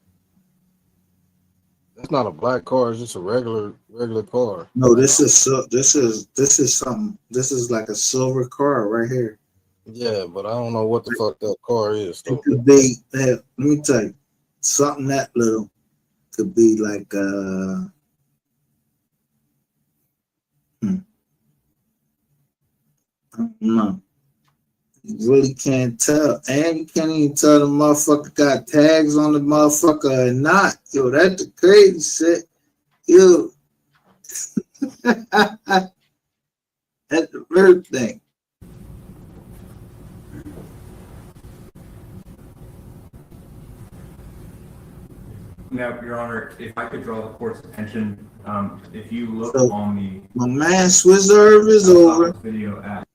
That's not a black car. It's just a regular car. No, this is something. This is like a silver car right here. Yeah, but I don't know what the fuck that car is. Though. It could be. Let me tell you, something that little could be like. I don't know. You really can't tell, and you can't even tell the motherfucker got tags on the motherfucker or not. Yo, that's the crazy shit. Yo, that's the weird thing. Now, Your Honor, if I could draw the court's attention, if you look So, on the my man Swizzerve is over. video at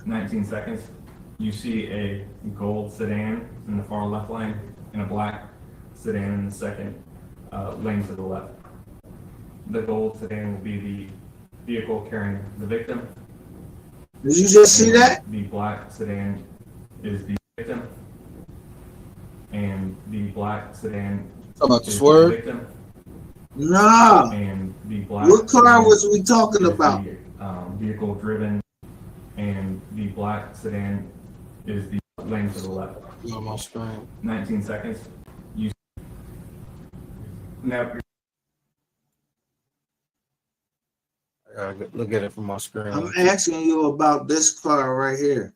19 seconds, you see a gold sedan in the far left lane and a black sedan in the second lane to the left. The gold sedan will be the vehicle carrying the victim. Did you just see that? The black sedan is the victim. And the black sedan about the is swerve? the victim. Nah. And the black What car was we talking about? The, vehicle driven, and the black sedan is the lane to the left. On my screen. 19 seconds. You now. I gotta look at it from my screen. I'm asking you about this car right here.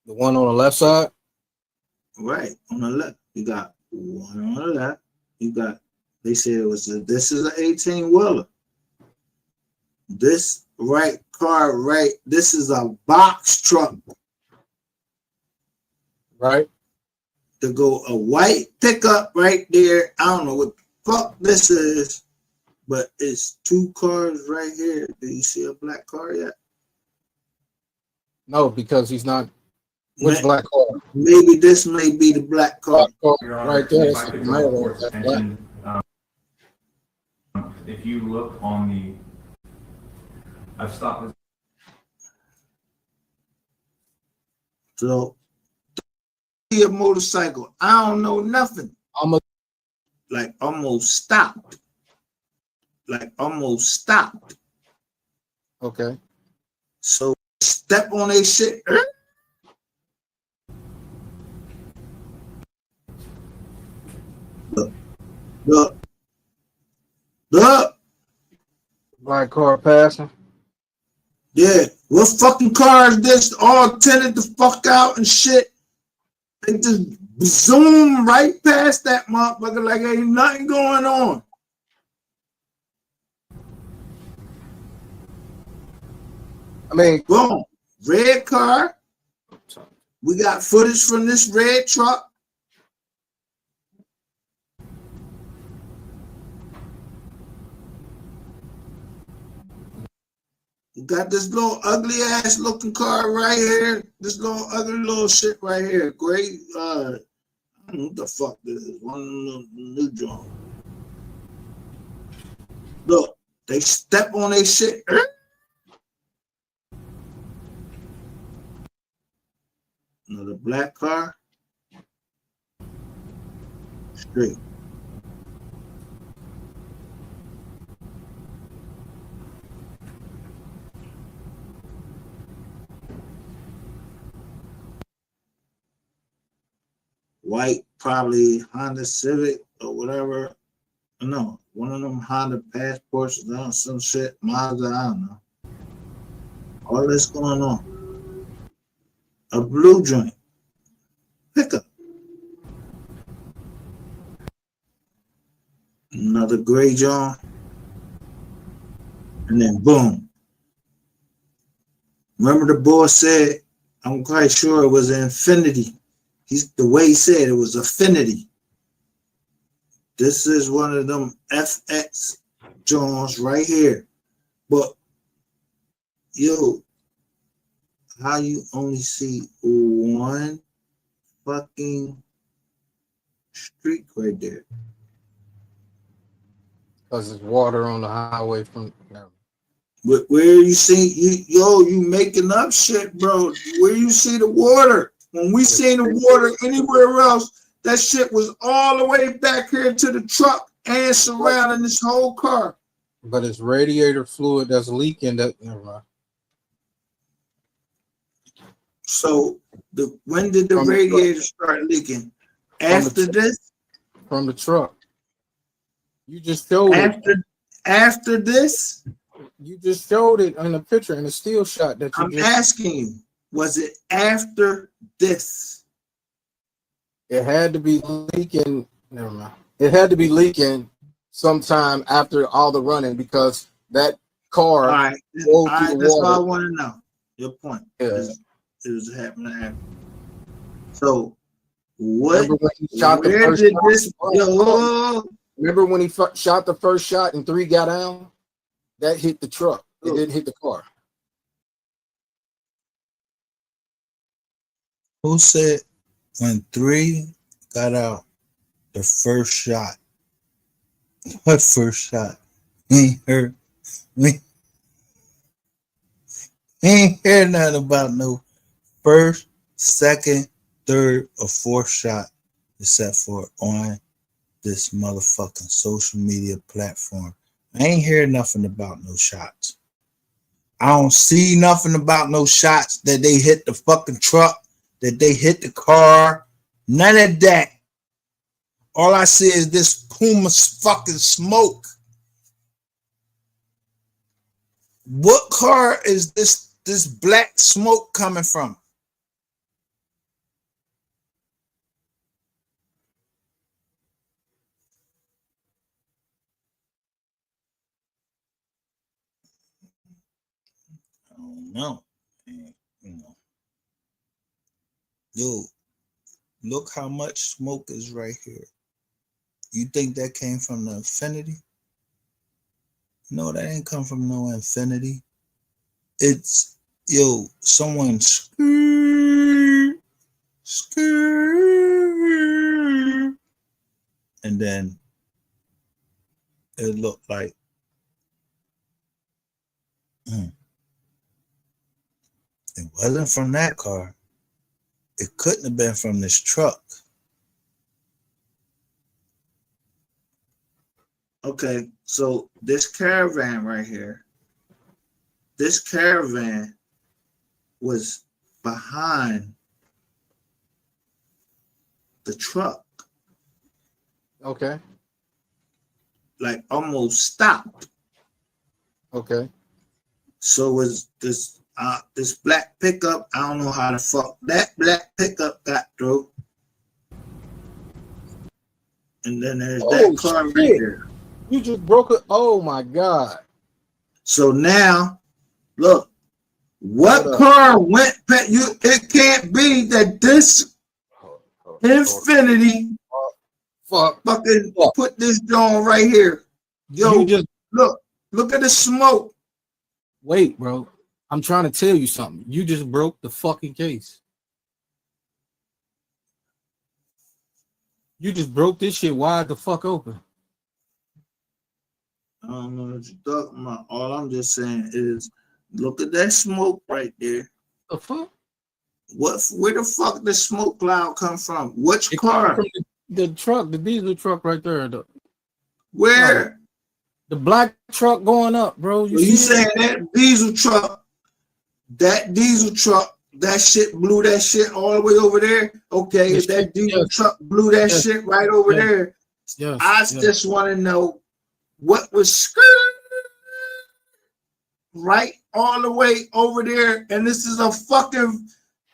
The one on the left side? Right, on the left. You got one on the left. You got, they said it was this is an 18-wheeler. This right car, right, this is a box truck. Right. To go a white pickup right there. I don't know what the fuck this is, but it's two cars right here. Do you see a black car yet? No, because he's not. Which black car? Maybe this may be the black car. Right there. If I could draw the court's attention, if you look on the, I've stopped this. So, a motorcycle. I don't know nothing. Like almost stopped. Okay. So step on a shit. Look. Black car passing. Yeah. What fucking car is this? All tinted the fuck out and shit. They just zoom right past that motherfucker like ain't nothing going on. I mean, boom. Red car. We got footage from this red truck. We got this little ugly ass looking car right here. This little ugly little shit right here. Great. I don't know what the fuck this is. One of the new joint. Look, they step on their shit. Another black car. Straight. White, probably Honda Civic or whatever. No, one of them Honda Passports, some shit, Mazda, I don't know. All this going on. A blue joint. Pickup. Another gray John. And then boom. Remember the boy said, I'm quite sure it was infinity. The way he said it was affinity. This is one of them FX Johns right here. But yo, how you only see one fucking streak right there? Because it's water on the highway from. No. But where you see you making up shit, bro. Where you see the water? When we seen the water anywhere else, that shit was all the way back here to the truck and surrounding this whole car. But it's radiator fluid that's leaking. That never mind. So when did the radiator start leaking? After this? From the truck. You just showed it. After this? You just showed it in a picture in a still shot that you I'm asking you, was it after this? It had to be leaking. Never mind. It had to be leaking sometime after all the running because that car. All right, that's all I want to know. Your point. Yeah. It was happening after. So what? Remember when he shot the Where first did shot? this go? Remember when he shot the first shot and 3 got down? That hit the truck. It didn't hit the car. Who said when 3 got out the first shot? What first shot? We ain't heard. We ain't heard nothing about no first, second, third, or fourth shot except for on this motherfucking social media platform. I ain't hear nothing about no shots. I don't see nothing about no shots that they hit the fucking truck, that they hit the car. None of that. All I see is this Puma fucking smoke. What car is this black smoke coming from? I don't know. Yo, look how much smoke is right here. You think that came from the infinity? No, that ain't come from no infinity. It's, yo, someone scream, and then it looked like it wasn't from that car. It couldn't have been from this truck. Okay, so this caravan right here, this caravan was behind the truck. Okay. Like almost stopped. Okay. So was this black pickup? I don't know how the fuck that black pickup got through. And then there's that car right there. You just broke it. Oh my God. So now, look, what car went past you? It can't be that this infinity fucking put this joint right here. Yo, you just look at the smoke. Wait, bro. I'm trying to tell you something. You just broke the fucking case. You just broke this shit wide the fuck open. I don't know what you're talking about. All I'm just saying is, look at that smoke right there. The fuck? Where the fuck did smoke cloud come from? Which car? From the truck, the diesel truck right there. Where? Like, the black truck going up, bro. You saying that diesel truck? That diesel truck, that shit blew that shit all the way over there. Okay, if that diesel truck blew that shit right over there, I just want to know what was right all the way over there. And this is a fucking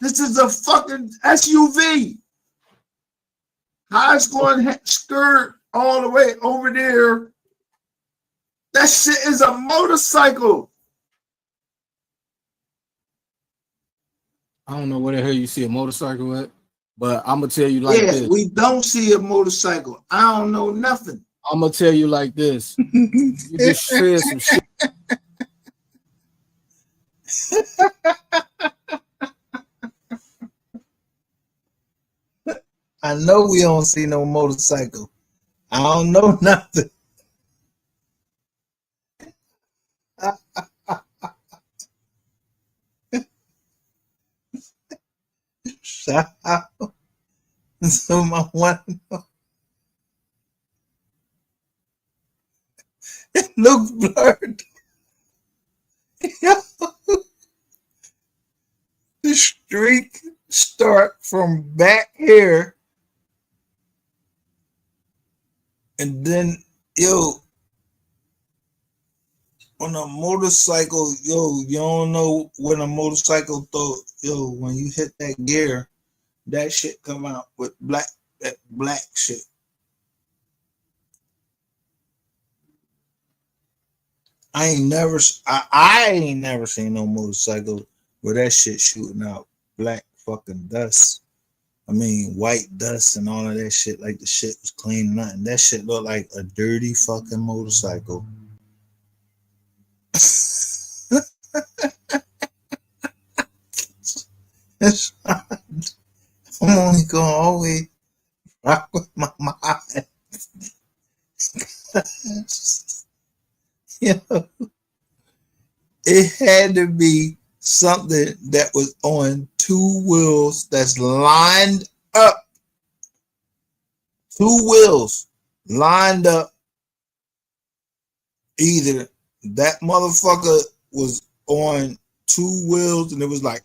SUV. How it's going skirt all the way over there. That shit is a motorcycle. I don't know where the hell you see a motorcycle at, but I'm gonna tell you like this. We don't see a motorcycle. I don't know nothing. I'm gonna tell you like this. You just said some shit. I know we don't see no motorcycle. I don't know nothing. Shout out to my one. It looks blurred. The streak start from back here, and then on a motorcycle, you don't know when a motorcycle when you hit that gear, that shit come out with that black shit. I ain't never seen no motorcycle where that shit shooting out black fucking dust. I mean, white dust and all of that shit, like the shit was clean, nothing. That shit looked like a dirty fucking motorcycle. I'm only going always rock with my mind. It had to be something that was on two wheels that's lined up. Two wheels lined up. Either that motherfucker was on two wheels and it was like,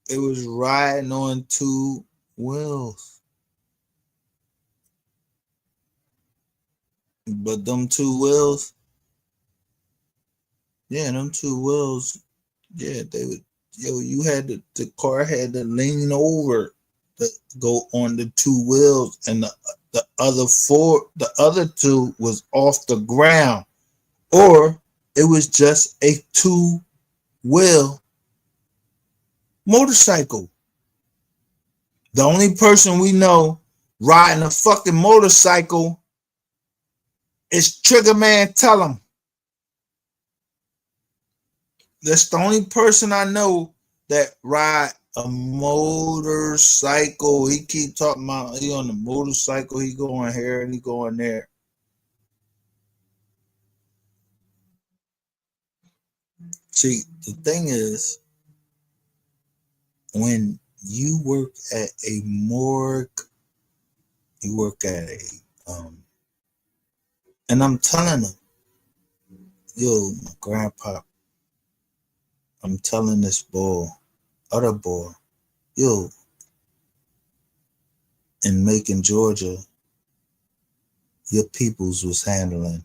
it was riding on two wheels. But them two wheels, them two wheels, they would, you had the car had to lean over to go on the two wheels, and the other two was off the ground, or it was just a two-wheel motorcycle. The only person we know riding a fucking motorcycle is Trigger Man Tell 'em. That's the only person I know that ride a motorcycle. He keep talking about he on the motorcycle, he going here and he going there. See, the thing is, when you work at a morgue, you work at a and I'm telling them, my grandpa, I'm telling this other boy, in Macon, Georgia, your peoples was handling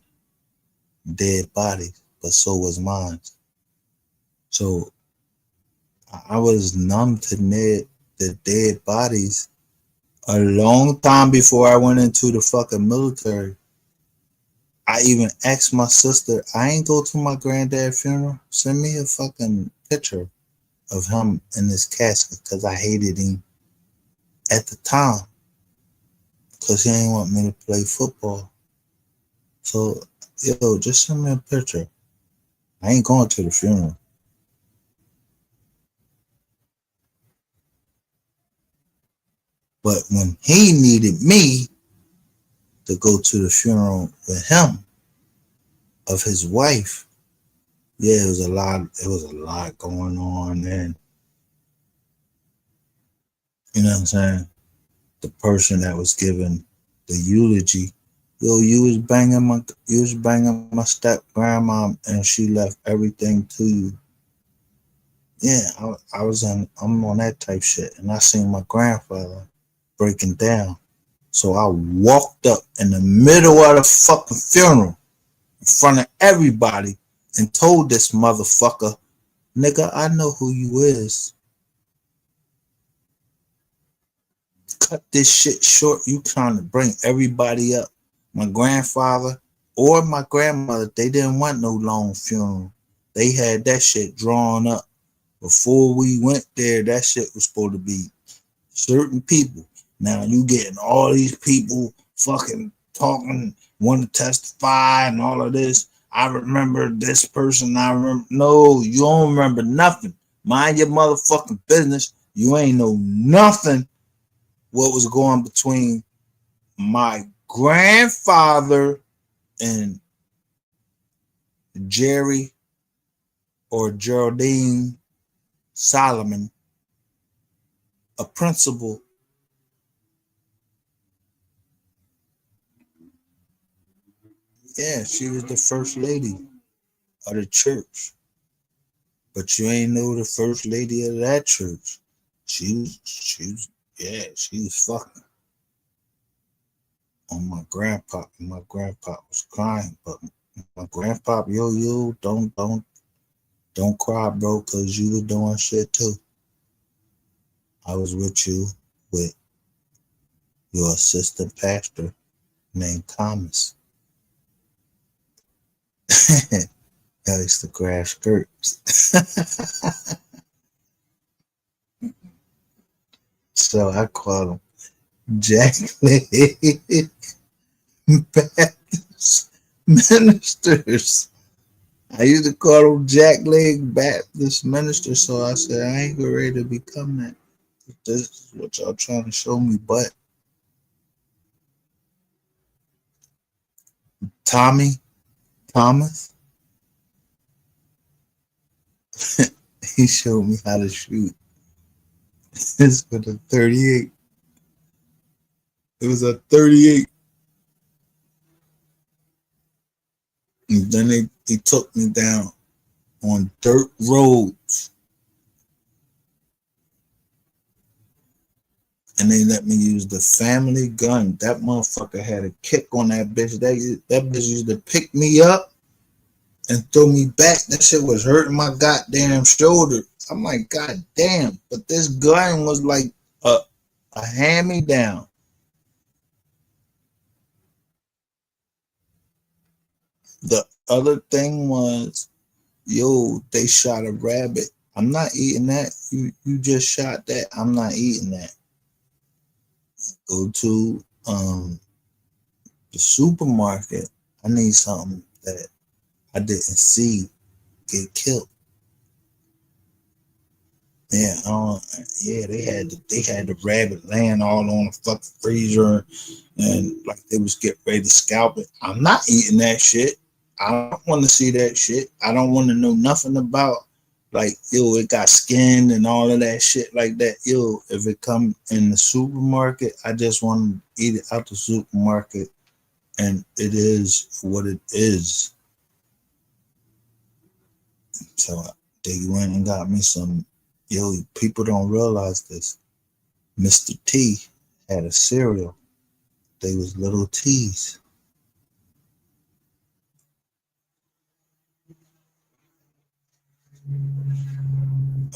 dead bodies, but so was mine. So I was numb to the dead bodies a long time before I went into the fucking military. I even asked my sister, I ain't go to my granddad's funeral. Send me a fucking picture of him in his casket, because I hated him at the time, because he ain't want me to play football. So, just send me a picture. I ain't going to the funeral. But when he needed me to go to the funeral with him of his wife, it was a lot going on. And you know what I'm saying? The person that was giving the eulogy, you was banging my step grandma and she left everything to you. Yeah, I'm on that type shit. And I seen my grandfather breaking down. So I walked up in the middle of the fucking funeral in front of everybody and told this motherfucker, nigga, I know who you is. cut this shit short. You trying to bring everybody up. My grandfather or my grandmother, they didn't want no long funeral. They had that shit drawn up. Before we went there, that shit was supposed to be certain people. Now you getting all these people fucking talking, want to testify and all of this. I remember this person. I remember. No, you don't remember nothing. Mind your motherfucking business. You ain't know nothing what was going between my grandfather and Jerry or Geraldine Solomon, a principal. Yeah, she was the first lady of the church. But you ain't know the first lady of that church. She was fucking on my grandpa. And my grandpa was crying, but my grandpa, don't cry, bro, cause you was doing shit too. I was with you with your assistant pastor named Thomas. I used to crash skirts. So I called him Jack Leg Baptist Ministers. I used to call him Jack Leg Baptist Minister, so I said, I ain't ready to become that. This is what y'all trying to show me, but Thomas, he showed me how to shoot. This was a 38. It was a 38. And then he took me down on dirt roads. And they let me use the family gun. That motherfucker had a kick on that bitch. That bitch used to pick me up and throw me back. That shit was hurting my goddamn shoulder. I'm like, God damn. But this gun was like a hand-me-down. The other thing was, they shot a rabbit. I'm not eating that. You just shot that. I'm not eating that. Go to the supermarket. I need something that I didn't see get killed. Yeah, they had the rabbit laying all on the fucking freezer, and like they was getting ready to scalp it. I'm not eating that shit. I don't want to see that shit. I don't want to know nothing about it got skinned and all of that shit like that. If it come in the supermarket, I just want to eat it out the supermarket, and it is what it is. So they went and got me some. People don't realize this. Mr. T had a cereal. They was little T's.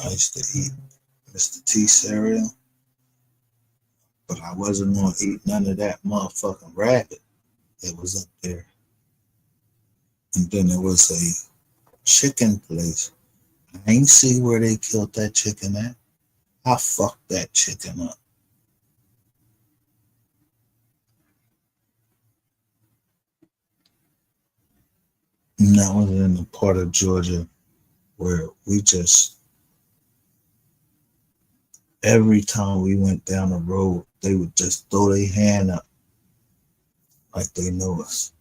I used to eat Mr. T cereal, but I wasn't gonna eat none of that motherfucking rabbit that was up there. And then there was a chicken place. I ain't see where they killed that chicken at. I fucked that chicken up. And that was in the part of Georgia where we just, every time we went down the road, they would just throw their hand up like they know us.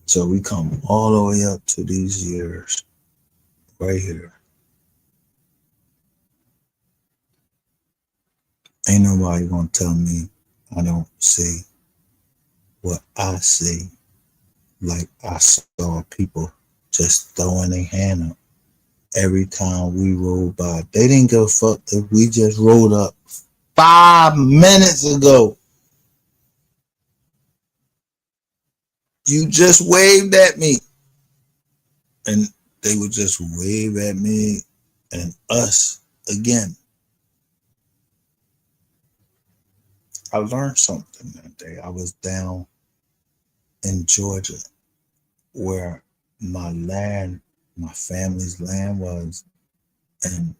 So we come all the way up to these years right here. Ain't nobody gonna tell me I don't see what I see. Like I saw people just throwing their hand up every time we rolled by. They didn't give a fuck if we just rolled up 5 minutes ago. You just waved at me. And they would just wave at me and us again. I learned something that day. I was down in Georgia where my family's land was, and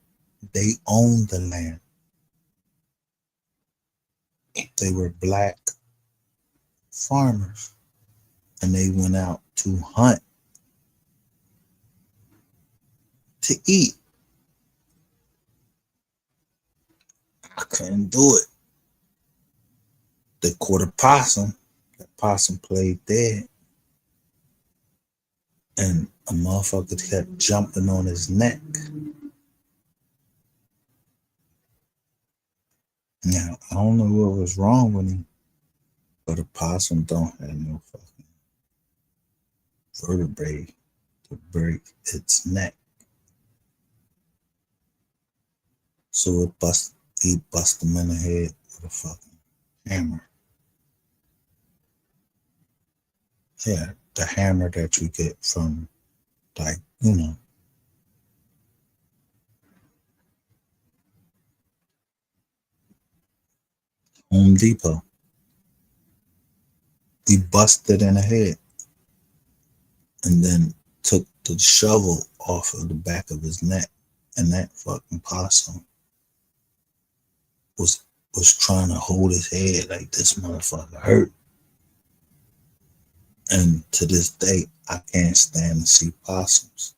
they owned the land. They were black farmers, and they went out to hunt to eat. I couldn't do it. They caught a possum. The possum played dead, and a motherfucker kept jumping on his neck. Now, I don't know what was wrong with him, but a possum don't have no fucking vertebrae to break its neck. So he bust him in the head with a fucking hammer. Yeah, the hammer that you get from, like, Home Depot. He busted in the head and then took the shovel off of the back of his neck, and that fucking possum was trying to hold his head like this motherfucker hurt. And to this day, I can't stand to see possums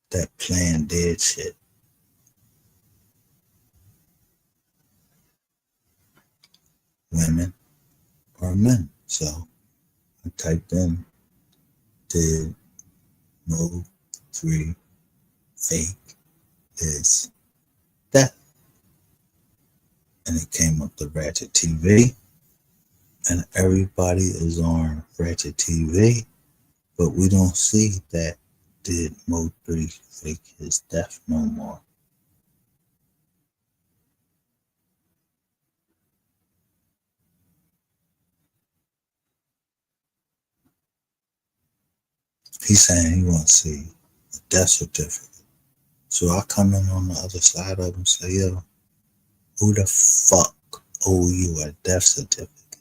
that playing dead shit. Women or men. So I typed in, did Move 3 fake his death? And it came up to Ratchet TV, and everybody is on Ratchet TV, but we don't see that did Mo 3 fake his death no more. He's saying he wants to see a death certificate. So I come in on the other side of him and say, yo, who the fuck owe you a death certificate?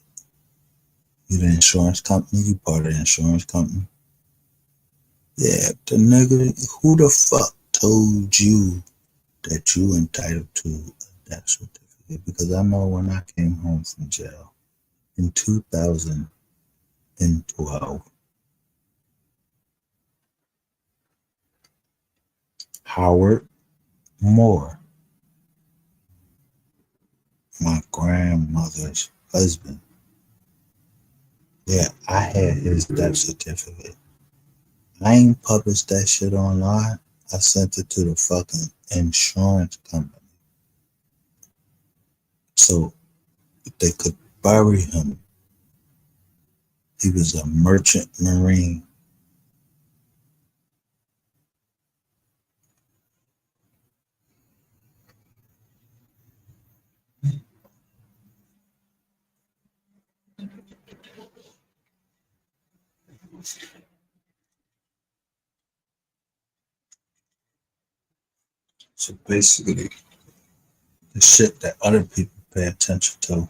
You the insurance company? You part of the insurance company? Yeah, the nigga, who the fuck told you that you entitled to a death certificate? Because I know when I came home from jail in 2012, Howard Moore, my grandmother's husband, yeah, I had his death certificate. I ain't published that shit online. I sent it to the fucking insurance company so they could bury him. He was a merchant marine. So basically, the shit that other people pay attention to,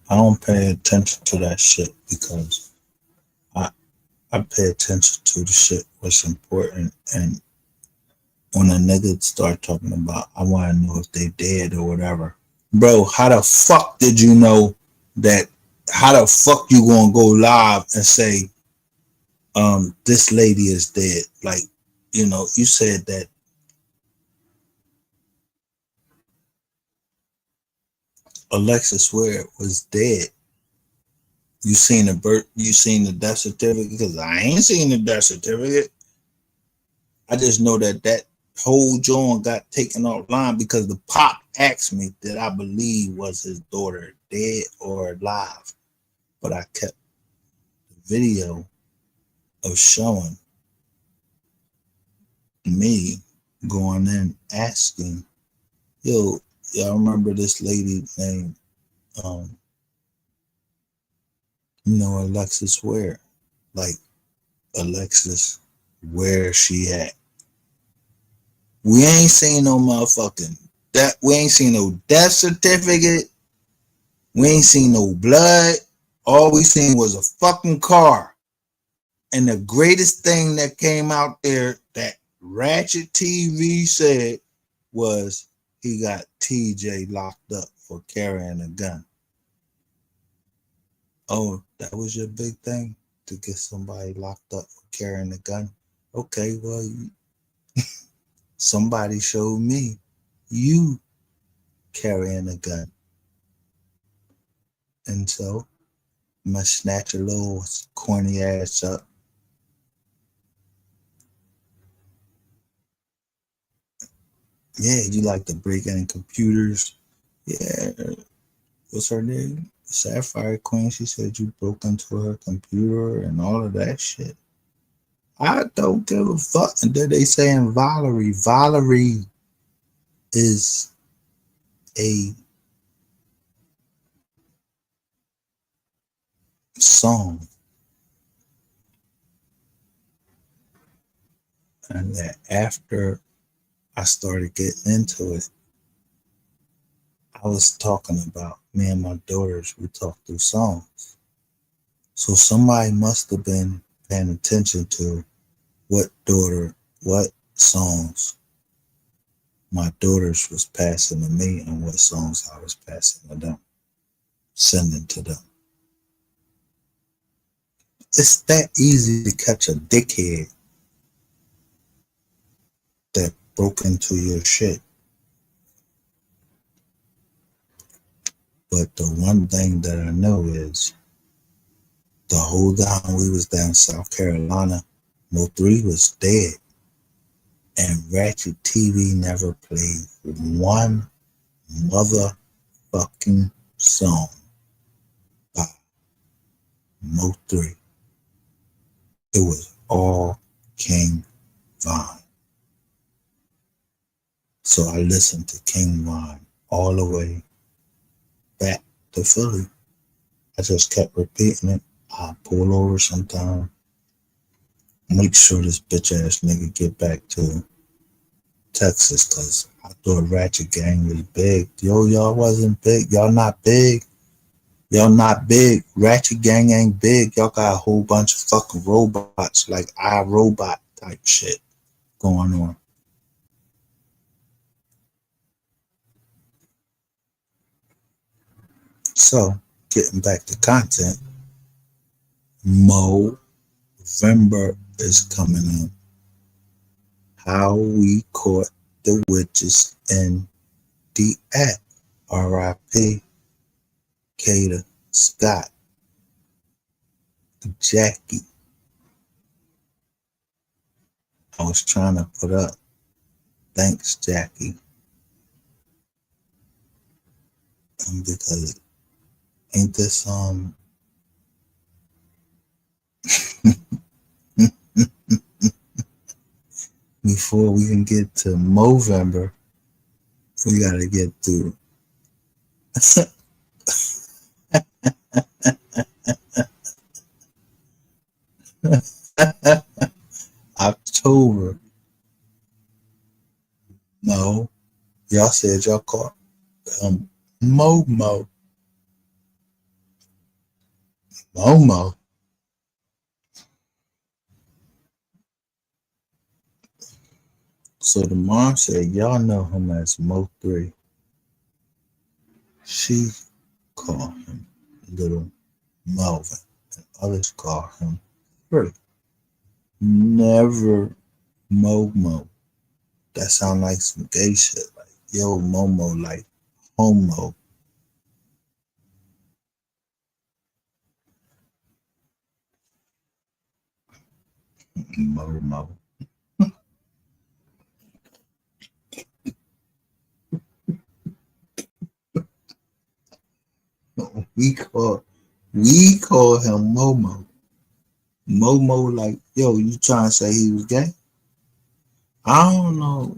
I don't pay attention to that shit because I pay attention to the shit what's important. And when a nigga start talking about, I want to know if they dead or whatever, bro, how the fuck did you know that? How the fuck you gonna go live and say, this lady is dead? Like, you said that Alexis Ware was dead. You seen the death certificate? Because I ain't seen the death certificate. I just know that whole joint got taken offline because the pop asked me that I believe was his daughter dead or alive. But I kept the video of showing me going in asking, yo, y'all remember this lady named Alexis Ware? Like, Alexis, where she at? We ain't seen no motherfucking That we ain't seen no death certificate. We ain't seen no blood. All we seen was a fucking car. And the greatest thing that came out there that Ratchet TV said was he got TJ locked up for carrying a gun. Oh, that was your big thing? To get somebody locked up for carrying a gun? Okay, well, somebody showed me you carrying a gun. And so I'm gonna snatch a little corny ass up. Yeah, you like to break in computers. Yeah, what's her name? Sapphire Queen. She said you broke into her computer and all of that shit. I don't give a fuck. And then they saying Valerie. Valerie is a song. And that after I started getting into it, I was talking about me and my daughters, we talked through songs. So somebody must have been paying attention to what songs my daughters was passing to me and what songs I was passing to them, sending to them. It's that easy to catch a dickhead that broke into your shit. But the one thing that I know is the whole time we was down South Carolina, Mo3 was dead. And Ratchet TV never played one motherfucking song by Mo3. It was all King Von. So I listened to King Von all the way back to Philly. I just kept repeating it. I pull over sometime, make sure this bitch ass nigga get back to Texas, cause I thought Ratchet Gang was big. Yo, y'all wasn't big. Y'all not big. Y'all not big. Ratchet Gang ain't big. Y'all got a whole bunch of fucking robots, like iRobot type shit going on. So, getting back to content, Movember is coming in. How we caught the witches in the act. R.I.P. Kada, Scott, Jackie. I was trying to put up. Thanks, Jackie. Because ain't this before we can get to Movember, we gotta get through October. No, y'all said y'all caught Momo. So the mom said y'all know him as Mo3. She called him Little Melvin, and others call him Free. Never Momo. That sound like some gay shit. Like, yo, Momo, like homo. Momo. We call him Momo. Momo, like, yo, you trying to say he was gay? I don't know.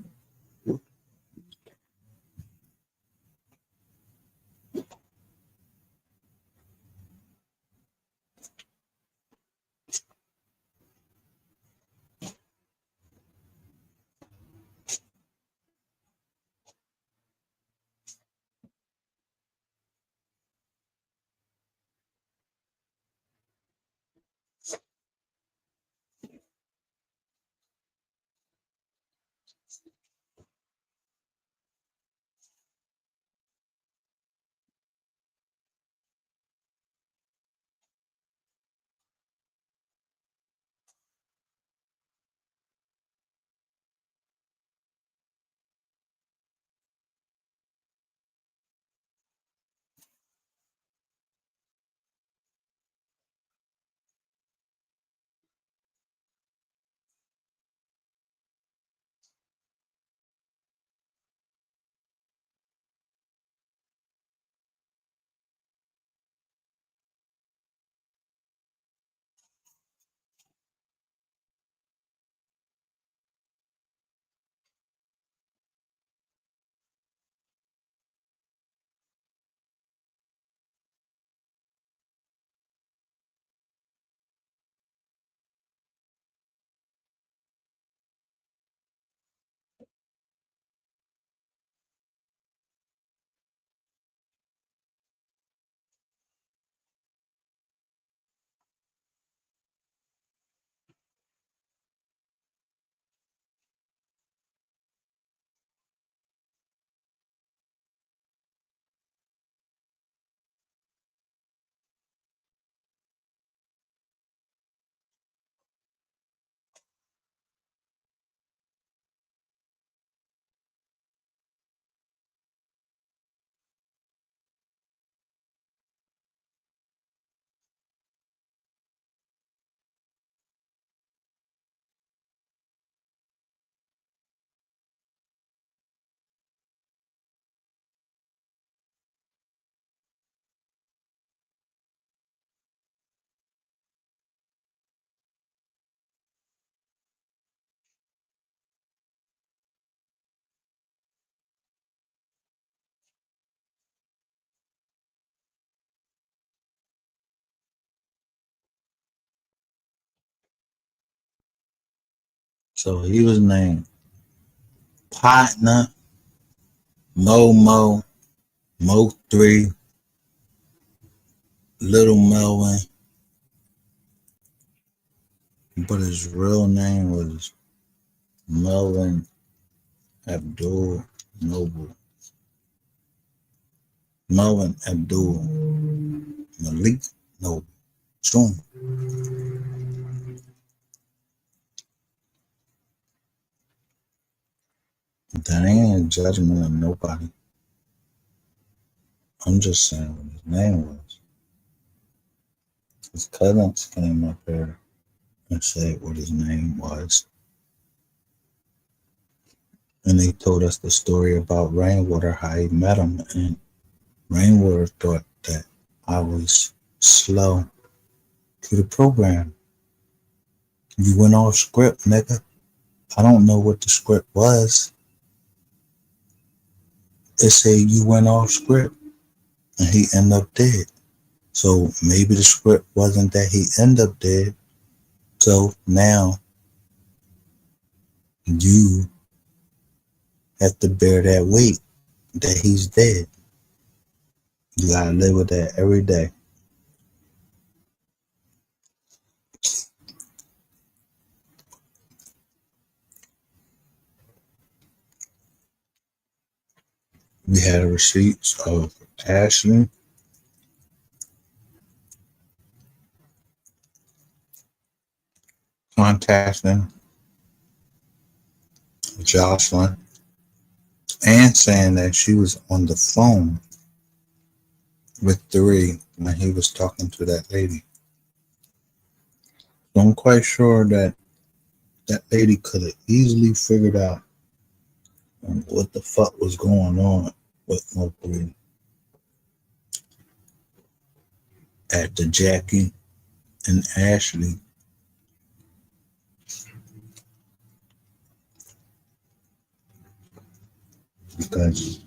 So he was named Partner, Mo, Mo 3, Little Melvin, but his real name was Melvin Abdul Noble. Melvin Abdul Malik Noble. Soon. That ain't a judgment of nobody. I'm just saying what his name was. His cousins came up here and said what his name was. And they told us the story about Rainwater, how he met him. And Rainwater thought that I was slow to the program. You went off script, nigga. I don't know what the script was. It said you went off script and he ended up dead. So maybe the script wasn't that he ended up dead. So now you have to bear that weight that he's dead. You gotta live with that every day. We had receipts of Ashley, contacting Jocelyn and saying that she was on the phone with 3 when he was talking to that lady. So I'm quite sure that that lady could have easily figured out what the fuck was going on with Mercury at the Jackie and Ashley. Because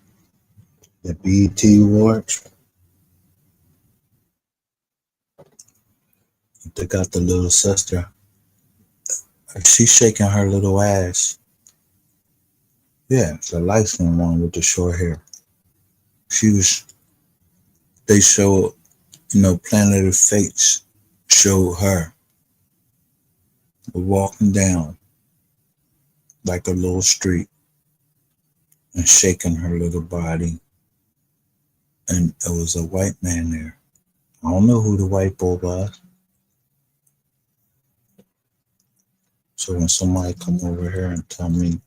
the BET Awards, they got the little sister. She's shaking her little ass. Yeah, the light skinned one with the short hair. They showed, Planet of Fates showed her walking down like a little street and shaking her little body. And it was a white man there. I don't know who the white boy was. So when somebody come over here and tell me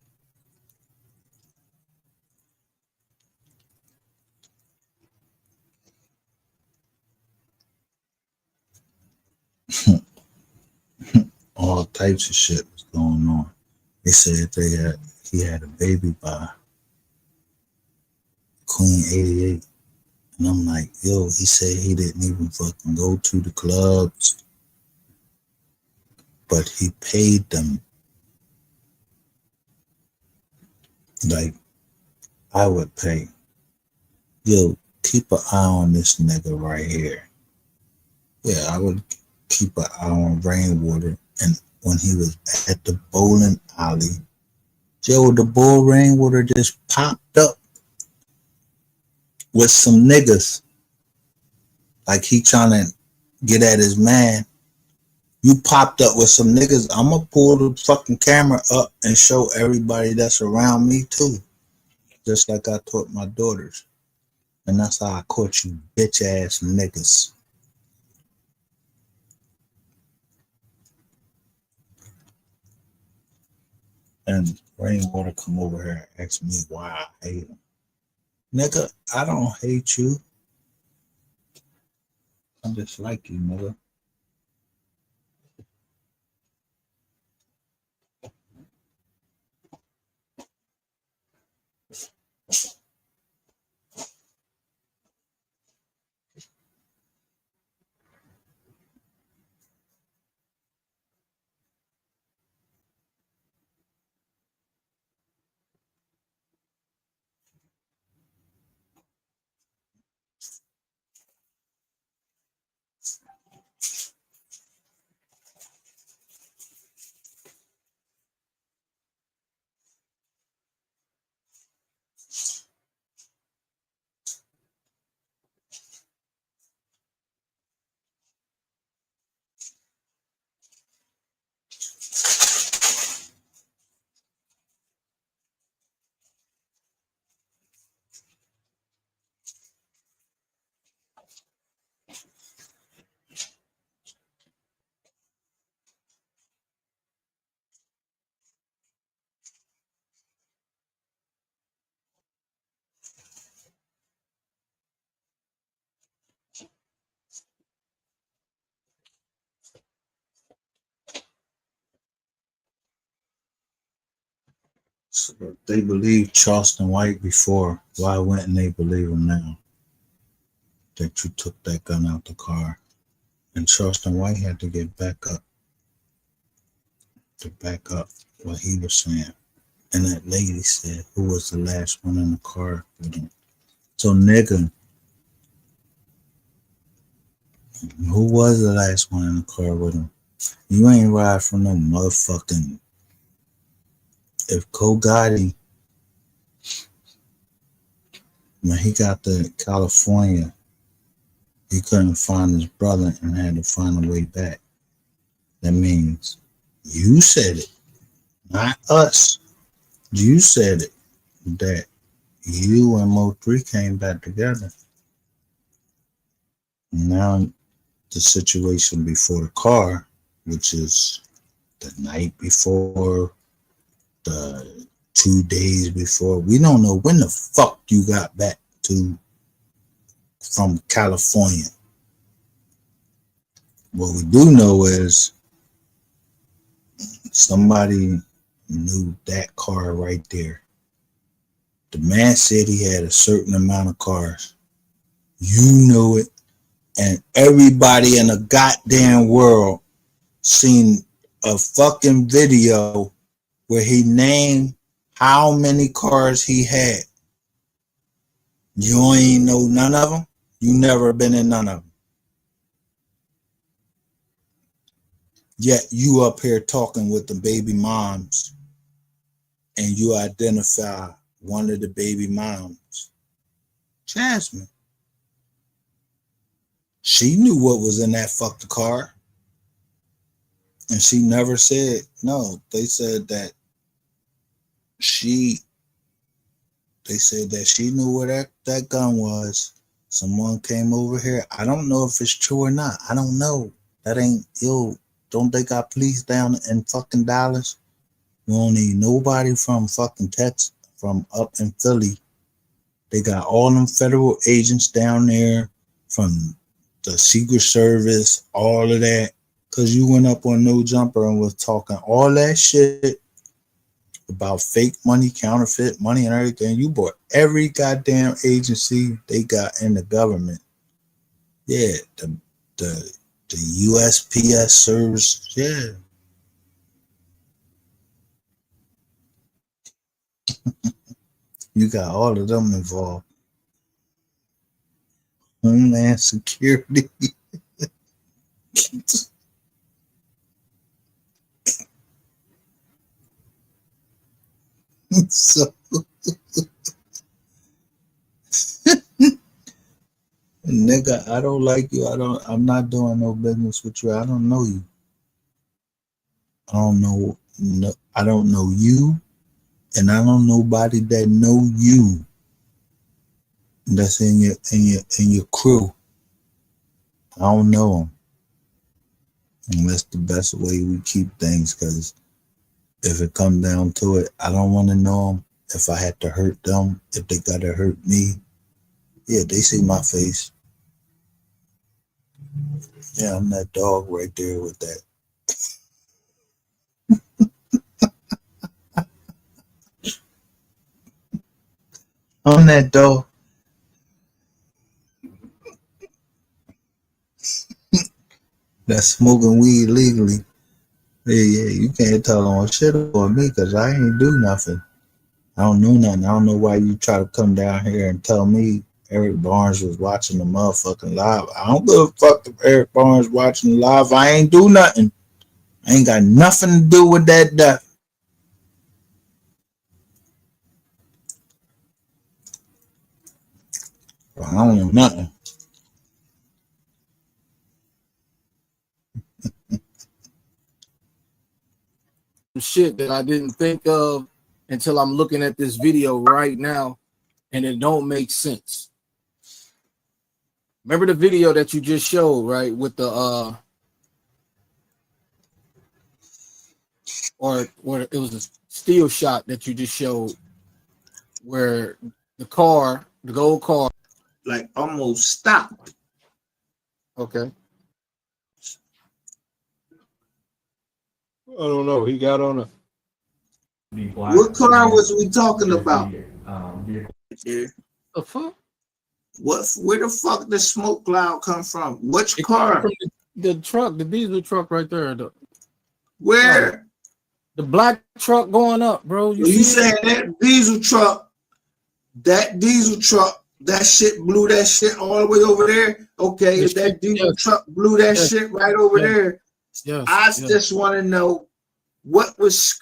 all types of shit was going on, they said he had a baby by Queen 88. And I'm like, yo, he said he didn't even fucking go to the clubs, but he paid them. Like I would pay. Yo, keep an eye on this nigga right here. Yeah, I would keep an eye on Rainwater. And when he was at the bowling alley, yo, the bull Rainwater just popped up with some niggas. Like he trying to get at his man. You popped up with some niggas. I'ma pull the fucking camera up and show everybody that's around me too. Just like I taught my daughters. And that's how I caught you bitch ass niggas. And Rainwater come over here and ask me why I hate him. Nigga, I don't hate you. I just like you, nigga. So they believed Charleston White before. Why wouldn't they believe him now? That you took that gun out the car. And Charleston White had to get back up what he was saying. And that lady said, who was the last one in the car with him? So, nigga, who was the last one in the car with him? You ain't ride from no motherfucking. If Gotti, when he got to California, he couldn't find his brother and had to find a way back. That means you said it, not us. You said it, that you and Mo3 came back together. Now the situation before the car, which is the night before, the 2 days before, we don't know when the fuck you got back from California. What we do know is somebody knew that car right there. The man said he had a certain amount of cars. You know it. And everybody in the goddamn world seen a fucking video where he named how many cars he had. You ain't know none of them? You never been in none of them. Yet you up here talking with the baby moms and you identify one of the baby moms. Jasmine. She knew what was in that fucking car. And she never said no. They said that she knew where that gun was. Someone came over here. I don't know if it's true or not. I don't know. That ain't, don't they got police down in fucking Dallas? We don't need nobody from fucking Texas, from up in Philly. They got all them federal agents down there from the Secret Service, all of that. Because you went up on No Jumper and was talking all that shit about fake money, counterfeit money, and everything. You bought every goddamn agency they got in the government. Yeah, the USPS service. Yeah. You got all of them involved. Homeland Security. So nigga, I don't like you. I'm not doing no business with you. I don't know you. I don't know you, and I don't know nobody that know you. That's in your crew. I don't know them. And that's the best way we keep things, because if it comes down to it, I don't want to know them. If I had to hurt them, if they gotta hurt me, yeah, they see my face. Yeah, I'm that dog right there with that. I'm that dog. That's smoking weed legally. Yeah, you can't tell on shit on me because I ain't do nothing. I don't know nothing. I don't know why you try to come down here and tell me Eric Barnes was watching the motherfucking live. I don't give a fuck if Eric Barnes watching the live. I ain't do nothing. I ain't got nothing to do with that death. I don't know nothing. Shit that I didn't think of until I'm looking at this video right now, and it don't make sense. Remember the video that you just showed, right? With the or it was a still shot that you just showed where the gold car, like almost stopped. Okay. I don't know. He got on The black What car sedan was we talking is about? the vehicle. Yeah. The fuck? Where the fuck did smoke cloud come from? Which It came car? from the truck, the diesel truck right there. Where? The black truck going up, bro. So you see saying that diesel truck, that shit blew that shit all the way over there? Okay, if that diesel truck blew that shit right over there, I just want to know what was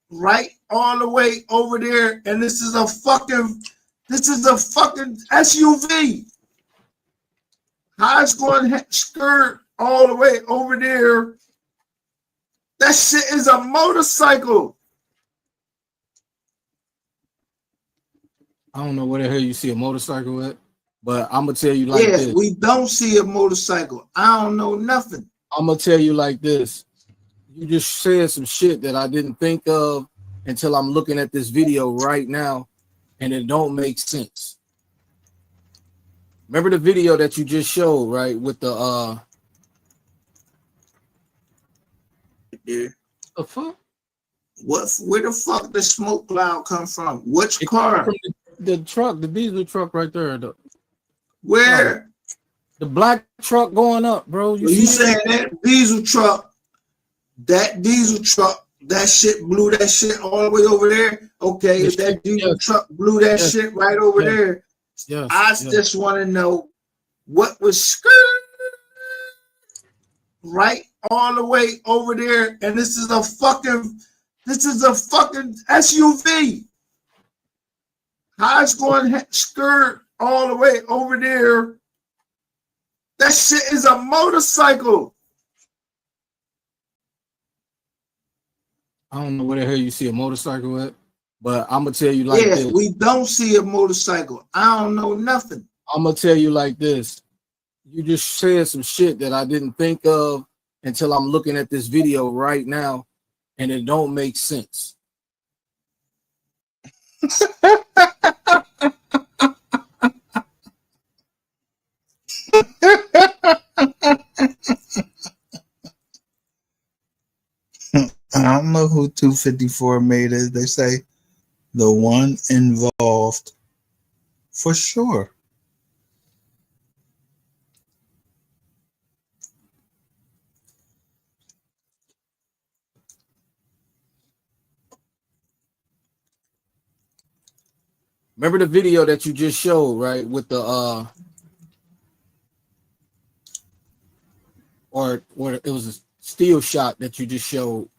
right all the way over there, and this is a fucking SUV. How it's going to skirt all the way over there? That shit is a motorcycle. I don't know where the hell you see a motorcycle at, but I'm gonna tell you like Yeah, this. we don't see a motorcycle. I don't know nothing. I'm gonna tell you like this. You just said some shit that I didn't think of until I'm looking at this video right now, and it don't make sense. Remember the video that you just showed, right? With the Yeah. The fuck? Where the fuck did smoke cloud come from? Which It car? came from the truck, the diesel truck right there. Where? The black truck going up, bro. You saying that diesel truck, that shit blew that shit all the way over there? Okay, if that diesel truck blew that shit right over there, I just want to know what was right all the way over there, and this is a fucking SUV. How it's going to skirt all the way over there? That shit is a motorcycle. I don't know where the hell you see a motorcycle at, but I'm gonna tell you like this. We don't see a motorcycle. I don't know nothing. I'm gonna tell you like this. You just said some shit that I didn't think of until I'm looking at this video right now, and it don't make sense. I don't know who 254 made is. They say the one involved for sure. Remember the video that you just showed, right? With the or it was a still shot that you just showed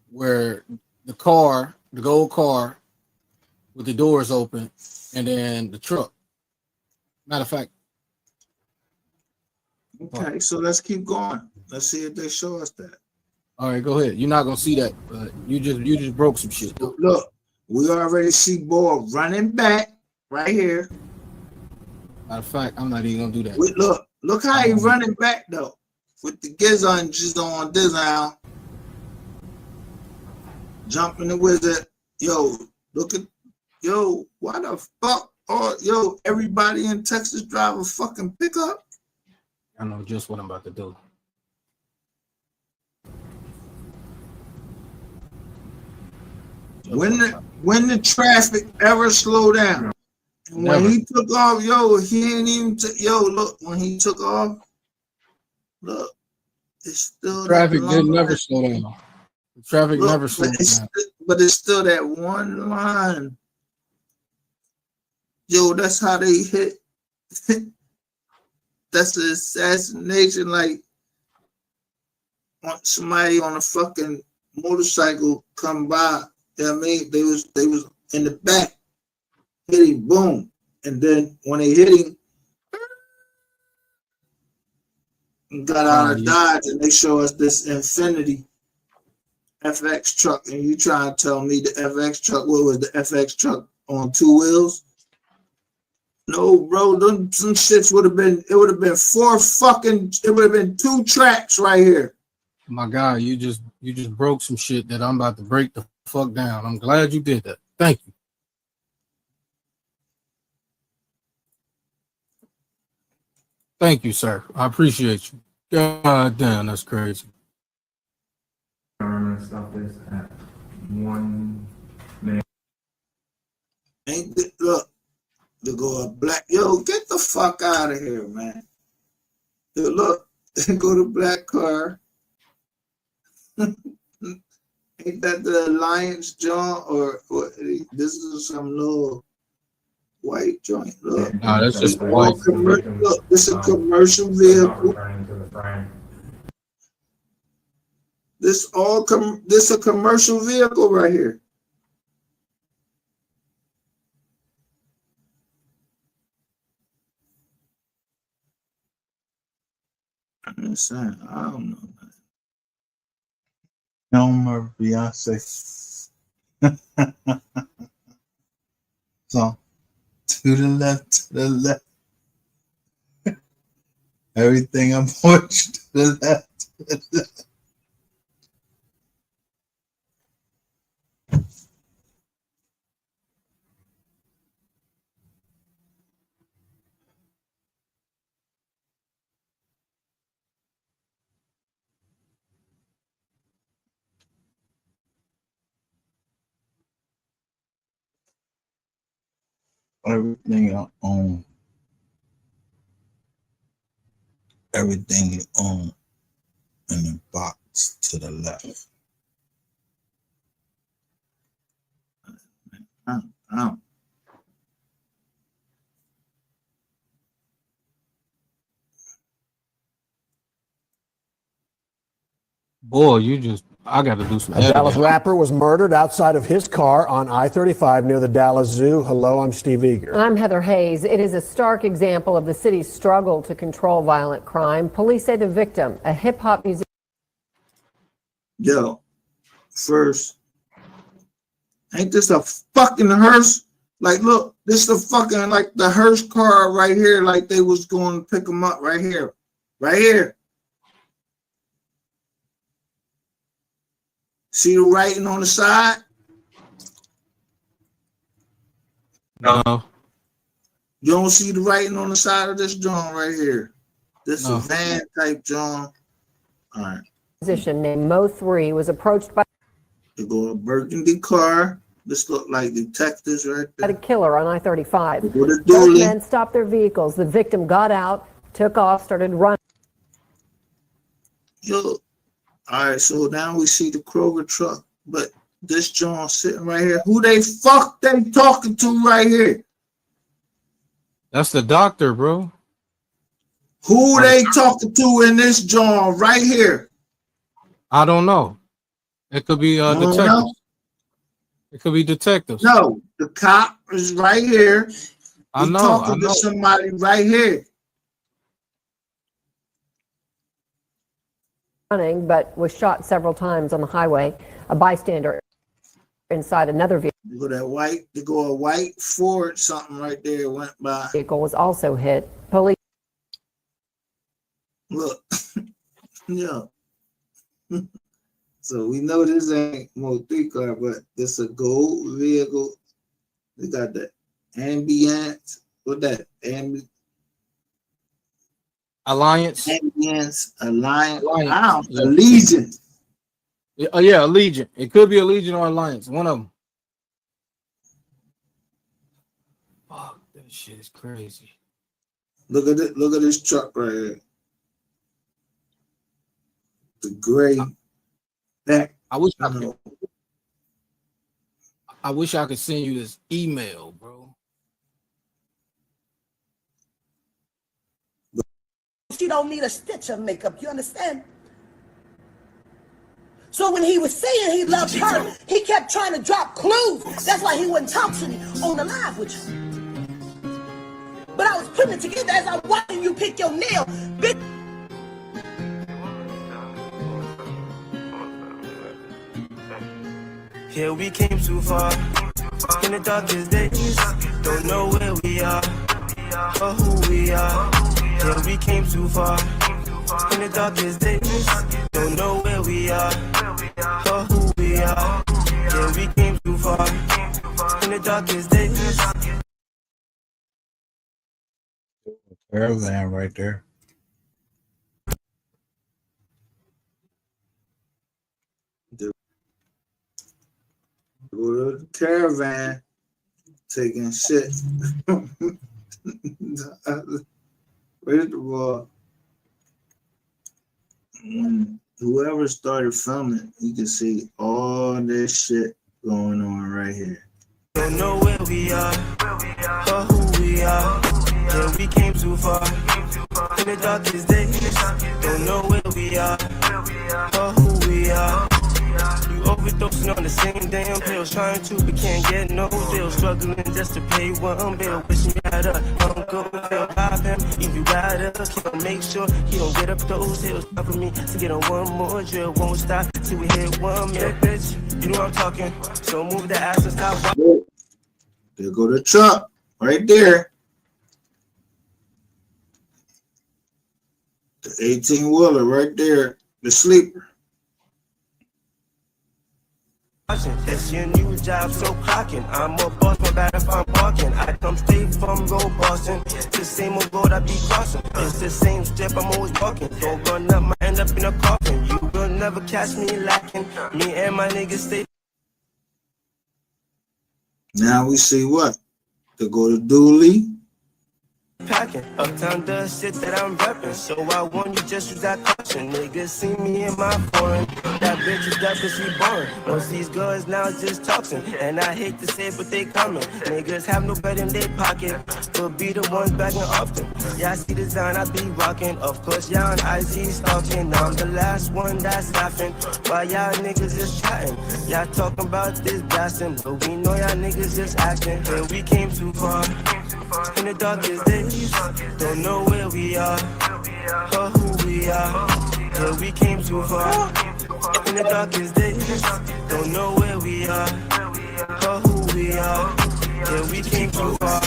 where the gold car with the doors open, and then the truck. Matter of fact. Okay, so let's keep going. Let's see if they show us that. All right, go ahead. You're not gonna see that, but you just broke some shit. Look, we already see Boy running back right here. Matter of fact, I'm not even gonna do that. Look how he running back though, with the gizzard just on this now. Jumping the wizard. Yo, look at why the fuck? Oh, everybody in Texas drive a fucking pickup. I know just what I'm about to do. When the traffic ever slow down? And when he took off, he ain't even look, when he took off, look, it's still traffic didn't never slow down. The traffic never slowed down. But it's still that one line. Yo, that's how they hit. That's the assassination, like somebody on a fucking motorcycle come by. You know what I mean? They was in the back, hit him, boom. And then when they hit him, and got out of Dodge, and they show us this Infinity FX truck, and you trying to tell me the FX truck, what was the FX truck on two wheels? No, bro, some shits would have been two tracks right here. My God, you just broke some shit that I'm about to break the fuck down. I'm glad you did that. Thank you. Thank you, sir. I appreciate you. God damn, that's crazy. and stuff is at 1 minute. Ain't it, look, to go a black, yo, get the fuck out of here, man. Yo, look, go to black car. Ain't that the Alliance joint or what? This is some little white joint. Look, Nah, that's just all white. look, this is a commercial vehicle. This a commercial vehicle right here. I'm just saying, I don't know. Elmer, Beyonce. So to the left. Everything I'm pushed to the left, to the left. Everything I own. Everything you own in the box to the left. Boy, I got to do some A Dallas editing. rapper was murdered outside of his car on I-35 near the Dallas Zoo. Hello, I'm Steve Eager. I'm Heather Hayes. It is a stark example of the city's struggle to control violent crime. Police say the victim, a hip-hop musician. Yo, first, ain't this a fucking hearse? Like, look, this is a fucking, like, the hearse car right here, like they was going to pick them up right here. Right here. See the writing on the side? No. You don't see the writing on the side of this joint right here. This is a van type joint. All right. Musician named Mo 3 was approached by They go to Burgundy car. This look like detectives right there. a killer on I-35. What a Both dually. men stopped their vehicles. The victim got out, took off, started running. Yo, all right, so now we see the Kroger truck, but this John sitting right here. Who they talking to right here? That's the doctor, bro. Who they talking to in this John right here? I don't know. It could be detectives. Know? It could be detectives. No, the cop is right here. I know. Talking to somebody right here. Running, but was shot several times on the highway. A bystander inside another vehicle. You go that white, they go a white Ford, something right there went by. Vehicle was also hit. Police. Look, yeah. So we know this ain't Mo 3 car, but this a gold vehicle. They got the ambience. What that? Alliance. Alliance. Alliance. Yeah. Allegiant. Yeah, Allegiant. It could be Allegiant or Alliance. One of them. Fuck, that shit is crazy. Look at it. Look at this truck right here. The gray. Back. I wish I could send you this email, bro. She don't need a stitch of makeup, you understand? So when he was saying he loved her, he kept trying to drop clues. That's why he wouldn't talk to me on the live with you. But I was putting it together as I'm watching you pick your nail. Big. Yeah, we came too far in the darkest days. Don't know where we are or who we are. Yeah, we came too far in the darkest days. Don't know where we are or who we are. Yeah, we came too far in the darkest days. Caravan right there. Go to the caravan, taking shit. First of all, whoever started filming, you can see all this shit going on right here. Don't know where we are or who we are. Yeah, we came too far in the darkest days. Don't know where we are or who we are. You overdosing on the same damn pills, trying to but can't get no deal. Struggling just to pay one bill. Wishing you had a uncle, he'll rob him. If you got a kill, make sure he don't get up those hills. Time for me to get on one more drill. Won't stop till we hit 1 mil. Bitch, you know I'm talking. So move the ass and stop. There go the truck right there. The 18-wheeler right there. The sleeper. It's your new job, so clocking. I'm a boss, my bad if I'm barking. I come straight from Go Boston. The same old road I be crossing. It's the same step I'm always walking. Don't run up, I end up in a coffin. You will never catch me lacking. Me and my niggas stay. Now we see what? To go to Dooley. Packing uptown the shit that I'm repping. So I want you just use that caution. Niggas see me in my foreign. That bitch is deaf cause she boring. Most these girls now just talking. And I hate to say it, but they coming. Niggas have no bread in their pocket, but be the ones bagging often. Yeah, I see the design I be rocking. Of course, y'all on IG stalking. Now I'm the last one that's laughing. While y'all niggas just chatting. Y'all talking about this blasting, but we know y'all niggas just acting. Yeah, we came too far in the darkest days. Don't know where we are or who we are. Yeah, we came too far in the darkest days. Don't know where we are or who we are. Yeah, we came too far.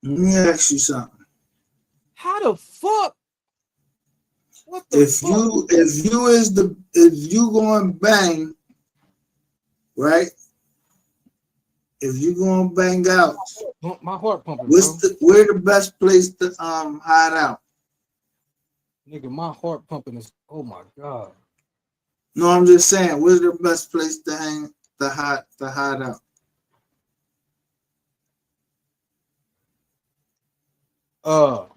Let me ask you something. How the fuck? What the If fuck? if you going bang, right? If you gonna bang out, My heart pumping, where the best place to hide out? Nigga, my heart pumping is, oh my God. No, I'm just saying, where's the best place to hide out?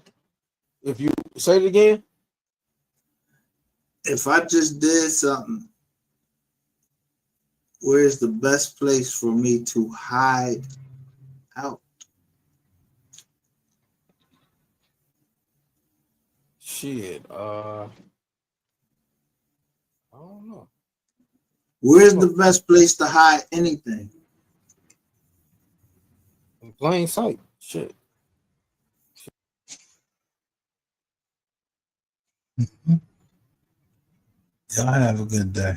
If you say it again. If I just did something, where's the best place for me to hide out? Shit, I don't know. Where's the best place to hide anything? In plain sight. Shit. Y'all have a good day.